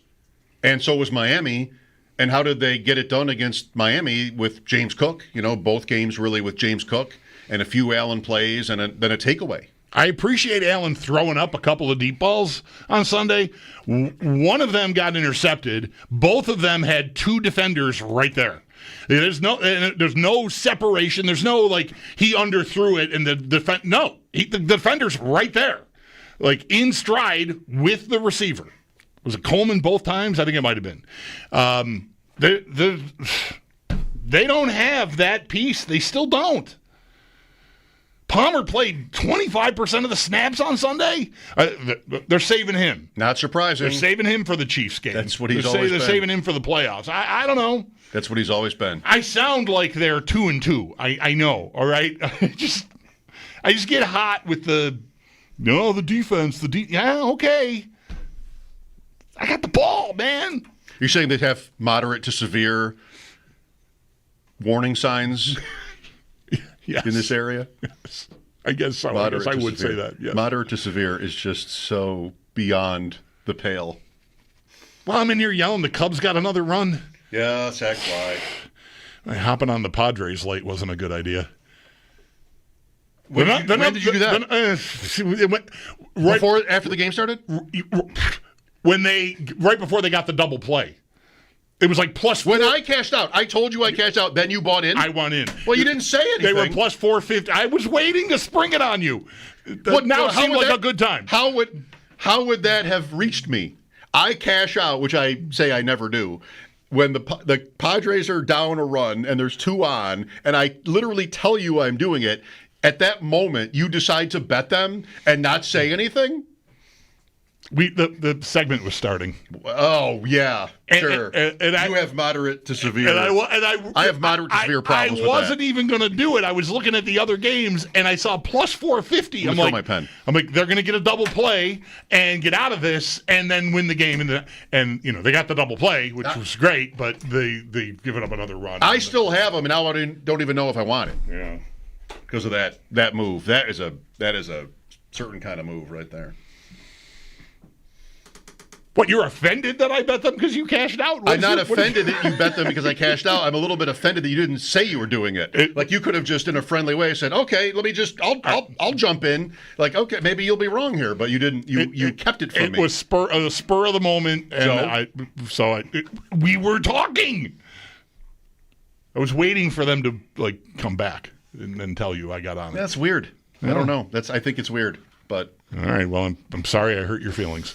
And so was Miami. And how did they get it done against Miami with James Cook? You know, both games really with James Cook and a few Allen plays and then a takeaway. I appreciate Allen throwing up a couple of deep balls on Sunday. One of them got intercepted. Both of them had two defenders right there. There's no separation. There's no like he underthrew it and the defender's right there, like in stride with the receiver. Was it Coleman both times? I think it might have been. They don't have that piece. They still don't. Palmer played 25% of the snaps on Sunday. They're saving him. Not surprising. They're saving him for the Chiefs game. That's what he's always been. They're saving him for the playoffs. I don't know. That's what he's always been. I sound like they're 2-2. I know. All right. I just get hot with the defense. Yeah, okay. I got the ball, man. You're saying they have moderate to severe warning signs yes. in this area? Yes. I guess so. I would say that. Yes. Moderate to severe is just so beyond the pale. Well, I'm in here yelling, the Cubs got another run. Yeah, Zach Fly. Hopping on the Padres late wasn't a good idea. When did you do that? After the game started? Right before they got the double play. It was like plus. When I cashed out, I told you I cashed out. Then you bought in. I won in. Well, you didn't say anything. They were plus 450. I was waiting to spring it on you. Now it seemed like a good time. How would that have reached me? I cash out, which I say I never do. When the Padres are down a run and there's 2 on, and I literally tell you I'm doing it, at that moment you decide to bet them and not say anything? The segment was starting. Oh, yeah, sure. And you have moderate to severe. I have moderate to severe problems with that. I wasn't even going to do it. I was looking at the other games, and I saw plus 450. I'm like, my pen. I'm like, they're going to get a double play and get out of this and then win the game. And they got the double play, which was great, but they given up another run. I still have them, and now I don't even know if I want it. Yeah. Because of that move. That is a certain kind of move right there. What, you're offended that I bet them because you cashed out? I'm not offended that you bet them because I cashed out. I'm a little bit offended that you didn't say you were doing it. Like you could have just in a friendly way said, "Okay, let me just I'll jump in." Like, "Okay, maybe you'll be wrong here," but you didn't. You kept it from me. It was spur of the moment, and we were talking. I was waiting for them to come back and then tell you I got on it. That's weird. Yeah. I don't know. I think it's weird, but all right. Well, I'm sorry I hurt your feelings.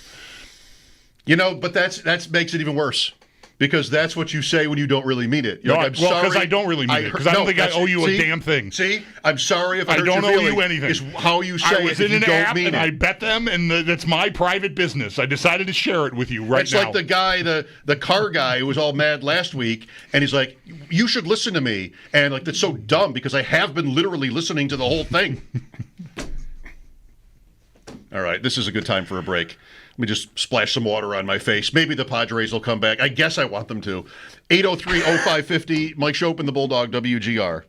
But that makes it even worse because that's what you say when you don't really mean it. Sorry. Because I don't really mean it. Because I don't think I owe you a damn thing. See, I'm sorry if I hurt don't your owe feeling, you anything. Is how you say I was it in if an you don't app mean and it. I bet them, and that's my private business. I decided to share it with you right it's now. It's like the guy, the car guy who was all mad last week, and he's like, "You should listen to me," and that's so dumb because I have been literally listening to the whole thing. All right, this is a good time for a break. Let me just splash some water on my face. Maybe the Padres will come back. I guess I want them to. 803-0550, Mike Schopp and the Bulldog, WGR.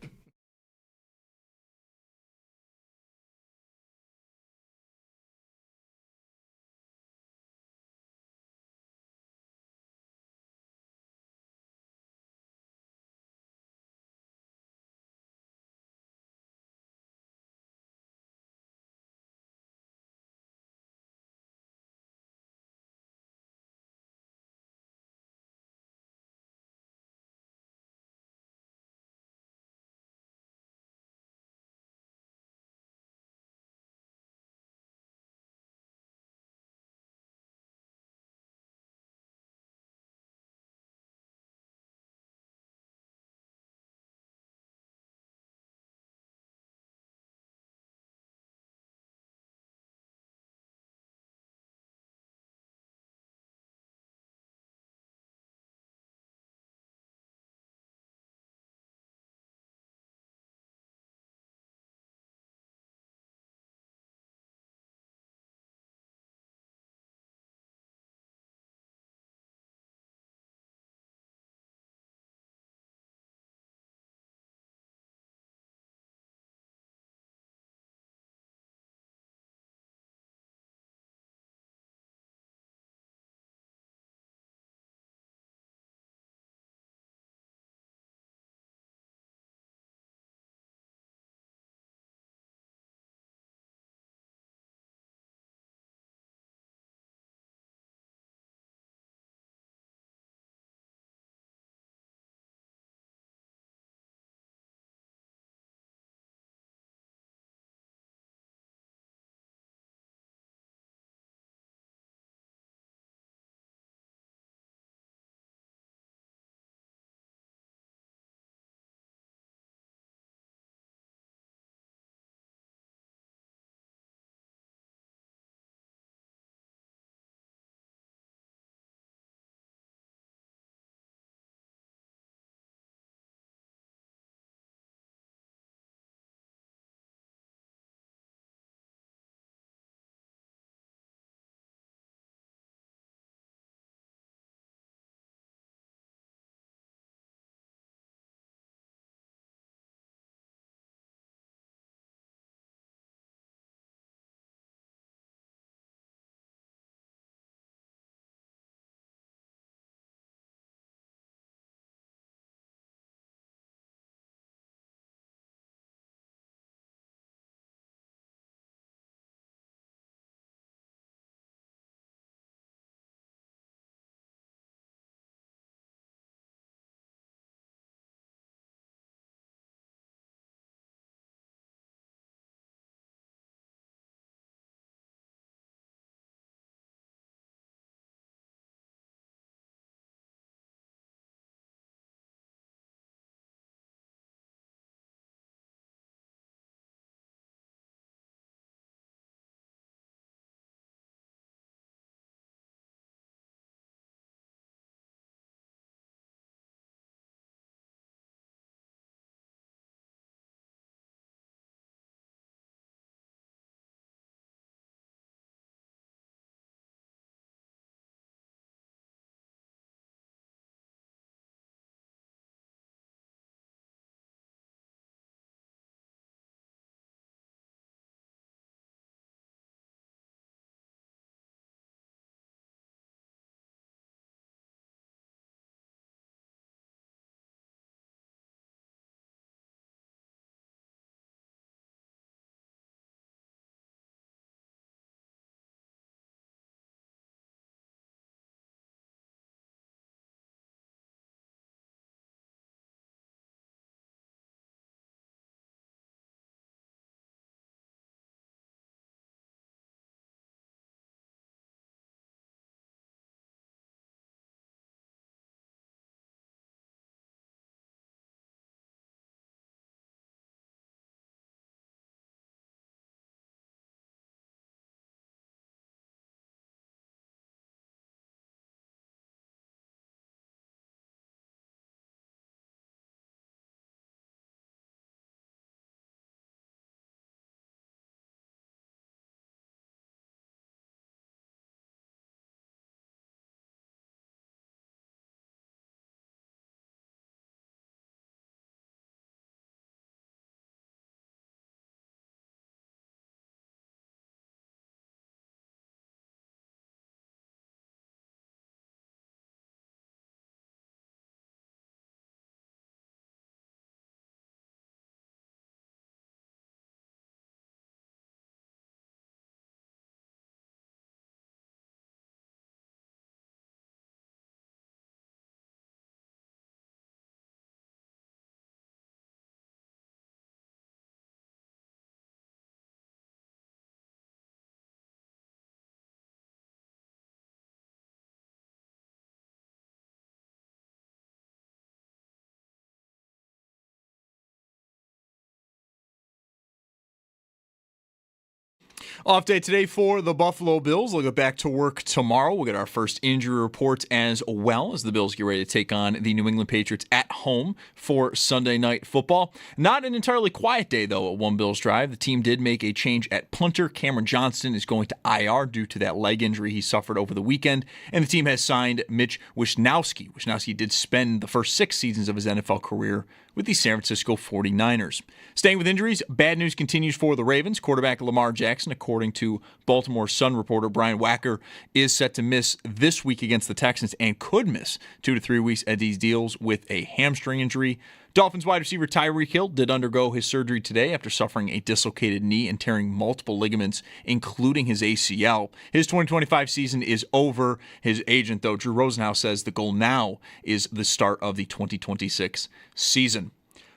Off day today for the Buffalo Bills. They'll go back to work tomorrow. We'll get our first injury report as well as the Bills get ready to take on the New England Patriots at home for Sunday Night Football. Not an entirely quiet day, though, at One Bills Drive. The team did make a change at punter. Cameron Johnston is going to IR due to that leg injury he suffered over the weekend, and the team has signed Mitch Wishnowsky. Wishnowsky did spend the first 6 seasons of his NFL career with the San Francisco 49ers. Staying with injuries, bad news continues for the Ravens. Quarterback Lamar Jackson, according to Baltimore Sun reporter Brian Wacker, is set to miss this week against the Texans and could miss 2 to 3 weeks as he deals with a hamstring injury. Dolphins wide receiver Tyreek Hill did undergo his surgery today after suffering a dislocated knee and tearing multiple ligaments, including his ACL. His 2025 season is over. His agent, though, Drew Rosenhaus, says the goal now is the start of the 2026 season.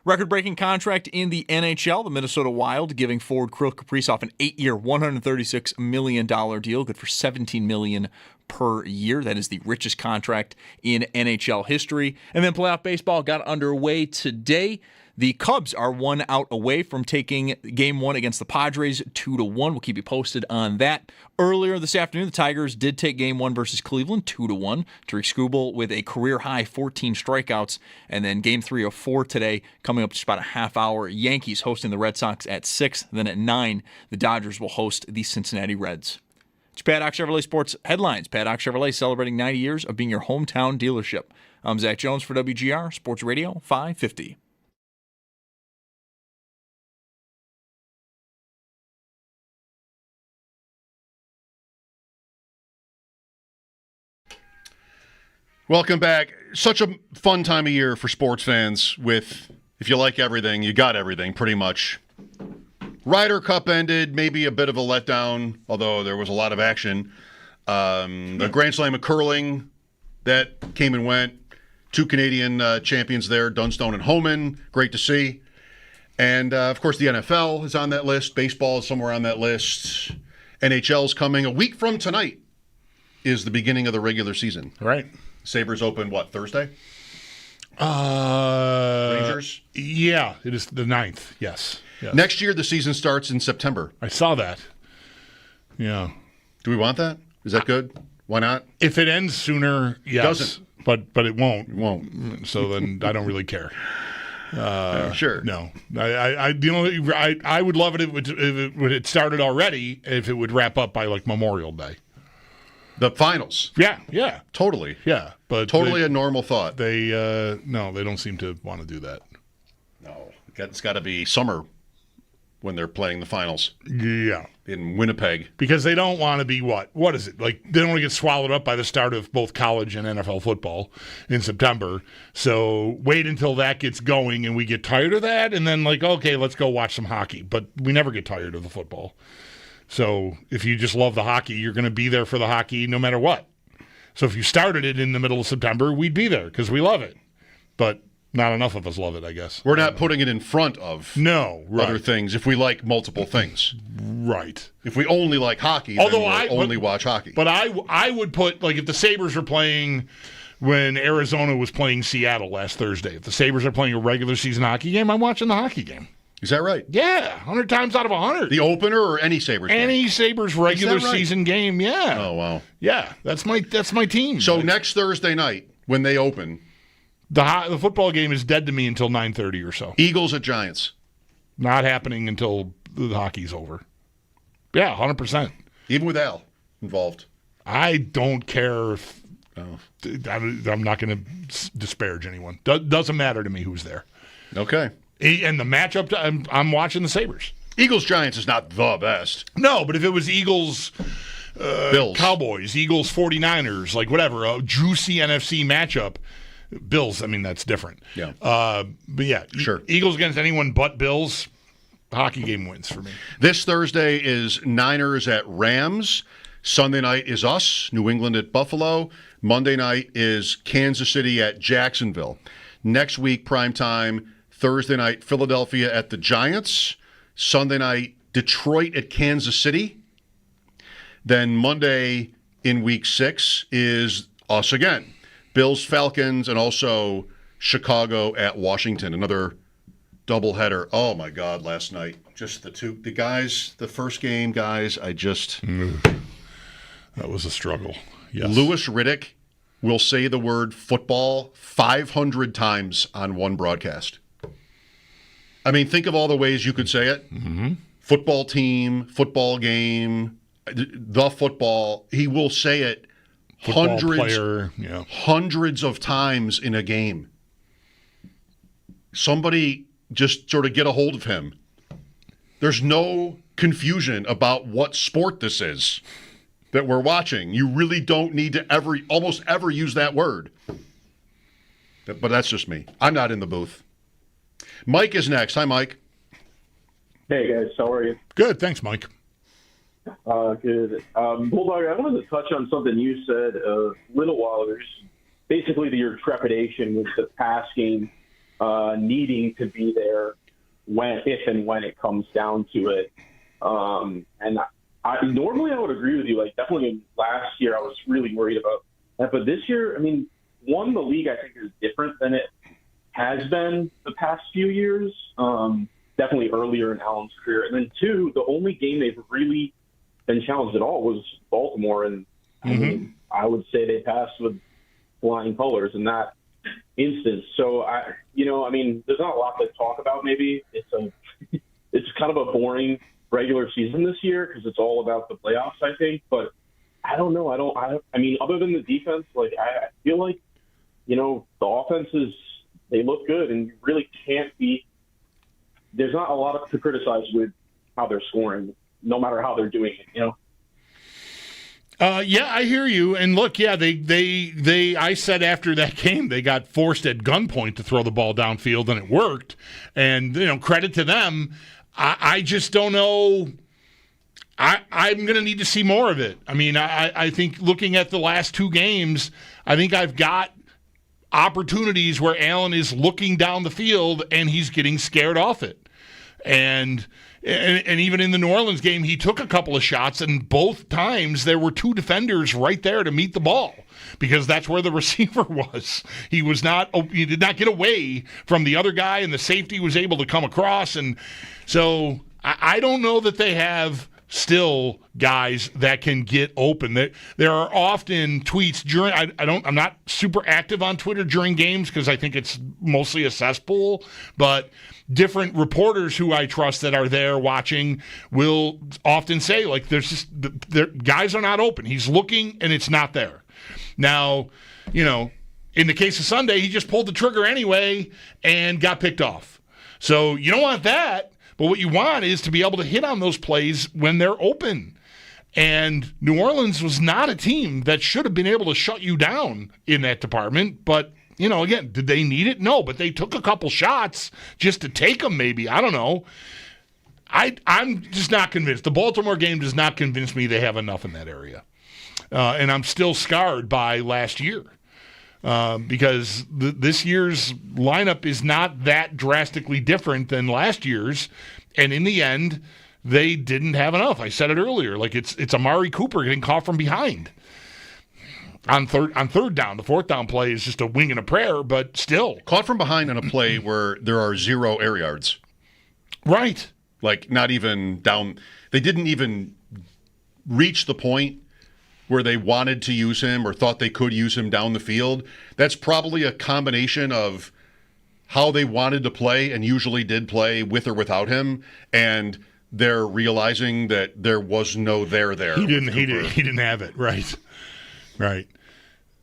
Record-breaking contract in the NHL, the Minnesota Wild giving forward Kirill Kaprizov an 8-year, $136 million deal, good for $17 million per year. That is the richest contract in NHL history. And then playoff baseball got underway today. The Cubs are 1 out away from taking Game 1 against the Padres 2-1. We'll keep you posted on that. Earlier this afternoon, the Tigers did take Game 1 versus Cleveland 2-1. Tarik Skubal with a career-high 14 strikeouts. And then Game 3 of 4 today, coming up just about a half hour. Yankees hosting the Red Sox at 6. Then at 9, the Dodgers will host the Cincinnati Reds. It's Paddock Chevrolet Sports Headlines. Paddock Chevrolet celebrating 90 years of being your hometown dealership. I'm Zach Jones for WGR Sports Radio 550. Welcome back. Such a fun time of year for sports fans with, if you like everything, you got everything pretty much. Ryder Cup ended, maybe a bit of a letdown, although there was a lot of action. The Grand Slam of curling, that came and went. 2 Canadian champions there, Dunstone and Homan. Great to see. And, of course, the NFL is on that list. Baseball is somewhere on that list. NHL's coming. A week from tonight is the beginning of the regular season. Right. Sabres open, Thursday? Rangers? Yeah, it is the 9th, yes. Next year, the season starts in September. I saw that. Yeah. Do we want that? Is that good? Why not? If it ends sooner, yes. Doesn't. But it won't. It won't. So then I don't really care. Sure. No. I would love it if it started already, if it would wrap up by Memorial Day. The finals. Yeah. Totally. Yeah. But totally a normal thought. They don't seem to want to do that. No. It's got to be summer when they're playing the finals. Yeah. In Winnipeg. Because they don't want to be what is it? They don't want to get swallowed up by the start of both college and NFL football in September. So wait until that gets going and we get tired of that and then okay, let's go watch some hockey. But we never get tired of the football. So if you just love the hockey, you're going to be there for the hockey no matter what. So if you started it in the middle of September, we'd be there because we love it. But not enough of us love it, I guess. We're not putting it in front of other things if we like multiple things. Right. If we only like hockey, then we'll only watch hockey. But I would put, if the Sabres were playing when Arizona was playing Seattle last Thursday, if the Sabres are playing a regular season hockey game, I'm watching the hockey game. Is that right? Yeah, 100 times out of 100. The opener or any Sabres game? Any Sabres regular season game, yeah. Oh, wow. Yeah, that's my team. So next Thursday night, when they open, the football game is dead to me until 9:30 or so. Eagles at Giants. Not happening until the hockey's over. Yeah, 100%. Even with Al involved. I don't care if... I'm not going to disparage anyone. Doesn't matter to me who's there. Okay. And the matchup, I'm watching the Sabres. Eagles-Giants is not the best. No, but if it was Eagles... Bills. Cowboys, Eagles, 49ers, whatever, a juicy NFC matchup. Bills, that's different. Yeah. But yeah, sure. Eagles against anyone but Bills, hockey game wins for me. This Thursday is Niners at Rams. Sunday night is us, New England at Buffalo. Monday night is Kansas City at Jacksonville. Next week, primetime, Thursday night, Philadelphia at the Giants. Sunday night, Detroit at Kansas City. Then Monday in week 6 is us again. Bills, Falcons, and also Chicago at Washington. Another doubleheader. Oh my God! Last night, just the first game guys. That was a struggle. Yes. Louis Riddick will say the word football 500 times on one broadcast. I mean, think of all the ways you could say it. Mm-hmm. Football team, football game, the football. He will say it hundreds of times in a game. Somebody just sort of get a hold of him. There's no confusion about what sport this is that we're watching. You really don't need to almost ever use that word. But that's just me. I'm not in the booth. Mike is next. Hi, Mike. Hey, guys. How are you? Good. Thanks, Mike. Good. Bulldog, I wanted to touch on something you said a little while ago. Basically, your trepidation with the pass game needing to be there if and when it comes down to it. And normally I would agree with you. Like, definitely last year I was really worried about that. But this year, I mean, one, the league I think is different than it has been the past few years, definitely earlier in Allen's career. And then two, the only game they've really been challenged at all was Baltimore. And I mean, I would say they passed with flying colors in that instance. So, there's not a lot to talk about maybe. It's kind of a boring regular season this year because it's all about the playoffs, I think. But I don't know. I mean, other than the defense, like, I feel like, the offenses, they look good, and you really can't be – there's not a lot to criticize with how they're scoring, no matter how they're doing it, Yeah, I hear you. And look, yeah, I said after that game they got forced at gunpoint to throw the ball downfield, and it worked. And, credit to them. I just don't know. I'm going to need to see more of it. I mean, I think looking at the last two games, I think I've got opportunities where Allen is looking down the field and he's getting scared off it. And even in the New Orleans game, he took a couple of shots, and both times there were two defenders right there to meet the ball because that's where the receiver was. He did not get away from the other guy, and the safety was able to come across. And so I don't know that they have still guys that can get open. There are often tweets during. I'm not super active on Twitter during games because I think it's mostly a cesspool. But different reporters who I trust that are there watching will often say, like, guys are not open. He's looking and it's not there. Now, in the case of Sunday, he just pulled the trigger anyway and got picked off. So you don't want that. But what you want is to be able to hit on those plays when they're open. And New Orleans was not a team that should have been able to shut you down in that department. But, again, did they need it? No, but they took a couple shots just to take them maybe. I don't know. I'm just not convinced. The Baltimore game does not convince me they have enough in that area. And I'm still scarred by last year. Because this year's lineup is not that drastically different than last year's, and in the end, they didn't have enough. I said it earlier, like it's Amari Cooper getting caught from behind on third down. The fourth down play is just a wing and a prayer, but still caught from behind on a play where there are 0 air yards. Right, like not even down. They didn't even reach the point where they wanted to use him or thought they could use him down the field. That's probably a combination of how they wanted to play and usually did play with or without him, and they're realizing that there was no there. He didn't have it. Right.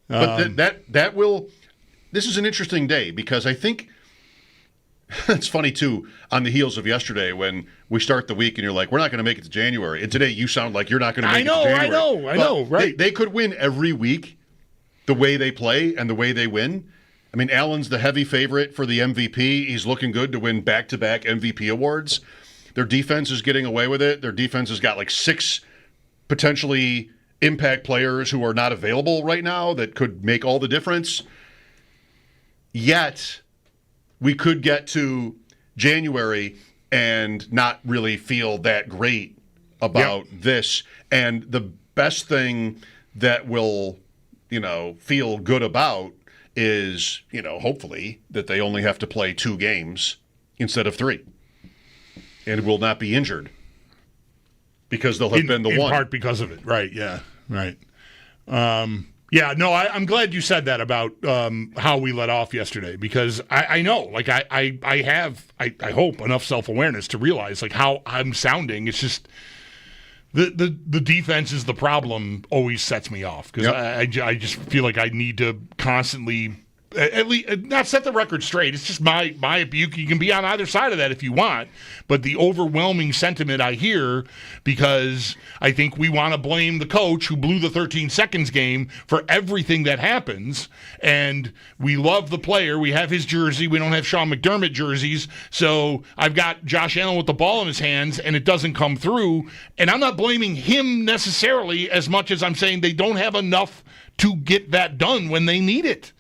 But that will. This is an interesting day because I think it's funny too. On the heels of yesterday, when we start the week and you're like, we're not going to make it to January, and today you sound like you're not going to make it to January. I know. Right? They could win every week the way they play and the way they win. I mean, Allen's the heavy favorite for the MVP. He's looking good to win back-to-back MVP awards. Their defense is getting away with it. Their defense has got like 6 potentially impact players who are not available right now that could make all the difference. Yet, we could get to January and not really feel that great about this. And the best thing that will, feel good about is, hopefully that they only have to play 2 games instead of 3, and will not be injured because they'll have been the one. In part because of it, right? Yeah, right. I'm glad you said that about how we let off yesterday, because I know, like I have hope enough self-awareness to realize like how I'm sounding. It's just the defense is the problem. Always sets me off because I just feel like I need to constantly at least not set the record straight. It's just my you can be on either side of that if you want, but the overwhelming sentiment I hear, because I think we want to blame the coach who blew the 13 seconds game for everything that happens, and we love the player. We have his jersey. We don't have Sean McDermott jerseys, so I've got Josh Allen with the ball in his hands, and it doesn't come through, and I'm not blaming him necessarily as much as I'm saying they don't have enough to get that done when they need it.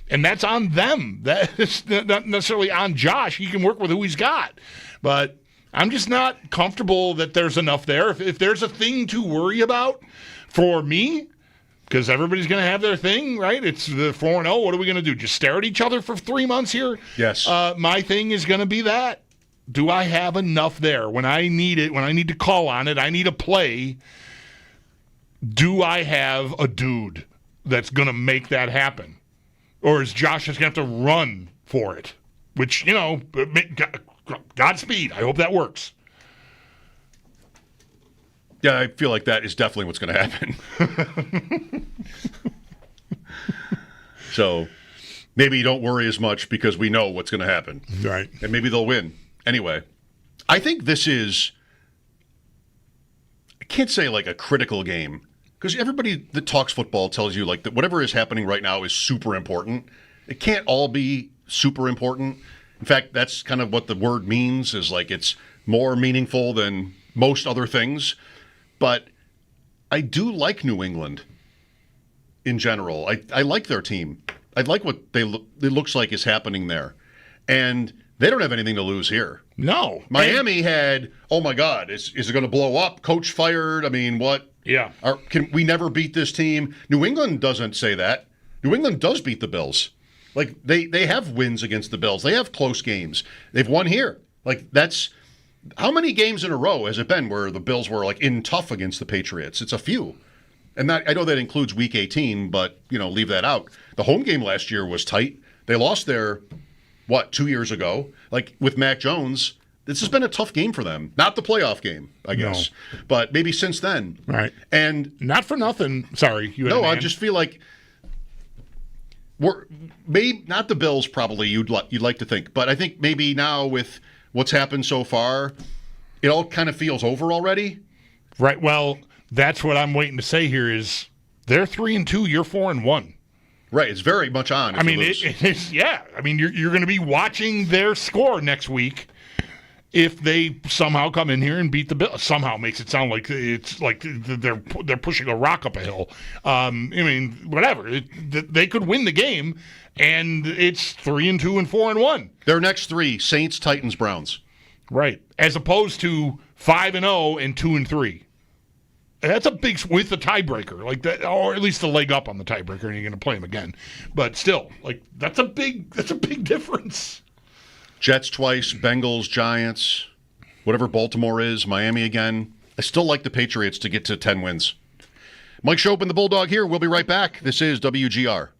And that's on them. That's not necessarily on Josh. He can work with who he's got. But I'm just not comfortable that there's enough there. If there's a thing to worry about for me, because everybody's going to have their thing, right? It's the 4-0. What are we going to do? Just stare at each other for 3 months here? Yes. My thing is going to be that. Do I have enough there? When I need it, when I need to call on it, I need a play, do I have a dude that's going to make that happen? Or is Josh just going to have to run for it? Which, Godspeed. I hope that works. Yeah, I feel like that is definitely what's going to happen. So maybe you don't worry as much because we know what's going to happen. Right. And maybe they'll win. Anyway, I think this is, I can't say like a critical game, because everybody that talks football tells you like that whatever is happening right now is super important. It can't all be super important. In fact, that's kind of what the word means, is like it's more meaningful than most other things. But I do like New England in general. I like their team. I like what it looks like is happening there. And they don't have anything to lose here. No. Miami had, oh my God, is it going to blow up? Coach fired? I mean, what? Yeah. Can we never beat this team? New England doesn't say that. New England does beat the Bills. Like, they have wins against the Bills. They have close games. They've won here. Like, that's – how many games in a row has it been where the Bills were, like, in tough against the Patriots? It's a few. And that I know that includes Week 18, but, leave that out. The home game last year was tight. They lost their, 2 years ago? Like, with Mac Jones – this has been a tough game for them. Not the playoff game, I guess. No. But maybe since then. Right. And not for nothing. Sorry. I just feel like maybe not the Bills probably you'd like to think. But I think maybe now with what's happened so far, it all kind of feels over already. Right. Well, that's what I'm waiting to say here is they're 3-2, you're 4-1. Right. It's very much on. I mean, it's yeah. I mean, you're going to be watching their score next week. If they somehow come in here and beat the Bills, somehow makes it sound like it's like they're pushing a rock up a hill. I mean, whatever. They could win the game, and it's 3-2 and 4-1. Their next 3: Saints, Titans, Browns. Right, as opposed to 5-0 and 2-3. That's a big with the tiebreaker, like that, or at least the leg up on the tiebreaker, and you're going to play them again. But still, like that's a big difference. Jets twice, Bengals, Giants, whatever Baltimore is, Miami again. I still like the Patriots to get to 10 wins. Mike Schopp and the Bulldog here. We'll be right back. This is WGR.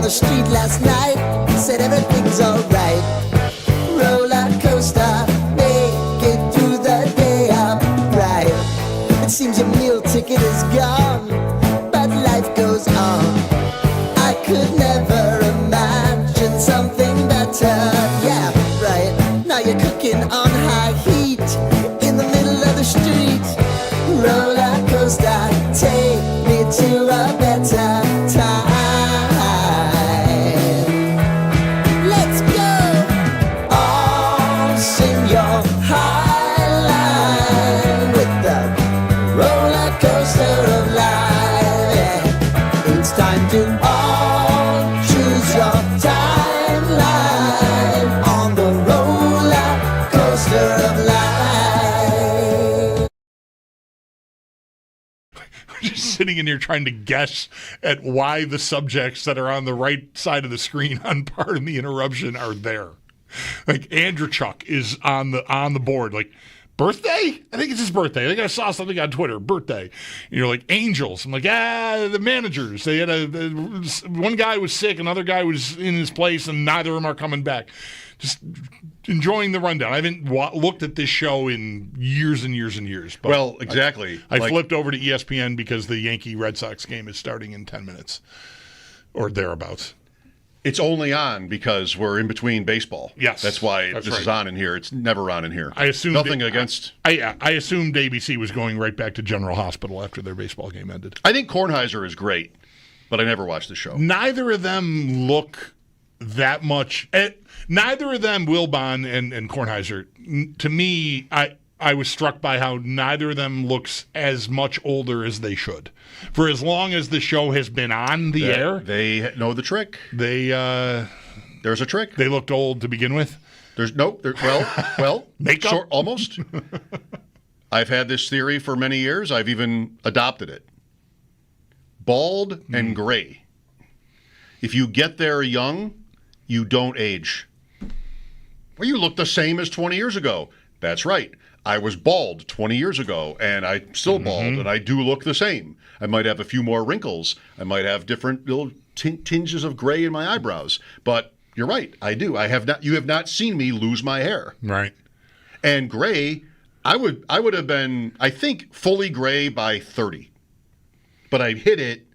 the street last night. Said everything's alright. Roller coaster, make it through the day upright. It seems your meal ticket is gone, but life goes on. I could never imagine something better. Yeah, right. Now you're cooking on high heat in the middle of the street. Roller coaster, take me to a better time. Let's go. All sing your high line with the roller coaster of life. Yeah. It's time to all choose your timeline on the roller coaster of life. Just sitting in here trying to guess at why the subjects that are on the right side of the screen on Pardon the Interruption are there. Like Andrechuk is on the board. Like birthday? I think it's his birthday. I think I saw something on Twitter. Birthday. Like Angels. I'm like, the managers. They had one guy was sick, another guy was in his place, and neither of them are coming back. Just enjoying the rundown. I haven't looked at this show in years and years and years. But well, exactly. I flipped over to ESPN because the Yankee-Red Sox game is starting in 10 minutes or thereabouts. It's only on because we're in between baseball. Yes. That's why that's this right. is on in here. It's never on in here. I assumed nothing against. I assumed ABC was going right back to General Hospital after their baseball game ended. I think Kornheiser is great, but I never watched the show. Neither of them look that much. Neither of them, Wilbon and Kornheiser. To me, I was struck by how neither of them looks as much older as they should. For as long as the show has been on the air, they know the trick. There's a trick. They looked old to begin with. Well, makeup almost. I've had this theory for many years. I've even adopted it. Bald and gray. If you get there young, you don't age. Well, you look the same as 20 years ago. That's right. I was bald 20 years ago, and I'm still bald, and I do look the same. I might have a few more wrinkles. I might have different little tinges of gray in my eyebrows. But you're right. I do. You have not seen me lose my hair. Right. And gray, I would have been, I think, fully gray by 30. But I hit it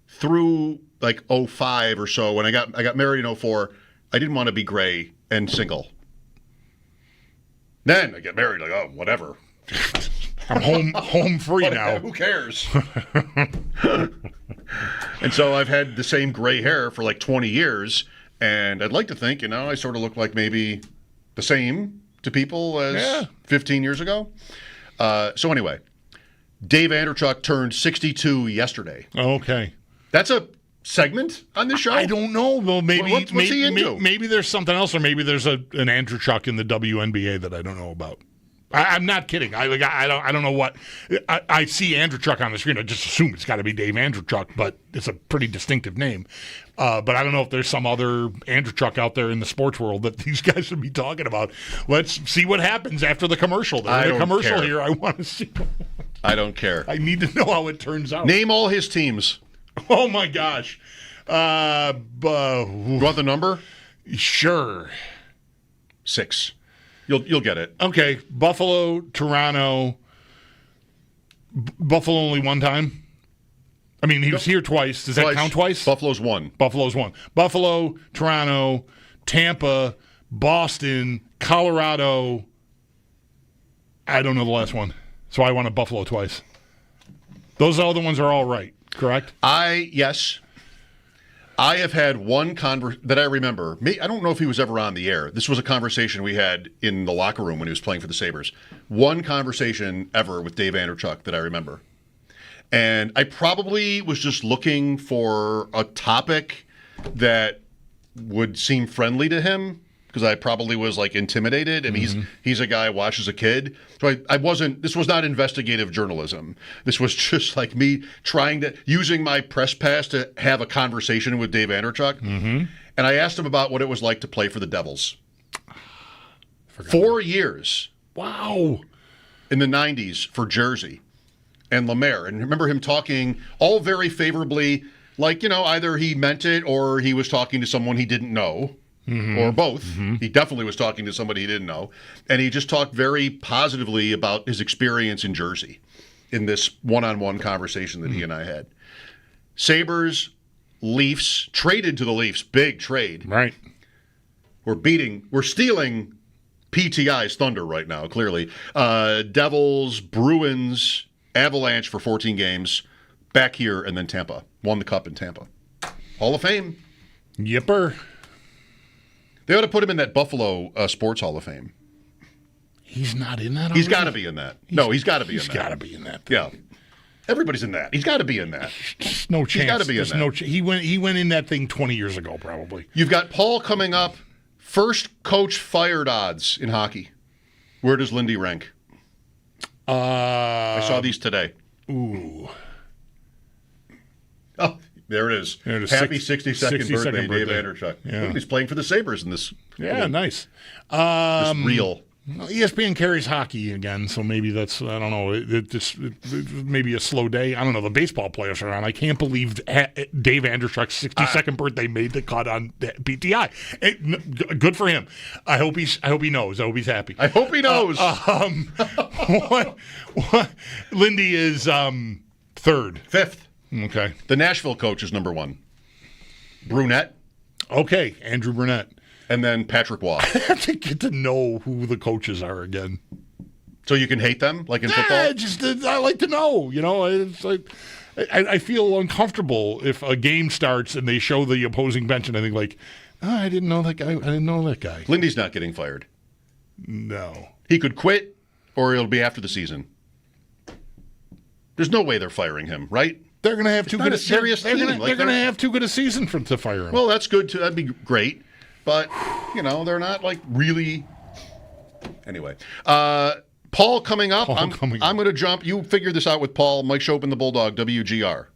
through like 05 or so. When I got married in 04, I didn't want to be gray and single. Then I get married, like, oh, whatever. I'm home free now. Who cares? And so I've had the same gray hair for like 20 years, and I'd like to think, I sort of look like maybe the same to people as 15 years ago. So anyway, Dave Andrechuk turned 62 yesterday. Okay. That's a segment on this show? I don't know. Well, maybe what's he into? Maybe there's something else, or maybe there's an Andrechuk in the WNBA that I don't know about. I'm not kidding. I don't know what. I see Andrechuk on the screen. I just assume it's got to be Dave Andrechuk, but it's a pretty distinctive name. But I don't know if there's some other Andrechuk out there in the sports world that these guys would be talking about. Let's see what happens after the commercial. There's a commercial here. I want to see. I don't care. I need to know how it turns out. Name all his teams. Oh my gosh. You want the number? Sure. 6. You'll get it. Okay. Buffalo, Toronto. Buffalo only one time? I mean, he was here twice. Does that count twice? Buffalo's one. Buffalo, Toronto, Tampa, Boston, Colorado. I don't know the last one. So I want a Buffalo twice. Those other ones are all right, correct? Yes. I have had one that I remember. I don't know if he was ever on the air. This was a conversation we had in the locker room when he was playing for the Sabres. One conversation ever with Dave Andrechuk that I remember. And I probably was just looking for a topic that would seem friendly to him, because I probably was like intimidated. I mean, he's a guy I watched as a kid. So I wasn't, this was not investigative journalism. This was just like me using my press pass to have a conversation with Dave Andrechuk. And I asked him about what it was like to play for the Devils. 4 years. Wow. In the 90s for Jersey and Lemaire. And remember him talking all very favorably Like, either he meant it or he was talking to someone he didn't know. Or both. He definitely was talking to somebody he didn't know. And he just talked very positively about his experience in Jersey in this one-on-one conversation that he and I had. Sabres, Leafs, traded to the Leafs. Big trade. Right. We're stealing PTI's thunder right now, clearly. Devils, Bruins, Avalanche for 14 games. Back here, and then Tampa. Won the Cup in Tampa. Hall of Fame. Yipper. They ought to put him in that Buffalo Sports Hall of Fame. He's not in that already? He's got to be in that. He's got to be in that. He's got to be in that. Yeah. Everybody's in that. He's got to be in that. There's no chance. He's got to be in that. He went in that thing 20 years ago, probably. You've got Paul coming up. First coach fired odds in hockey. Where does Lindy rank? I saw these today. Ooh. Oh, there it is. There it is. Happy 62nd birthday, Dave Andrechuk. Yeah. Look, he's playing for the Sabres in this. Yeah, nice. This reel. ESPN carries hockey again, so maybe that's, I don't know, it maybe a slow day. I don't know. The baseball players are on. I can't believe Dave Andrechuk's 62nd birthday made the cut on PTI. Good for him. I hope he knows. I hope he's happy. I hope he knows. Lindy is third. Fifth. Okay. The Nashville coach is number 1. Brunette. Okay, Andrew Brunette. And then Patrick Waugh. I have to get to know who the coaches are again. So you can hate them, like in football? I like to know. It's like I feel uncomfortable if a game starts and they show the opposing bench and I think I didn't know that guy. I didn't know that guy. Lindy's not getting fired. No. He could quit, or it'll be after the season. There's no way they're firing him, right? They're going to have too good a serious team. They're going to have too good a season to fire him. Well, that's good too. That'd be great. But, they're not really. Anyway. Paul coming up. I'm going to jump. You figure this out with Paul. Mike Schopp and the Bulldog, WGR.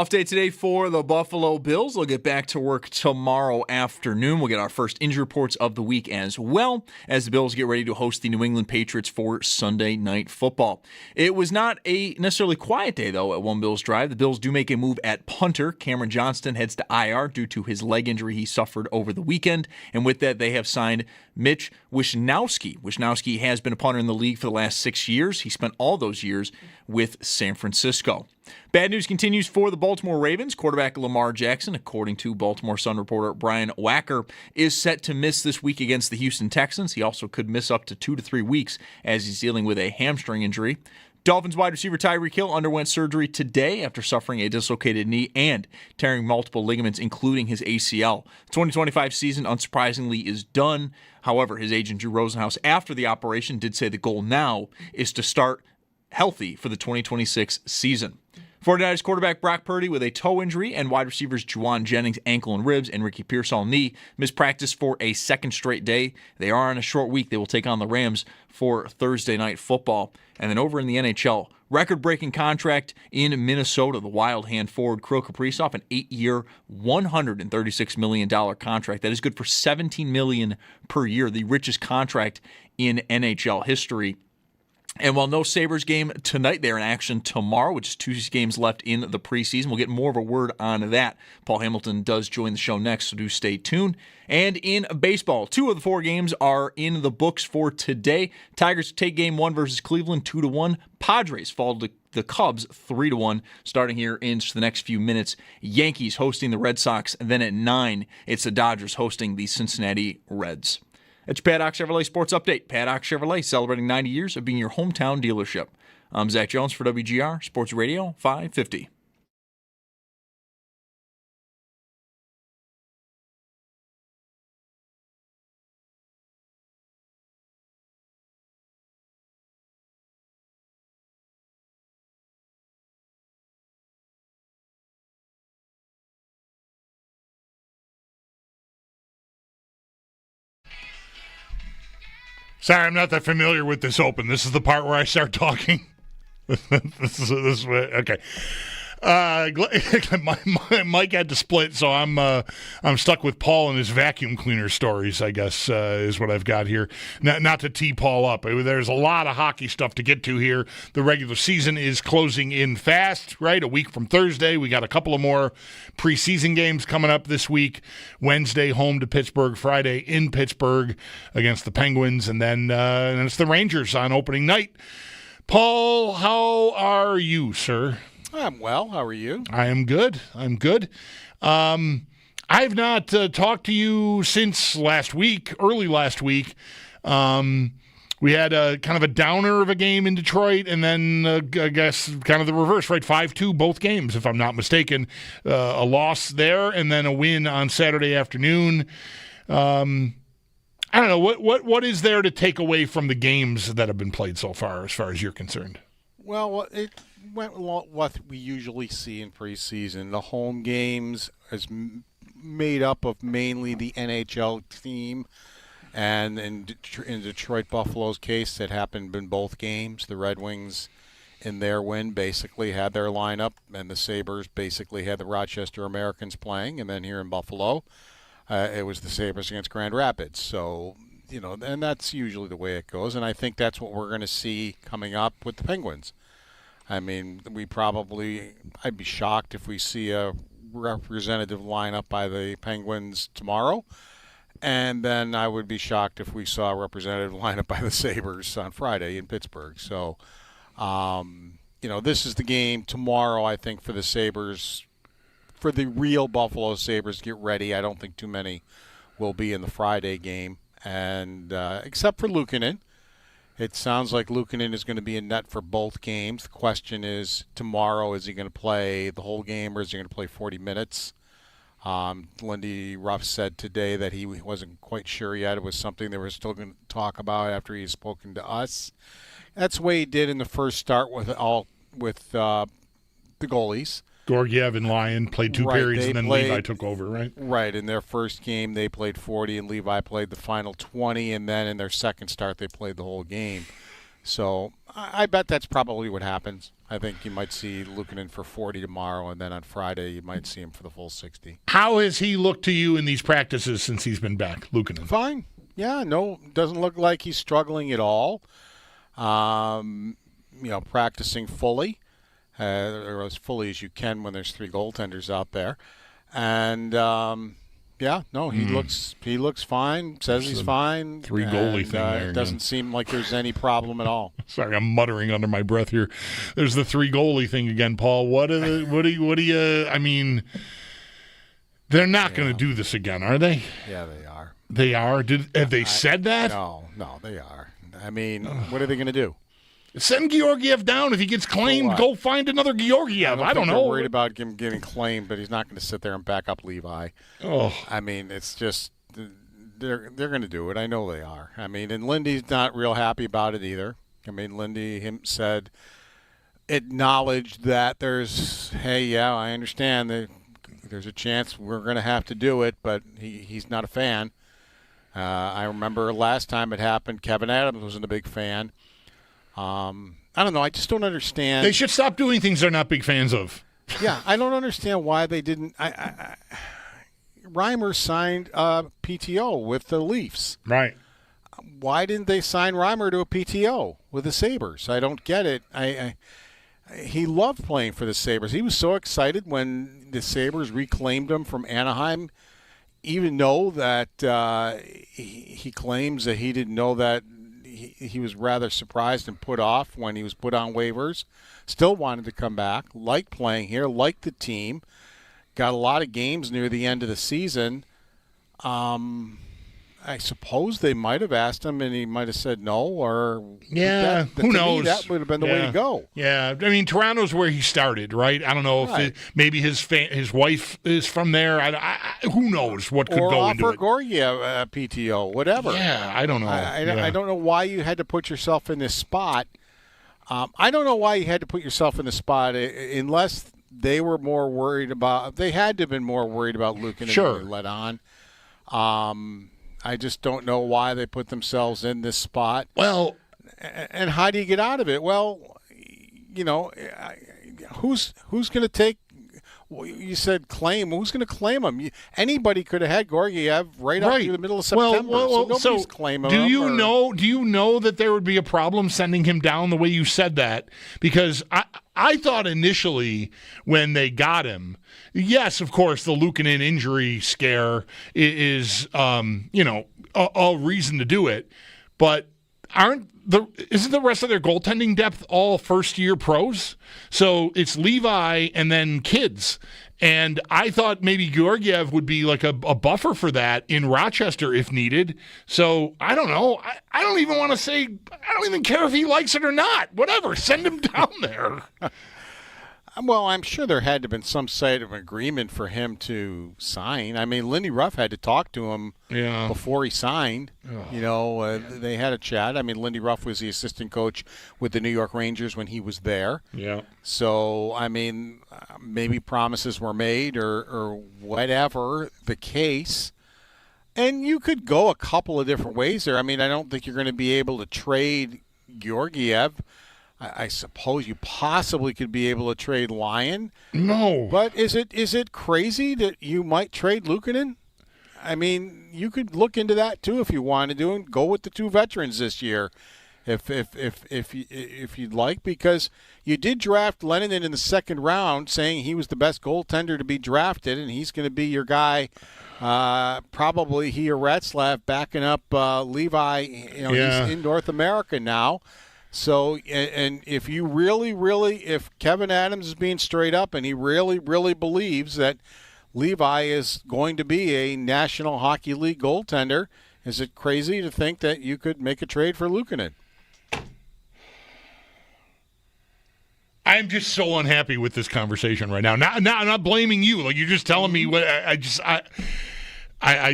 Off day today for the Buffalo Bills. They'll get back to work tomorrow afternoon. We'll get our first injury reports of the week as well as the Bills get ready to host the New England Patriots for Sunday Night Football. It was not a necessarily quiet day, though, at One Bills Drive. The Bills do make a move at punter. Cameron Johnston heads to IR due to his leg injury he suffered over the weekend. And with that, they have signed Mitch Wishnowsky. Wishnowsky has been a punter in the league for the last 6 years. He spent all those years with San Francisco. Bad news continues for the Baltimore Ravens. Quarterback Lamar Jackson, according to Baltimore Sun reporter Brian Wacker, is set to miss this week against the Houston Texans. He also could miss up to 2 to 3 weeks as he's dealing with a hamstring injury. Dolphins wide receiver Tyreek Hill underwent surgery today after suffering a dislocated knee and tearing multiple ligaments, including his ACL. The 2025 season, unsurprisingly, is done. However, his agent Drew Rosenhaus, after the operation, did say the goal now is to start healthy for the 2026 season. 49ers quarterback Brock Purdy with a toe injury and wide receivers Juwan Jennings ankle and ribs and Ricky Pearsall knee missed practice for a second straight day. They are on a short week. They will take on the Rams for Thursday Night Football. And then over in the NHL, record-breaking contract in Minnesota. The Wild hand forward Kirill Kaprizov, an 8-year, $136 million contract. That is good for $17 million per year, the richest contract in NHL history. And while no Sabres game tonight, they're in action tomorrow, which is 2 games left in the preseason. We'll get more of a word on that. Paul Hamilton does join the show next, so do stay tuned. And in baseball, 2 of the 4 games are in the books for today. Tigers take game 1 versus Cleveland 2-1. Padres fall to the Cubs 3-1 starting here in the next few minutes. Yankees hosting the Red Sox. And then at 9, it's the Dodgers hosting the Cincinnati Reds. That's your Paddock Chevrolet Sports Update. Paddock Chevrolet celebrating 90 years of being your hometown dealership. I'm Zach Jones for WGR Sports Radio 550. Sorry, I'm not that familiar with this open. This is the part where I start talking. this is okay. My mic had to split, so I'm stuck with Paul and his vacuum cleaner stories, I guess, is what I've got here. Not to tee Paul up. There's a lot of hockey stuff to get to here. The regular season is closing in fast, right? A week from Thursday. We got a couple of more preseason games coming up this week. Wednesday, home to Pittsburgh. Friday, in Pittsburgh against the Penguins. And then it's the Rangers on opening night. Paul, how are you, sir? I'm well. How are you? I am good. I've not talked to you since early last week. We had a kind of a downer of a game in Detroit, and then I guess kind of the reverse, right? 5-2 both games, if I'm not mistaken. A loss there, and then a win on Saturday afternoon. I don't know what is there to take away from the games that have been played so far as you're concerned. Well, it went what we usually see in preseason. The home games is made up of mainly the NHL team, and in Detroit Buffalo's case, it happened in both games. The Red Wings, in their win, basically had their lineup, and the Sabres basically had the Rochester Americans playing, and then here in Buffalo, it was the Sabres against Grand Rapids. So, and that's usually the way it goes, and I think that's what we're going to see coming up with the Penguins. I mean, I'd be shocked if we see a representative lineup by the Penguins tomorrow, and then I would be shocked if we saw a representative lineup by the Sabres on Friday in Pittsburgh. So, this is the game tomorrow, I think, for the Sabres, for the real Buffalo Sabres to get ready. I don't think too many will be in the Friday game, and except for Luukkonen. It sounds like Luukkonen is going to be in net for both games. The question is, tomorrow, is he going to play the whole game or is he going to play 40 minutes? Lindy Ruff said today that he wasn't quite sure yet. It was something they were still going to talk about after he had spoken to us. That's the way he did in the first start with the goalies. Georgiev and Lyon played 2 periods, and then Levi took over, right? Right. In their first game, they played 40, and Levi played the final 20, and then in their second start, they played the whole game. So I bet that's probably what happens. I think you might see Luukkonen for 40 tomorrow, and then on Friday you might see him for the full 60. How has he looked to you in these practices since he's been back, Luukkonen? Fine. Yeah, no, doesn't look like he's struggling at all. Practicing fully, or as fully as you can when there's 3 goaltenders out there. And, he looks fine, says he's fine. 3 goalie thing there. It doesn't seem like there's any problem at all. Sorry, I'm muttering under my breath here. There's the 3 goalie thing again, Paul. What do you, I mean, they're not going to do this again, are they? Yeah, they are. They are? Have they said that? No, they are. I mean, what are they going to do? Send Georgiev down. If he gets claimed, go find another Georgiev. I don't know. They're worried about him getting claimed, but he's not going to sit there and back up Levi. Oh. I mean, it's just they're going to do it. I know they are. I mean, and Lindy's not real happy about it either. I mean, Lindy acknowledged that I understand that there's a chance we're going to have to do it, but he's not a fan. I remember last time it happened, Kevin Adams wasn't a big fan. I don't know. I just don't understand. They should stop doing things they're not big fans of. Yeah, I don't understand why they didn't. Reimer signed a PTO with the Leafs. Right. Why didn't they sign Reimer to a PTO with the Sabres? I don't get it. He loved playing for the Sabres. He was so excited when the Sabres reclaimed him from Anaheim, even though that he claims that he didn't know that. He was rather surprised and put off when he was put on waivers. Still wanted to come back, liked playing here, liked the team. Got a lot of games near the end of the season. I suppose they might have asked him, and he might have said no. Or who knows? That would have been the way to go. Yeah, I mean, Toronto's where he started, right? I don't know if maybe his wife is from there. Who knows what could go into it? Or offer Gorgiev PTO, whatever. Yeah, I don't know. I don't know why you had to put yourself in this spot. I don't know why you had to put yourself in the spot unless they were more worried about. They had to have been more worried about Luukkonen than they let on. I just don't know why they put themselves in this spot. Well, and how do you get out of it? Well, who's going to take? You said claim. Who's going to claim him? Anybody could have had Gorgiev right up to the middle of September. So nobody's claiming him. Do you know that there would be a problem sending him down the way you said that? Because I thought initially when they got him, yes, of course, the Luukkonen injury scare is a reason to do it, but isn't the rest of their goaltending depth all first-year pros? So it's Levi and then kids. And I thought maybe Georgiev would be like a buffer for that in Rochester if needed. So I don't know. I don't even want to say, I don't even care if he likes it or not. Whatever. Send him down there. Well, I'm sure there had to have been some sort of agreement for him to sign. I mean, Lindy Ruff had to talk to him before he signed. They had a chat. I mean, Lindy Ruff was the assistant coach with the New York Rangers when he was there. Yeah. So, I mean, maybe promises were made or whatever the case. And you could go a couple of different ways there. I mean, I don't think you're going to be able to trade Georgiev. I suppose you possibly could be able to trade Lyon. No. But is it crazy that you might trade Luukkonen? I mean, you could look into that too if you wanted to, and go with the 2 veterans this year, if you'd like, because you did draft Lennon in the second round, saying he was the best goaltender to be drafted, and he's going to be your guy. Probably he or Retzlaff backing up Levi. He's in North America now. So, and if you if Kevin Adams is being straight up and he really believes that Levi is going to be a National Hockey League goaltender, is it crazy to think that you could make a trade for Luukkonen? I'm just so unhappy with this conversation right now. Now I'm not blaming you. Like, you're just telling me what I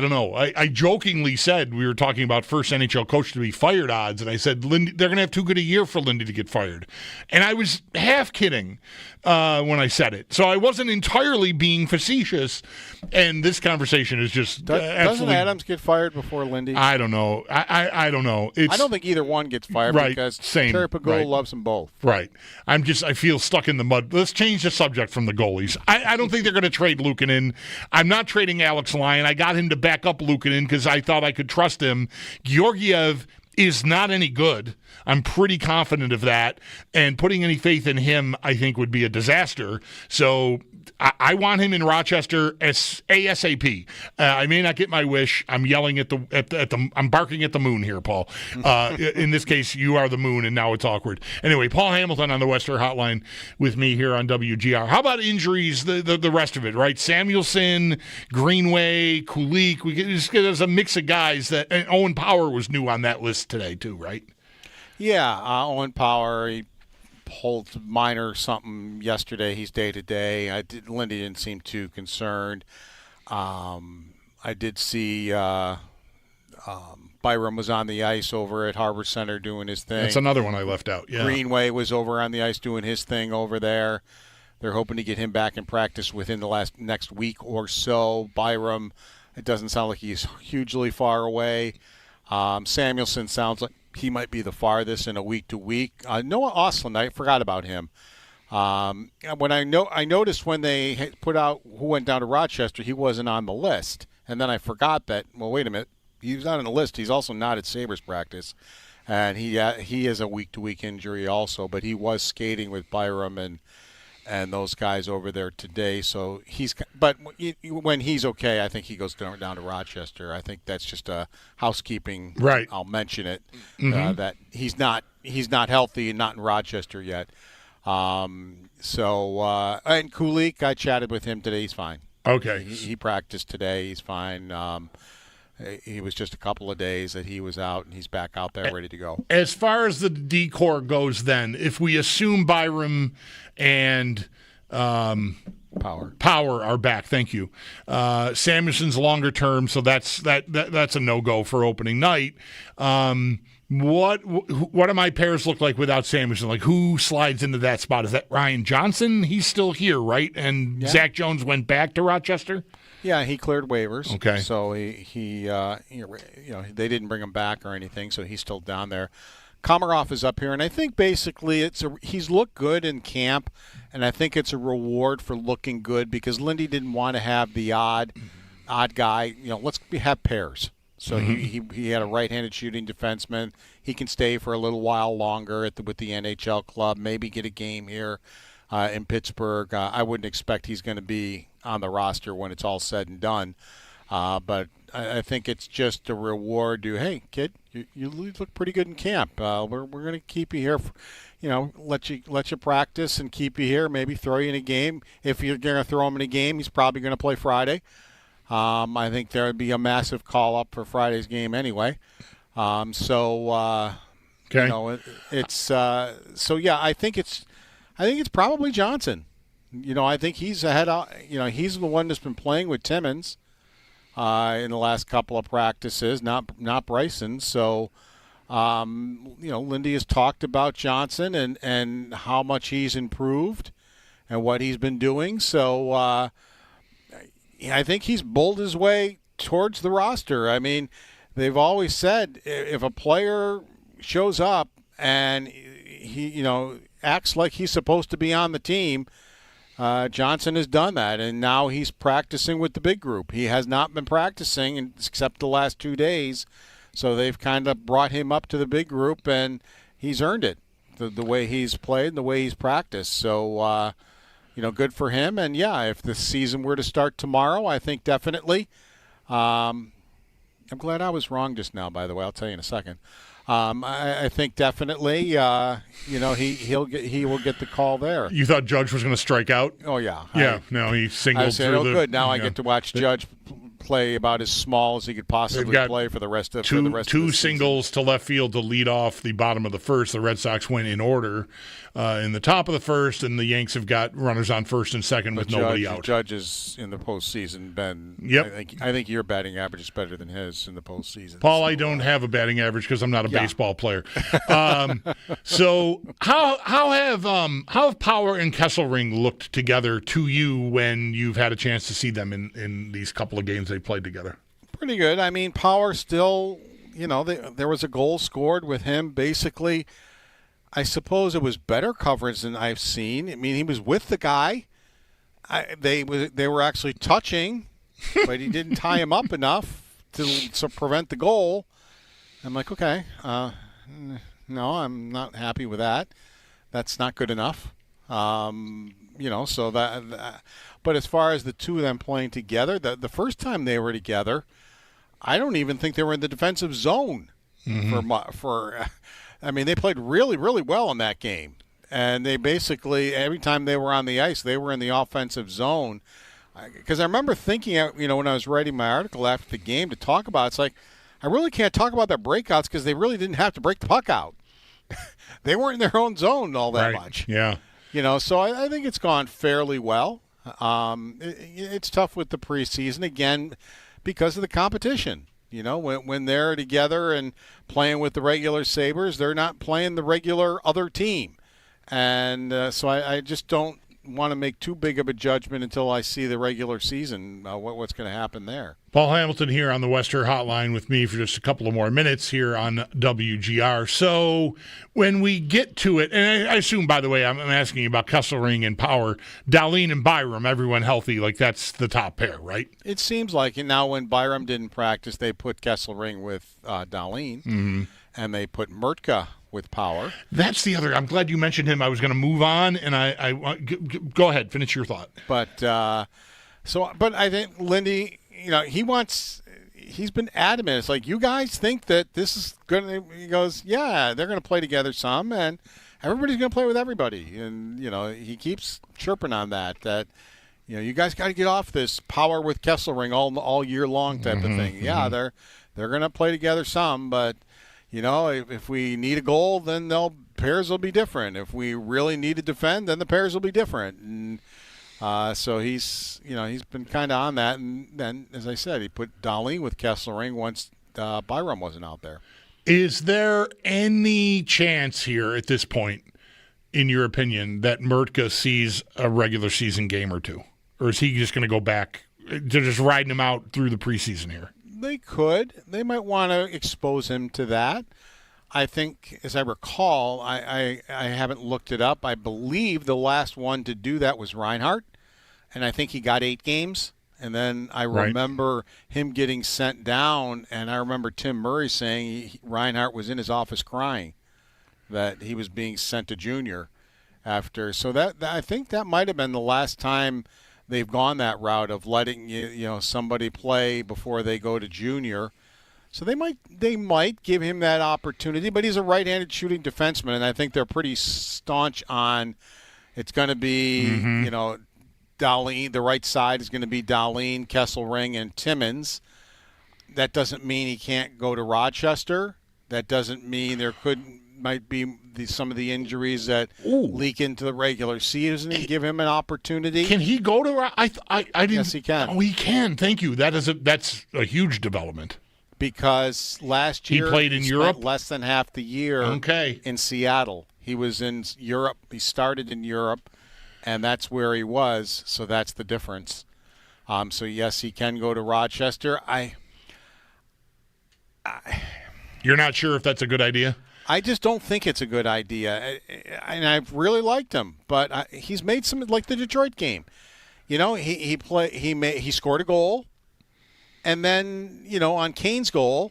don't know. I jokingly said we were talking about first NHL coach to be fired odds, and I said Lindy, they're going to have too good a year for Lindy to get fired. And I was half kidding when I said it. So I wasn't entirely being facetious, and this conversation is just Doesn't Adams get fired before Lindy? I don't know. I don't know. I don't think either one gets fired because Terry Pagula loves them both. Right. I feel stuck in the mud. Let's change the subject from the goalies. I don't think they're going to trade Luukkonen. I'm not trading Alex Lyon. I got him to back up Luukkonen because I thought I could trust him. Georgiev is not any good. I'm pretty confident of that. And putting any faith in him, I think, would be a disaster. So I want him in Rochester ASAP. I may not get my wish. I'm yelling I'm barking at the moon here, Paul. In this case, you are the moon, and now it's awkward. Anyway, Paul Hamilton on the Western Hotline with me here on WGR. How about injuries? The rest of it, right? Samuelson, Greenway, Kulik. There's a mix of guys and Owen Power was new on that list today too, right? Yeah, Owen Power. He pulled minor something yesterday. He's day-to-day. Lindy didn't seem too concerned. I did see Byram was on the ice over at Harbor Center doing his thing. That's another one I left out, yeah. Greenway was over on the ice doing his thing over there. They're hoping to get him back in practice within the next week or so. Byram, it doesn't sound like he's hugely far away. Samuelson sounds like he might be the farthest in a week-to-week. Noah Ostlund, I forgot about him. When I noticed when they put out who went down to Rochester, he wasn't on the list. And then I forgot that, well, wait a minute. He's not on the list. He's also not at Sabres practice. And he has a week-to-week injury also, but he was skating with Byram and those guys over there today. So when he's okay, I think he goes down to Rochester. I think that's just a housekeeping. Right. I'll mention it that he's not healthy and not in Rochester yet. And Kulik, I chatted with him today. He's fine. Okay. He practiced today. He's fine. He was just a couple of days that he was out, and he's back out there ready to go. As far as the D-Corps goes then, if we assume Byram and Power are back, thank you. Samuelson's longer term, so that's a no-go for opening night. What do my pairs look like without Samuelson? Like, who slides into that spot? Is that Ryan Johnson? He's still here, right? And Zach Jones went back to Rochester? Yeah, he cleared waivers. Okay. So he they didn't bring him back or anything, so he's still down there. Komarov is up here, and I think basically he's looked good in camp, and I think it's a reward for looking good because Lindy didn't want to have the odd guy. Let's have pairs. So he had a right-handed shooting defenseman. He can stay for a little while longer with the NHL club, maybe get a game here in Pittsburgh. I wouldn't expect he's going to be on the roster when it's all said and done. But I think it's just a reward to, hey, kid, you look pretty good in camp. We're going to keep you here, let you practice and keep you here, maybe throw you in a game. If you're going to throw him in a game, he's probably going to play Friday. I think there would be a massive call-up for Friday's game anyway. Okay. I think it's probably Johnson. I think he's ahead. He's the one that's been playing with Timmins in the last couple of practices, not Bryson. So, Lindy has talked about Johnson and how much he's improved and what he's been doing. So, I think he's bowled his way towards the roster. I mean, they've always said if a player shows up and he, acts like he's supposed to be on the team, Johnson has done that, and now he's practicing with the big group. He has not been practicing except the last 2 days, so they've kind of brought him up to the big group, and he's earned it, the way he's played and the way he's practiced. So, good for him. And, yeah, if the season were to start tomorrow, I think definitely. I'm glad I was wrong just now, by the way. I'll tell you in a second. I think definitely, he will get the call there. You thought Judge was going to strike out? Oh, yeah. Yeah, no, he singled I said, through good. Now I get to watch Judge play about as small as he could possibly play for the rest of two singles to left field to lead off the bottom of the first. The Red Sox went in order in the top of the first, and the Yanks have got runners on first and second with nobody out. Judge is in the postseason, Ben. Yep. I think your batting average is better than his in the postseason. Paul, I don't have a batting average because I'm not a baseball player. So how have Power and Kesselring looked together to you when you've had a chance to see them in these couple of games they played together? Pretty good. I mean, Power still, there was a goal scored with him. Basically, I suppose it was better coverage than I've seen. I mean, he was with the guy. They were actually touching, but he didn't tie him up enough to prevent the goal. I'm like, okay, no, I'm not happy with that. That's not good enough. So that. But as far as the two of them playing together, the first time they were together, I don't even think they were in the defensive zone. I mean, they played really, really well in that game. And they basically, every time they were on the ice, they were in the offensive zone. Because I remember thinking, when I was writing my article after the game to talk about it, it's like, I really can't talk about their breakouts because they really didn't have to break the puck out. They weren't in their own zone all that much. Yeah. So I think it's gone fairly well. It's tough with the preseason, again, because of the competition. When they're together and playing with the regular Sabres, they're not playing the regular other team. And so I just don't want to make too big of a judgment until I see the regular season, what's going to happen there. Paul Hamilton here on the Western Hotline with me for just a couple of more minutes here on WGR. So when we get to it, and I assume, by the way, I'm asking you about Kesselring and Power, Dahlin and Byram, everyone healthy, like that's the top pair, right? It seems like it. Now when Byram didn't practice, they put Kesselring with Dahlin, and they put Murtka with Power. That's the other. I'm glad you mentioned him. I was going to move on, and I go ahead, finish your thought. But I think Lindy, he's been adamant. It's like, you guys think that this is going to, he goes, yeah, they're going to play together some, and everybody's going to play with everybody. And, he keeps chirping on that, you guys got to get off this Power with Kesselring all year long type of thing. Yeah, they're going to play together some, but if we need a goal, then pairs will be different. If we really need to defend, then the pairs will be different. And so he's been kind of on that. And then, as I said, he put Dahlin with Kesselring once Byram wasn't out there. Is there any chance here at this point, in your opinion, that Murtka sees a regular season game or two? Or is he just going to go back? They're just riding him out through the preseason here. They could. They might want to expose him to that. I think, as I recall, I haven't looked it up. I believe the last one to do that was Reinhart, and I think he got 8 games. And then I remember him getting sent down, and I remember Tim Murray saying Reinhart was in his office crying that he was being sent to junior after. So that I think that might have been the last time they've gone that route of letting somebody play before they go to junior. So they might give him that opportunity, but he's a right-handed shooting defenseman, and I think they're pretty staunch on it's going to be Dahlin. The right side is going to be Dahlin, Kesselring, and Timmins. That doesn't mean he can't go to Rochester. That doesn't mean might be some of the injuries that leak into the regular season and give him an opportunity. Can he go to? I didn't. Yes, he can. Oh, he can. Thank you. That's a huge development. Because last year he played in Europe less than half the year. In Seattle, he was in Europe. He started in Europe, and that's where he was. So that's the difference. So yes, he can go to Rochester. You're not sure if that's a good idea? I just don't think it's a good idea, and I've really liked him. But he's made some, like the Detroit game. He scored a goal, and then on Kane's goal,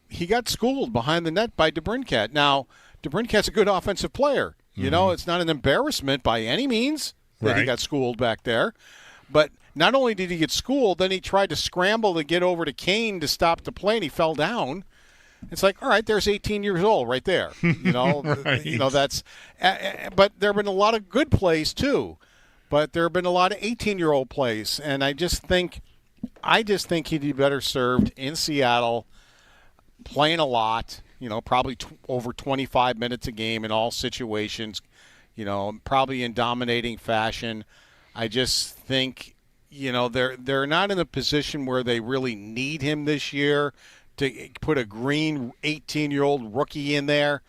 he got schooled behind the net by DeBrincat. Now DeBrincat's a good offensive player. It's not an embarrassment by any means that he got schooled back there, but not only did he get schooled, then he tried to scramble to get over to Kane to stop the play, and he fell down. It's like, all right, there's 18 years old right there. That's. But there have been a lot of good plays too, but there have been a lot of 18-year-old plays, and I just think I just think he'd be better served in Seattle, playing a lot, probably over 25 minutes a game in all situations, probably in dominating fashion. I just think, they're not in a position where they really need him this year to put a green 18-year-old rookie in there.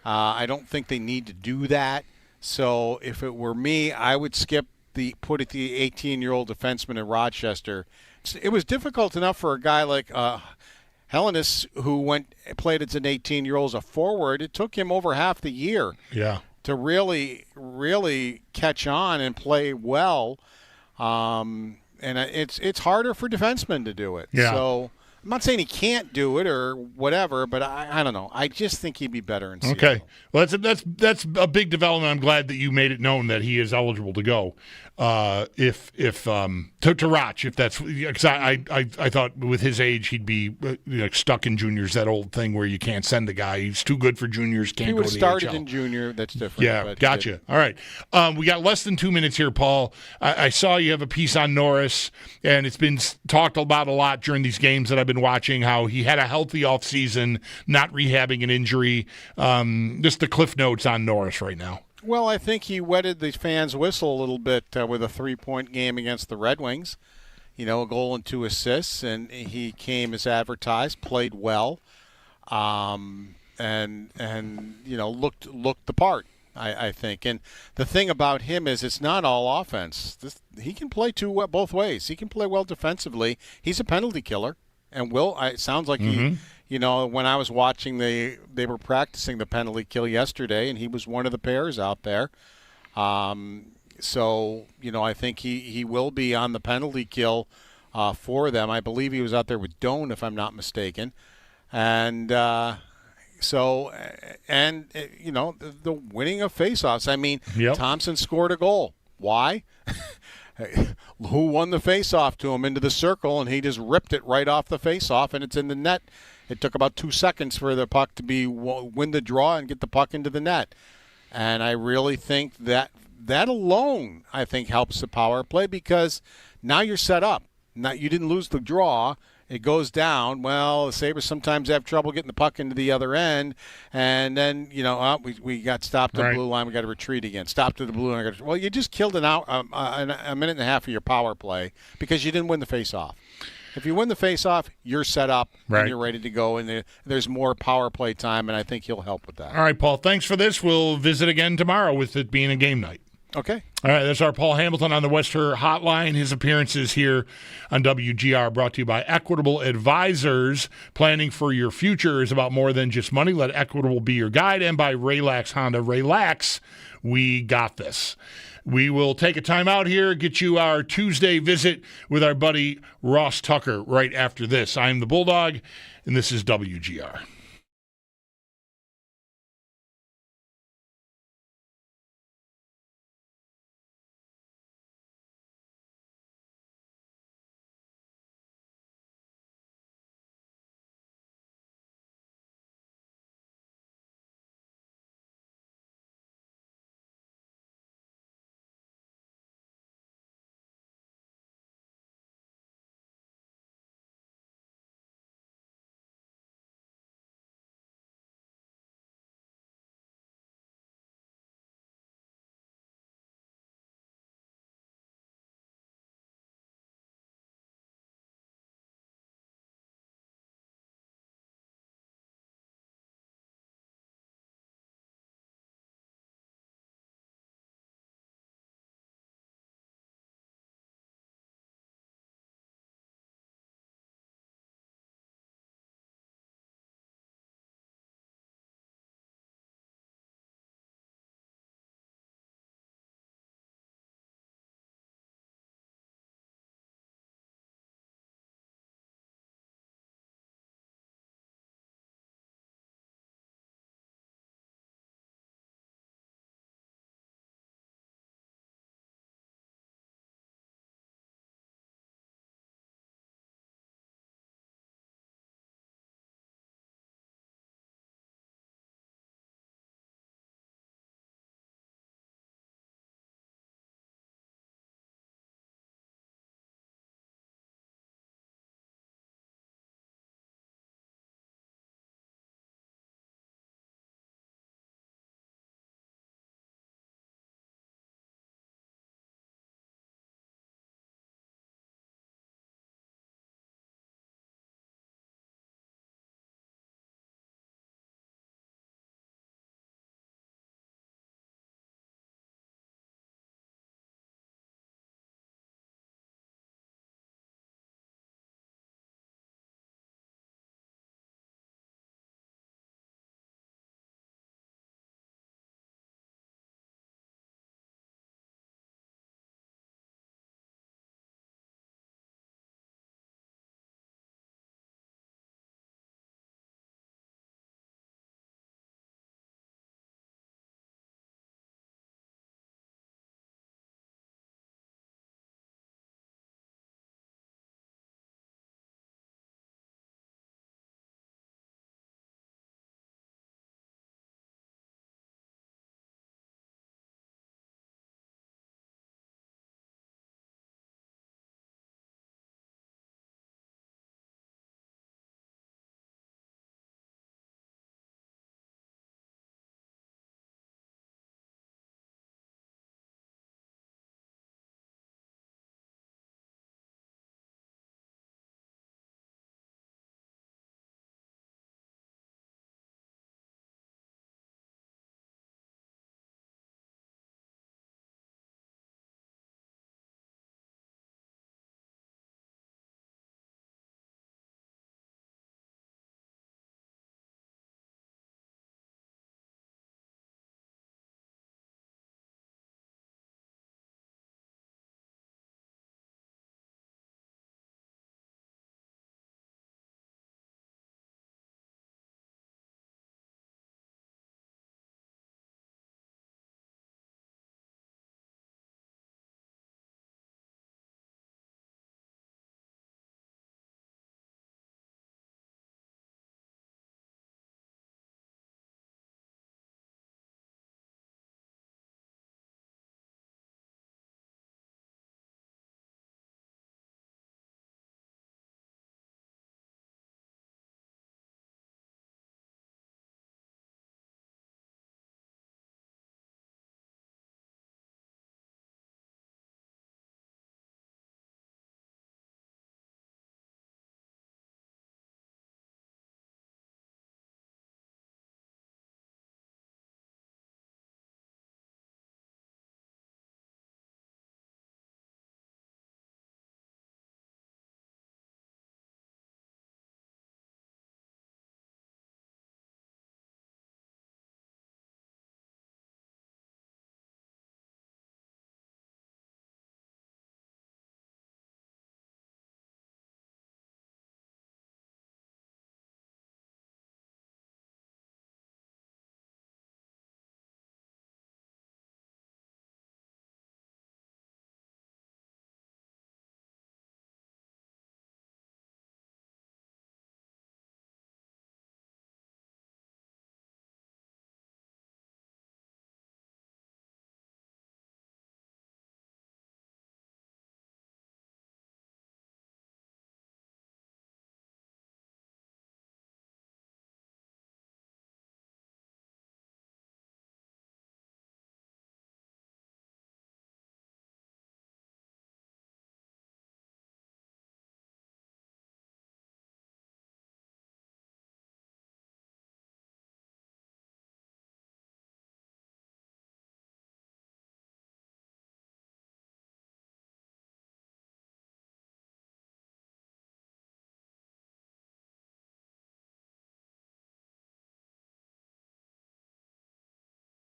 I don't think they need to do that. So if it were me, I would put the 18-year-old defenseman in Rochester. It was difficult enough for a guy like Hellenis, who played as an 18-year-old as a forward. It took him over half the year to really, really catch on and play well. And it's harder for defensemen to do it. Yeah. So I'm not saying he can't do it or whatever, but I don't know. I just think he'd be better in Seattle. Okay. Well, that's a big development. I'm glad that you made it known that he is eligible to go. To Roch, if that's, because I thought with his age he'd be stuck in juniors, that old thing where you can't send the guy. He's too good for juniors, can't he go to the would have started HL. in junior. That's different. Yeah, gotcha. All right. We got less than 2 minutes here, Paul. I saw you have a piece on Norris, and it's been talked about a lot during these games that I've been watching, how he had a healthy offseason, not rehabbing an injury. Just the cliff notes on Norris right now. Well, I think he wetted the fans' whistle a little bit with a 3-point game against the Red Wings. A goal and 2 assists, and he came as advertised, played well, and looked the part, I think. And the thing about him is it's not all offense. He can play both ways. He can play well defensively. He's a penalty killer, and it sounds like he. When I was watching, they were practicing the penalty kill yesterday, and he was one of the pairs out there. So, I think he will be on the penalty kill for them. I believe he was out there with Doan, if I'm not mistaken. And the winning of faceoffs. I mean, Thompson scored a goal. Why? Who won the faceoff to him into the circle, and he just ripped it right off the faceoff, and it's in the net. It took about 2 seconds for the puck to win the draw and get the puck into the net. And I really think that alone, I think, helps the power play, because now you're set up. Now you didn't lose the draw. It goes down. Well, the Sabres sometimes have trouble getting the puck into the other end, and then we got stopped at the blue line. We got to retreat again. Stopped at the blue line. Well, you just killed a minute and a half of your power play because you didn't win the face-off. If you win the face-off, you're set up and you're ready to go, and there's more power play time, and I think he'll help with that. All right, Paul, thanks for this. We'll visit again tomorrow with it being a game night. Okay. All right, that's our Paul Hamilton on the Western Hotline. His appearances here on WGR brought to you by Equitable Advisors. Planning for your future is about more than just money. Let Equitable be your guide. And by Relax Honda. Relax, we got this. We will take a time out here, get you our Tuesday visit with our buddy Ross Tucker right after this. I'm the Bulldog, and this is WGR.